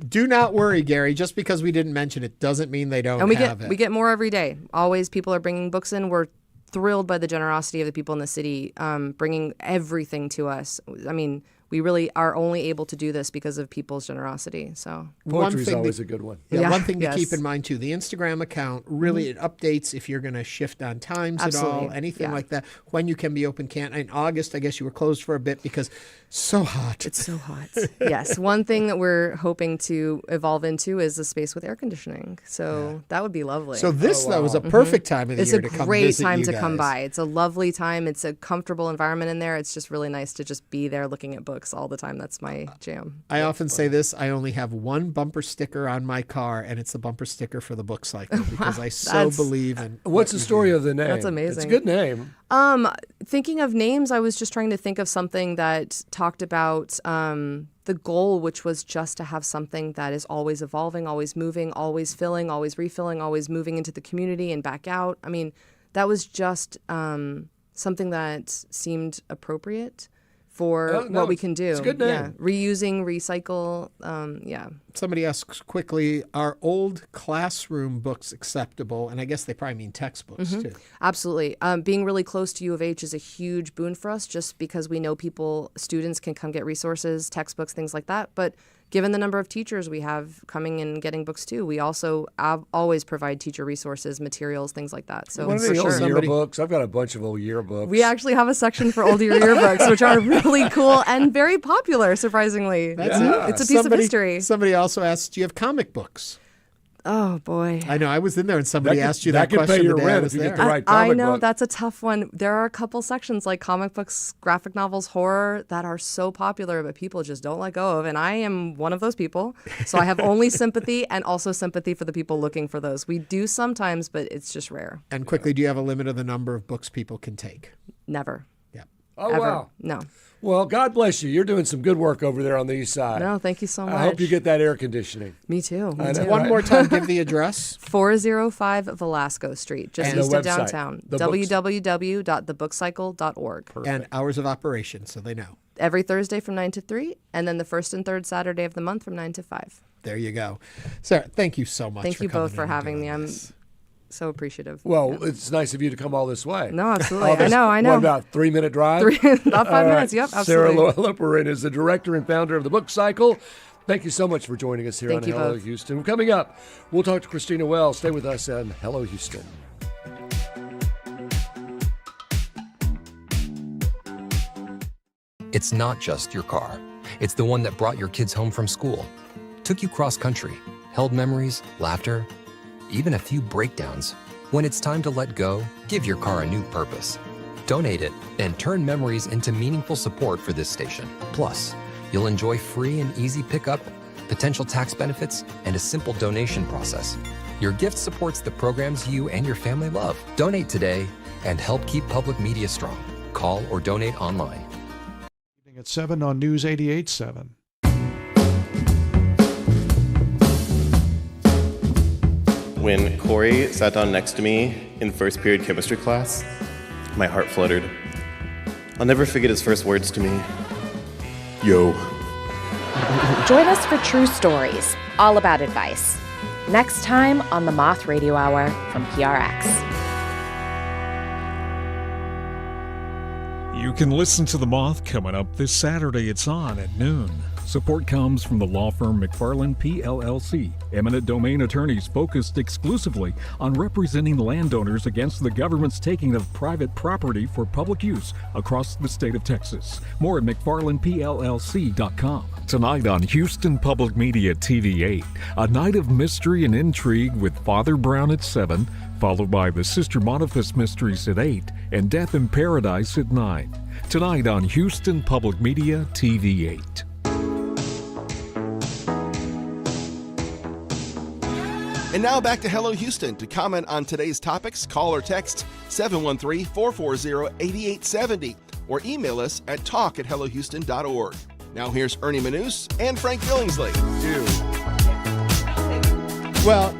Speaker 1: do not worry, Gary. Just because we didn't mention it doesn't mean they don't have it.
Speaker 22: We get more every day. Always people are bringing books in. We're thrilled by the generosity of the people in the city, bringing everything to us. I mean, we really are only able to do this because of people's generosity. So
Speaker 2: poetry is always a good one.
Speaker 1: Yeah, one thing to keep in mind too, the Instagram account really it updates if you're going to shift on times at all, anything like that. When you can be open, can't. In August, I guess you were closed for a bit because so hot.
Speaker 22: It's so hot. Yes, one thing that we're hoping to evolve into is a space with air conditioning. So that would be lovely.
Speaker 1: So this though is a perfect time of the year to come visit you guys.
Speaker 22: It's a great time to come by. It's a lovely time. It's a comfortable environment in there. It's just really nice to just be there looking at books all the time. That's my jam.
Speaker 1: I often say this, I only have one bumper sticker on my car, and it's the bumper sticker for the book cycle because I so believe in
Speaker 2: What's the story of the name?
Speaker 22: That's amazing.
Speaker 2: It's a good name.
Speaker 22: Thinking of names, I was just trying to think of something that talked about the goal, which was just to have something that is always evolving, always moving, always filling, always refilling, always moving into the community and back out. I mean, that was just something that seemed appropriate for what we can do.
Speaker 2: It's a good name.
Speaker 22: Yeah. Reusing, recycle.
Speaker 1: Somebody asks quickly, are old classroom books acceptable? And I guess they probably mean textbooks too.
Speaker 22: Absolutely. Being really close to U of H is a huge boon for us just because we know students can come get resources, textbooks, things like that. But given the number of teachers we have coming and getting books too, we also always provide teacher resources, materials, things like that. So
Speaker 2: for sure. Yearbooks. I've got a bunch of old yearbooks.
Speaker 22: We actually have a section for old yearbooks, which are really cool and very popular, surprisingly. It's a piece of history.
Speaker 1: Somebody also asked, do you have comic books?
Speaker 22: Oh, boy.
Speaker 1: I know. I was in there and somebody asked you that
Speaker 2: question.
Speaker 1: That could pay your
Speaker 2: rent if you get the right comic
Speaker 22: book. I know.
Speaker 2: Book.
Speaker 22: That's a tough one. There are a couple sections like comic books, graphic novels, horror that are so popular, but people just don't let go of. And I am one of those people. So I have only sympathy and also sympathy for the people looking for those. We do sometimes, but it's just rare.
Speaker 1: And quickly, do you have a limit of the number of books people can take?
Speaker 22: Never.
Speaker 1: Yeah.
Speaker 2: Oh,
Speaker 22: ever.
Speaker 2: wow.
Speaker 22: No.
Speaker 2: Well, God bless you. You're doing some good work over there on the east side.
Speaker 22: No, thank you so much.
Speaker 2: I hope you get that air conditioning.
Speaker 22: Me too.
Speaker 1: One more time, give the address.
Speaker 22: 405 Velasco Street, just
Speaker 1: And
Speaker 22: east
Speaker 1: the
Speaker 22: of
Speaker 1: website.
Speaker 22: downtown.
Speaker 1: The books-
Speaker 22: www.thebookcycle.org.
Speaker 1: And hours of operation, so they know.
Speaker 22: Every Thursday from 9 to 3, and then the first and third Saturday of the month from 9 to 5.
Speaker 1: There you go. Sarah, thank you so much
Speaker 22: Thank
Speaker 1: for
Speaker 22: you
Speaker 1: coming
Speaker 22: both for
Speaker 1: in and
Speaker 22: having
Speaker 1: doing
Speaker 22: me. I'm
Speaker 1: this.
Speaker 22: so appreciative.
Speaker 2: Well, it's nice of you to come all this way.
Speaker 22: No, absolutely.
Speaker 2: All this-
Speaker 22: I know.
Speaker 2: What, about 3-minute drive?
Speaker 22: About 5 minutes, yep,
Speaker 2: Sarah
Speaker 22: absolutely.
Speaker 2: Loperena is the director and founder of the Book Cycle. Thank you so much for joining us here
Speaker 22: Thank
Speaker 2: on
Speaker 22: you
Speaker 2: Hello
Speaker 22: both.
Speaker 2: Houston. Coming up, we'll talk to Christina Wells. Stay with us on Hello Houston.
Speaker 7: It's not just your car. It's the one that brought your kids home from school, took you cross-country, held memories, laughter, even a few breakdowns. When it's time to let go, give your car a new purpose. Donate it and turn memories into meaningful support for this station. Plus, you'll enjoy free and easy pickup, potential tax benefits, and a simple donation process. Your gift supports the programs you and your family love. Donate today and help keep public media strong. Call or donate online.
Speaker 9: At 7 on News 88.7.
Speaker 23: When Corey sat down next to me in first period chemistry class, my heart fluttered. I'll never forget his first words to me. Yo.
Speaker 24: Join us for True Stories, all about advice. Next time on the Moth Radio Hour from PRX.
Speaker 4: You can listen to The Moth coming up this Saturday. It's on at noon. Support comes from the law firm McFarland PLLC, eminent domain attorneys focused exclusively on representing landowners against the government's taking of private property for public use across the state of Texas. More at McFarlandPLLC.com. Tonight on Houston Public Media TV 8, a night of mystery and intrigue with Father Brown at 7, followed by the Sister Boniface Mysteries at 8 and Death in Paradise at 9. Tonight on Houston Public Media TV 8.
Speaker 5: And now back to Hello Houston. To comment on today's topics, call or text 713-440-8870 or email us at talk@hellohouston.org. Now here's Ernie Manouse and Frank Billingsley.
Speaker 1: Well,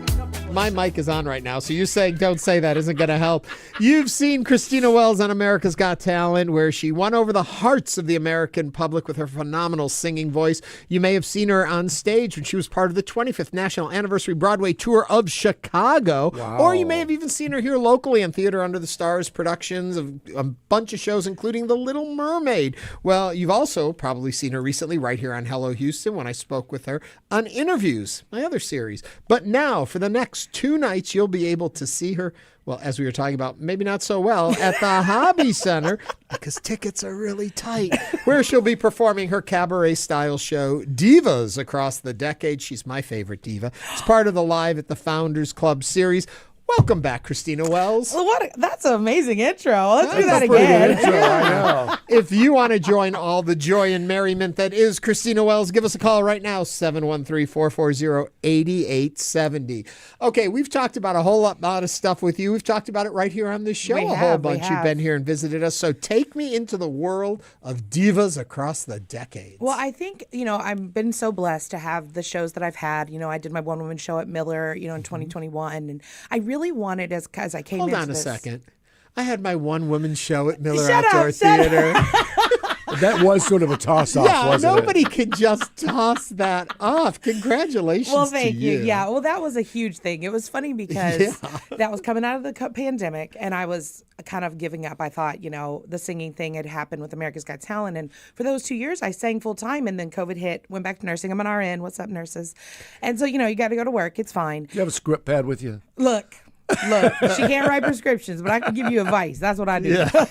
Speaker 1: my mic is on right now, so you saying don't say that isn't going to help. You've seen Christina Wells on America's Got Talent, where she won over the hearts of the American public with her phenomenal singing voice. You may have seen her on stage when she was part of the 25th National Anniversary Broadway Tour of Chicago.
Speaker 2: Wow.
Speaker 1: Or you may have even seen her here locally in Theater Under the Stars productions of a bunch of shows, including The Little Mermaid. Well, you've also probably seen her recently right here on Hello Houston when I spoke with her on InnerVIEWS, my other series. But now, for the next 2 nights, you'll be able to see her, well, as we were talking about, maybe not so well, at the Hobby Center, because tickets are really tight, where she'll be performing her cabaret-style show, Divas Across the Decades. She's my favorite diva. It's part of the Live at the Founders Club series. Welcome back, Christina Wells.
Speaker 25: Well, that's an amazing intro. Let's do that again.
Speaker 1: Intro, I know. If you want to join all the joy and merriment that is Christina Wells, give us a call right now, 713-440-8870. Okay, we've talked about a whole lot of stuff with you. We've talked about it right here on this show
Speaker 25: We
Speaker 1: a
Speaker 25: have,
Speaker 1: whole
Speaker 25: we
Speaker 1: bunch. You've
Speaker 25: have.
Speaker 1: been here and visited us. So take me into the world of Divas Across the Decades.
Speaker 25: Well, I think, I've been so blessed to have the shows that I've had. I did my one-woman show at Miller, in 2021. And I really wanted, as I came
Speaker 1: Hold
Speaker 25: into
Speaker 1: on a
Speaker 25: this.
Speaker 1: second. I had my one-woman show at Miller
Speaker 25: Shut
Speaker 1: Outdoor
Speaker 25: up, shut
Speaker 1: Theater.
Speaker 2: That was sort of a toss-off,
Speaker 1: Yeah,
Speaker 2: wasn't
Speaker 1: nobody could just toss that off. Congratulations
Speaker 25: Well,
Speaker 1: to
Speaker 25: thank you.
Speaker 1: you.
Speaker 25: Yeah, well, that was a huge thing. It was funny because that was coming out of the pandemic, and I was kind of giving up. I thought, the singing thing had happened with America's Got Talent, and for those 2 years, I sang full-time, and then COVID hit, went back to nursing. I'm an RN. What's up, nurses? And so, you got to go to work. It's fine.
Speaker 2: Do you have a script pad with you?
Speaker 25: Look, she can't write prescriptions, but I can give you advice. That's what I do.
Speaker 2: Yeah.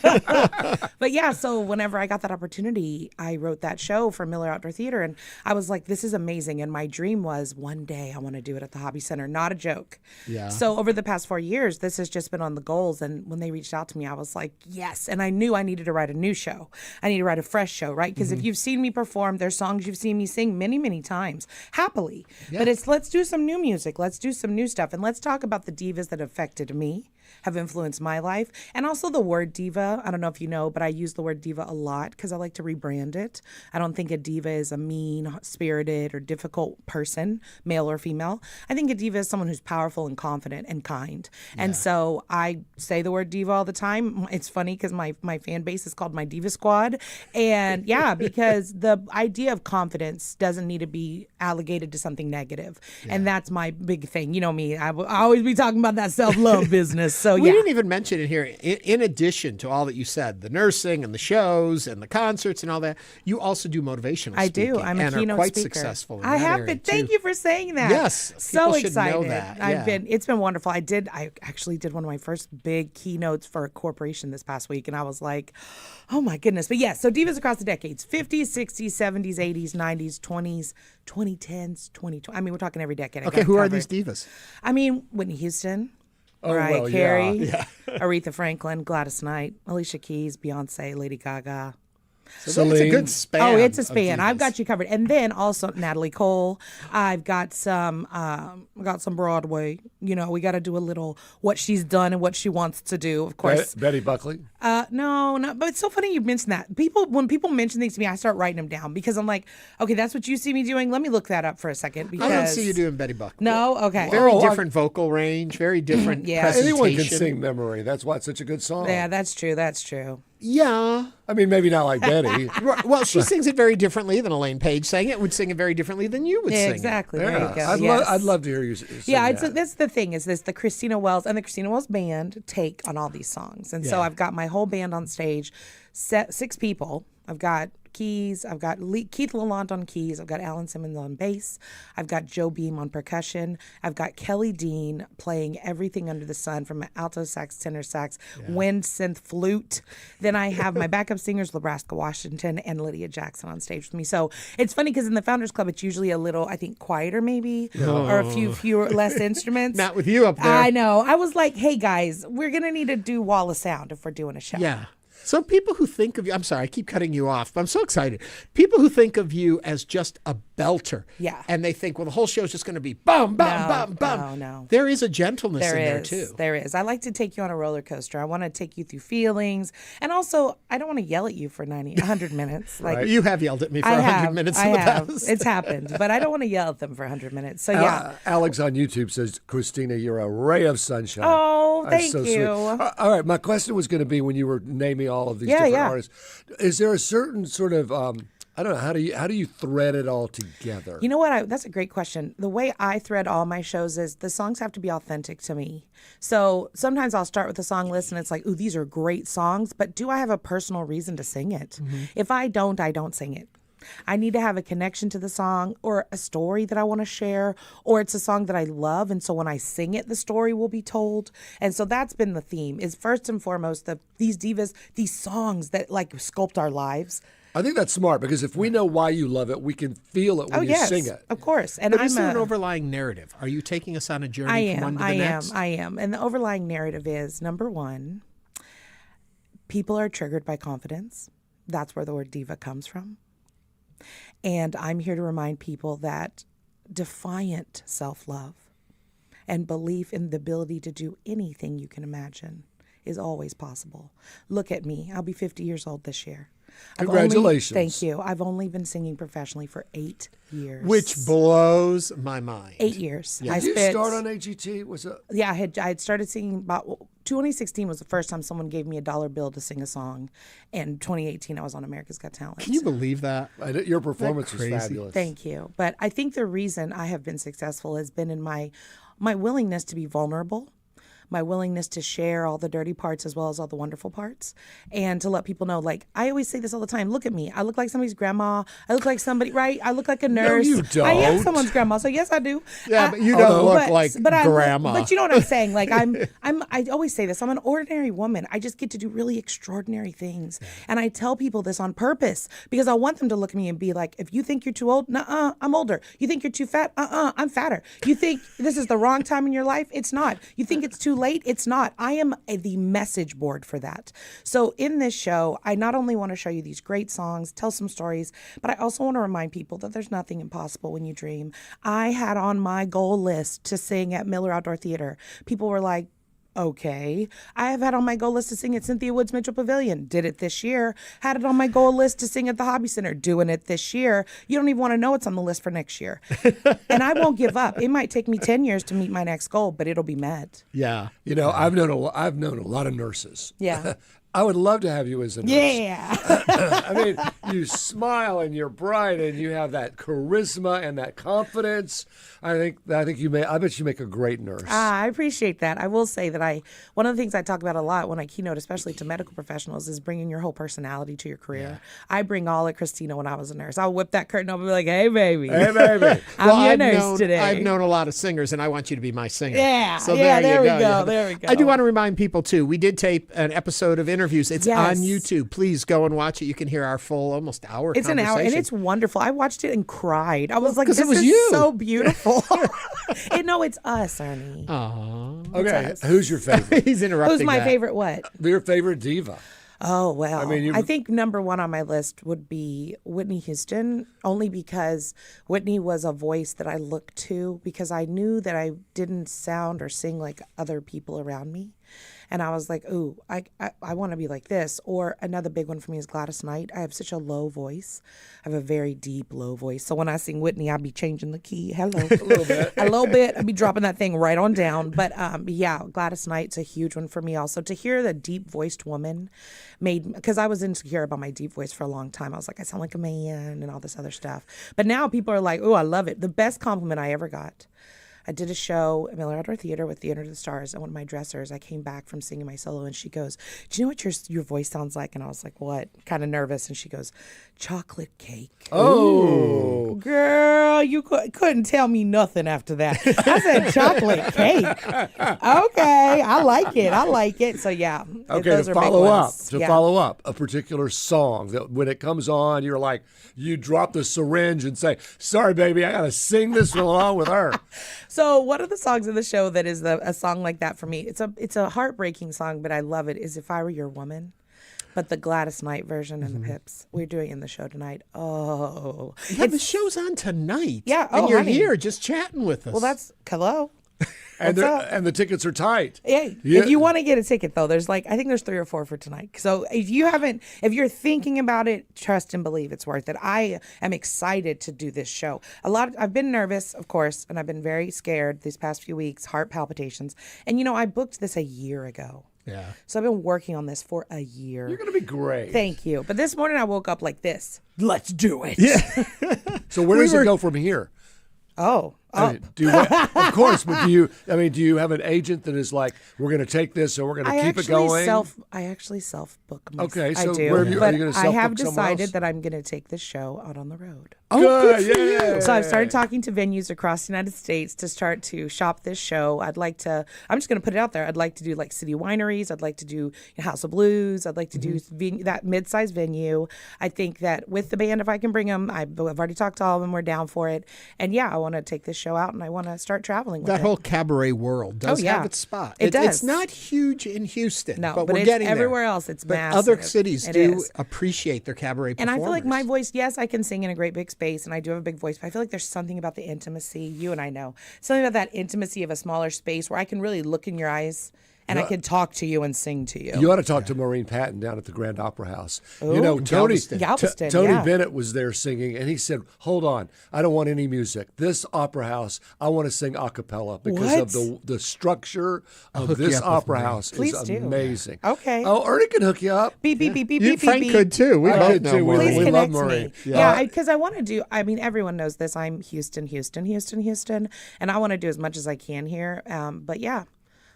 Speaker 25: But yeah, so whenever I got that opportunity, I wrote that show for Miller Outdoor Theater, and I was like, this is amazing. And my dream was one day I want to do it at the Hobby Center. Not a joke.
Speaker 1: Yeah.
Speaker 25: So over the past 4 years, this has just been on the goals. And when they reached out to me, I was like, yes. And I knew I needed to write a new show. I need to write a fresh show, right? Because if you've seen me perform, there's songs you've seen me sing many, many times, happily.
Speaker 1: Yeah.
Speaker 25: But let's do some new music. Let's do some new stuff. And let's talk about the divas that affected me. have influenced my life. And also the word diva. I don't know if you know, but I use the word diva a lot because I like to rebrand it. I don't think a diva is a mean-spirited or difficult person, male or female. I think a diva is someone who's powerful and confident and kind. And so I say the word diva all the time. It's funny because my fan base is called my Diva Squad. And yeah, because the idea of confidence doesn't need to be allocated to something negative. And that's my big thing. You know me, I always be talking about that self-love business. So
Speaker 1: we didn't even mention it here. In addition to all that you said, the nursing and the shows and the concerts and all that, you also do motivational speaking.
Speaker 25: I do. I'm a keynote
Speaker 1: are quite
Speaker 25: speaker.
Speaker 1: successful in
Speaker 25: I
Speaker 1: that
Speaker 25: have
Speaker 1: area
Speaker 25: been. Thank you for saying that.
Speaker 1: Yes,
Speaker 25: so
Speaker 1: people should
Speaker 25: excited.
Speaker 1: know that. Yeah.
Speaker 25: It's been wonderful. I actually did one of my first big keynotes for a corporation this past week, and I was like, oh my goodness. But yes, so Divas Across the Decades, 50s, 60s, 70s, 80s, 90s, 20s, 2010s, 2020. I mean, we're talking every decade.
Speaker 1: Okay, who are these divas?
Speaker 25: I mean, Whitney Houston, Mariah Carey, Aretha Franklin, Gladys Knight, Alicia Keys, Beyonce, Lady Gaga.
Speaker 1: So it's a good span.
Speaker 25: Oh, it's a span. I've got you covered. And then also Natalie Cole. I've got some Broadway. You know, we got to do a little what she's done and what she wants to do. Of course,
Speaker 2: Betty Buckley.
Speaker 25: No, but it's so funny you mentioned that. When people mention things to me, I start writing them down because I'm like, okay, that's what you see me doing. Let me look that up for a second. Because
Speaker 1: I don't see you doing Betty Buckley.
Speaker 25: No, okay.
Speaker 1: Very different vocal range. Very different. presentation.
Speaker 2: Anyone can sing Memory. That's why it's such a good song.
Speaker 25: Yeah, that's true. That's true.
Speaker 1: Yeah.
Speaker 2: I mean, maybe not like Betty.
Speaker 1: Well, she sings it very differently than Elaine Page sang it. Would sing it very differently than you would sing it.
Speaker 25: Exactly. There you go.
Speaker 2: I'd love to hear you sing that.
Speaker 25: That's the thing is this, the Christina Wells and the Christina Wells band take on all these songs. And so I've got my whole band on stage, 6 people. I've got keys. I've got Keith Lalonde on keys. I've got Alan Simmons on bass. I've got Joe Beam on percussion. I've got Kelly Dean playing everything under the sun from alto sax, tenor sax, wind, synth, flute. Then I have my backup singers, Nebraska Washington and Lydia Jackson on stage with me. So it's funny because in the Founders Club, it's usually a little, I think, quieter maybe, or a few less instruments.
Speaker 1: Not with you up there.
Speaker 25: I know. I was like, hey guys, we're going to need to do wall of sound if we're doing a show.
Speaker 1: Yeah. So people who think of you, I'm sorry, I keep cutting you off, but I'm so excited. People who think of you as just a belter.
Speaker 25: Yeah.
Speaker 1: And they think, well, the whole show is just going to be bum, bum, bum, bum.
Speaker 25: No.
Speaker 1: There is a gentleness in there, too.
Speaker 25: There is. I like to take you on a roller coaster. I want to take you through feelings. And also, I don't want to yell at you for 100 minutes.
Speaker 1: Like You have yelled at me for 100 minutes in the past.
Speaker 25: It's happened. But I don't want to yell at them for 100 minutes. So, yeah.
Speaker 2: Alex on YouTube says, Christina, you're a ray of sunshine.
Speaker 25: Oh, thank you.
Speaker 2: Sweet. All right. My question was going to be when you were naming all of these different artists, is there a certain sort of I don't know, how do you thread it all together?
Speaker 25: You know what? That's a great question. The way I thread all my shows is the songs have to be authentic to me. So sometimes I'll start with a song list and it's like, ooh, these are great songs, but do I have a personal reason to sing it? Mm-hmm. If I don't sing it. I need to have a connection to the song or a story that I want to share, or it's a song that I love. And so when I sing it, the story will be told. And so that's been the theme, is first and foremost, these divas, these songs that like sculpt our lives.
Speaker 2: I think that's smart because if we know why you love it, we can feel it when you sing it.
Speaker 25: Of course. And
Speaker 1: but is there an overlying narrative? Are you taking us on a journey from one to the next?
Speaker 25: I am. And the overlying narrative is, number one, people are triggered by confidence. That's where the word diva comes from. And I'm here to remind people that defiant self-love and belief in the ability to do anything you can imagine is always possible. Look at me. I'll be 50 years old this year.
Speaker 2: Congratulations.
Speaker 25: Thank you. I've only been singing professionally for 8 years.
Speaker 1: Which blows my mind.
Speaker 25: 8 years.
Speaker 2: Yeah. Did you start on AGT?
Speaker 25: Yeah, I had started singing about 2016 was the first time someone gave me a $1 bill to sing a song. And 2018 I was on America's Got Talent.
Speaker 1: Can you believe that?
Speaker 2: Your performance was fabulous.
Speaker 25: Thank you. But I think the reason I have been successful has been in my willingness to be vulnerable, my willingness to share all the dirty parts as well as all the wonderful parts, and to let people know, like, I always say this all the time, look at me. I look like somebody's grandma. I look like somebody, right? I look like a nurse.
Speaker 2: No, you don't.
Speaker 25: I am someone's grandma, so yes, I do.
Speaker 1: Yeah, but you don't look like grandma.
Speaker 25: But you know what I'm saying? Like, I always say this. I'm an ordinary woman. I just get to do really extraordinary things. Yeah. And I tell people this on purpose because I want them to look at me and be like, if you think you're too old, nuh-uh, I'm older. You think you're too fat? I'm fatter. You think this is the wrong time in your life? It's not. You think it's too late? It's not. I am the message board for that. So in this show, I not only want to show you these great songs, tell some stories, but I also want to remind people that there's nothing impossible when you dream. I had on my goal list to sing at Miller Outdoor Theater. People were like, Okay. I have had on my goal list to sing at Cynthia Woods Mitchell Pavilion. Did it this year. Had it on my goal list to sing at the Hobby Center. Doing it this year. You don't even want to know it's on the list for next year. And I won't give up. It might take me 10 years to meet my next goal, but it'll be met.
Speaker 1: Yeah.
Speaker 2: You know, I've known a lot of nurses.
Speaker 25: Yeah.
Speaker 2: I would love to have you as a nurse.
Speaker 25: Yeah.
Speaker 2: I mean, you smile and you're bright and you have that charisma and that confidence. I bet you make a great nurse.
Speaker 25: I appreciate that. I will say that one of the things I talk about a lot when I keynote, especially to medical professionals, is bringing your whole personality to your career. Yeah. I bring all at Christina when I was a nurse. I'll whip that curtain up and be like, "Hey, baby.
Speaker 2: Hey, baby.
Speaker 25: I'm your nurse today."
Speaker 1: I've known a lot of singers, and I want you to be my singer.
Speaker 25: Yeah.
Speaker 1: So
Speaker 25: there we go. There we go.
Speaker 1: I do want to remind people, too, we did tape an episode of InnerVIEWS. It's on YouTube. Please go and watch it. You can hear our full almost hour
Speaker 25: It's
Speaker 1: conversation.
Speaker 25: an hour, and it's wonderful. I watched it and cried. I was like, this
Speaker 1: was
Speaker 25: is
Speaker 1: you.
Speaker 25: so beautiful. No, it's us, Ernie.
Speaker 1: Aww.
Speaker 2: Okay, who's your favorite?
Speaker 1: He's interrupting
Speaker 25: Who's my
Speaker 1: that.
Speaker 25: favorite what?
Speaker 2: Your favorite diva.
Speaker 25: Oh, well,
Speaker 2: I mean,
Speaker 25: I think number one on my list would be Whitney Houston, only because Whitney was a voice that I looked to because I knew that I didn't sound or sing like other people around me. And I was like, ooh, I want to be like this. Or another big one for me is Gladys Knight. I have such a low voice. I have a very deep, low voice. So when I sing Whitney, I'll be changing the key. Hello. A little bit. I'll be dropping that thing right on down. But yeah, Gladys Knight's a huge one for me also. To hear the deep-voiced woman because I was insecure about my deep voice for a long time. I was like, I sound like a man and all this other stuff. But now people are like, oh, I love it. The best compliment I ever got. I did a show at Miller Outdoor Theater with Theater to the Stars, and one of my dressers, I came back from singing my solo, and she goes, do you know what your voice sounds like? And I was like, what? Kind of nervous. And she goes, chocolate cake.
Speaker 2: Oh.
Speaker 25: Girl, you couldn't tell me nothing after that. I said chocolate cake. Okay, I like it. So, yeah.
Speaker 2: Okay,
Speaker 25: those
Speaker 2: to
Speaker 25: are
Speaker 2: follow up, a particular song that when it comes on, you're like, you drop the syringe and say, sorry, baby, I got to sing this along with her.
Speaker 25: So one of the songs in the show that is a song like that for me, it's a heartbreaking song, but I love it, is If I Were Your Woman. But the Gladys Knight version and the Pips. We're doing it in the show tonight. Oh.
Speaker 1: Yeah, the show's on tonight.
Speaker 25: Yeah.
Speaker 1: And you're
Speaker 25: honey.
Speaker 1: here just chatting with us.
Speaker 25: Well, that's, hello.
Speaker 2: And the tickets are tight.
Speaker 25: Hey,
Speaker 2: Yeah.
Speaker 25: if you want to get a ticket though, I think there's 3 or 4 for tonight. So if you're thinking about it, trust and believe it's worth it. I am excited to do this show. I've been nervous, of course, and I've been very scared these past few weeks, heart palpitations. And I booked this a year ago.
Speaker 1: Yeah.
Speaker 25: So I've been working on this for a year.
Speaker 2: You're going to be great.
Speaker 25: Thank you. But this morning I woke up like this. Let's do it.
Speaker 1: Yeah.
Speaker 2: So where does it go from here?
Speaker 25: Oh,
Speaker 2: I mean, of course, but do you have an agent that is like, we're going to take this and we're going to keep it going?
Speaker 25: I actually self-book myself.
Speaker 2: Okay, so
Speaker 25: I do.
Speaker 2: where are you going to
Speaker 25: I
Speaker 2: self-book
Speaker 25: have
Speaker 2: somewhere else?
Speaker 25: decided that I'm going to take this show out on the road.
Speaker 1: Oh,
Speaker 2: good
Speaker 1: for
Speaker 2: yeah.
Speaker 1: you.
Speaker 25: So I've started talking to venues across the United States to start to shop this show. I'm just going to put it out there. I'd like to do like city wineries. I'd like to do House of Blues. I'd like to do that mid-sized venue. I think that with the band, if I can bring them, I've already talked to all of them. We're down for it. And yeah, I want to take this show out and I want to start traveling with
Speaker 1: that
Speaker 25: it.
Speaker 1: whole cabaret world does have its spot.
Speaker 25: It does.
Speaker 1: It's not huge in Houston,
Speaker 25: No,
Speaker 1: but
Speaker 25: but
Speaker 1: we're
Speaker 25: it's
Speaker 1: getting
Speaker 25: everywhere
Speaker 1: there.
Speaker 25: else. It's
Speaker 1: but
Speaker 25: massive.
Speaker 1: other cities
Speaker 25: It
Speaker 1: do
Speaker 25: is.
Speaker 1: appreciate their cabaret
Speaker 25: And
Speaker 1: performers.
Speaker 25: I feel like my voice, yes, I can sing in a great big space, and I do have a big voice, but I feel like there's something about the intimacy, you and I know, something about that intimacy of a smaller space where I can really look in your eyes and I can talk to you and sing to you.
Speaker 2: You ought to talk to Maureen Patton down at the Grand Opera House.
Speaker 25: Ooh,
Speaker 2: Tony
Speaker 25: Galveston,
Speaker 2: Tony
Speaker 25: yeah.
Speaker 2: Bennett was there singing, and he said, hold on, I don't want any music. This opera house, I want to sing a cappella because of the structure of this opera house is amazing.
Speaker 25: Okay.
Speaker 2: Oh, Ernie can hook you up.
Speaker 25: Beep, beep, beep, beep, beep,
Speaker 1: Frank
Speaker 25: beep.
Speaker 1: could too. We both know Maureen.
Speaker 25: Please
Speaker 2: We love
Speaker 25: connect
Speaker 2: Maureen.
Speaker 25: me. Yeah, because I want to do, everyone knows this. I'm Houston, and I want to do as much as I can here. But yeah.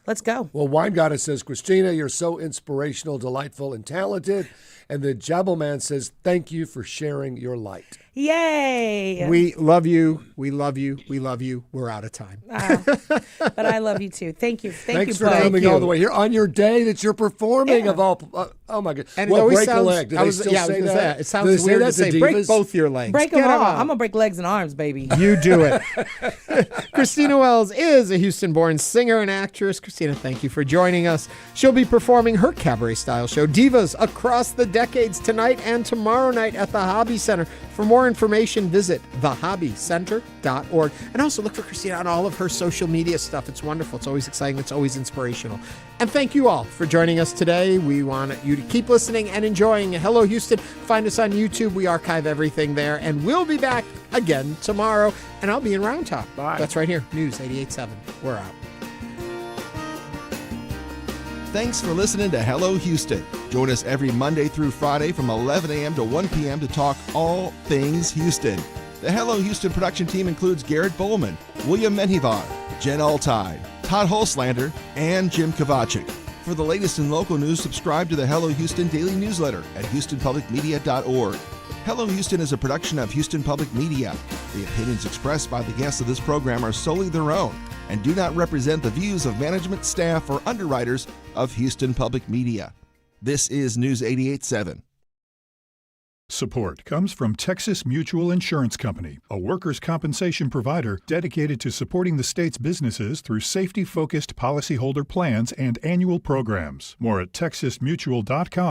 Speaker 25: Let's go.
Speaker 2: Well, Wine Goddess says, Christina, you're so inspirational, delightful, and talented. And the Jabble Man says, thank you for sharing your light.
Speaker 25: Yay.
Speaker 1: We love you. We love you. We love you. We're out of time.
Speaker 25: But I love you too. Thank you.
Speaker 2: Thanks for coming all the way here on your day that you're performing of all. Oh my God!
Speaker 1: And
Speaker 2: what,
Speaker 1: it always
Speaker 2: break
Speaker 1: sounds,
Speaker 2: a leg? Do they still say that?
Speaker 1: It sounds weird to say break both your legs.
Speaker 25: Break them all. I'm gonna break legs and arms, baby.
Speaker 1: You do it. Christina Wells is a Houston-born singer and actress. Christina, thank you for joining us. She'll be performing her cabaret-style show, Divas Across the Decades, tonight and tomorrow night at the Hobby Center. For more information, visit thehobbycenter.org. And also look for Christina on all of her social media stuff. It's wonderful. It's always exciting. It's always inspirational. And thank you all for joining us today. We want you to keep listening and enjoying Hello Houston. Find us on YouTube. We archive everything there. And we'll be back again tomorrow. And I'll be in Round Top.
Speaker 2: Bye.
Speaker 1: That's right here. News 88.7. We're out.
Speaker 5: Thanks for listening to Hello Houston. Join us every Monday through Friday from 11 a.m. to 1 p.m. to talk all things Houston. The Hello Houston production team includes Garrett Bowman, William Menjivar, Jen Altide, Todd Holslander, and Jim Kovacic. For the latest in local news, subscribe to the Hello Houston daily newsletter at HoustonPublicMedia.org. Hello Houston is a production of Houston Public Media. The opinions expressed by the guests of this program are solely their own and do not represent the views of management, staff, or underwriters of Houston Public Media. This is News 88.7.
Speaker 15: Support comes from Texas Mutual Insurance Company, a workers' compensation provider dedicated to supporting the state's businesses through safety-focused policyholder plans and annual programs. More at texasmutual.com.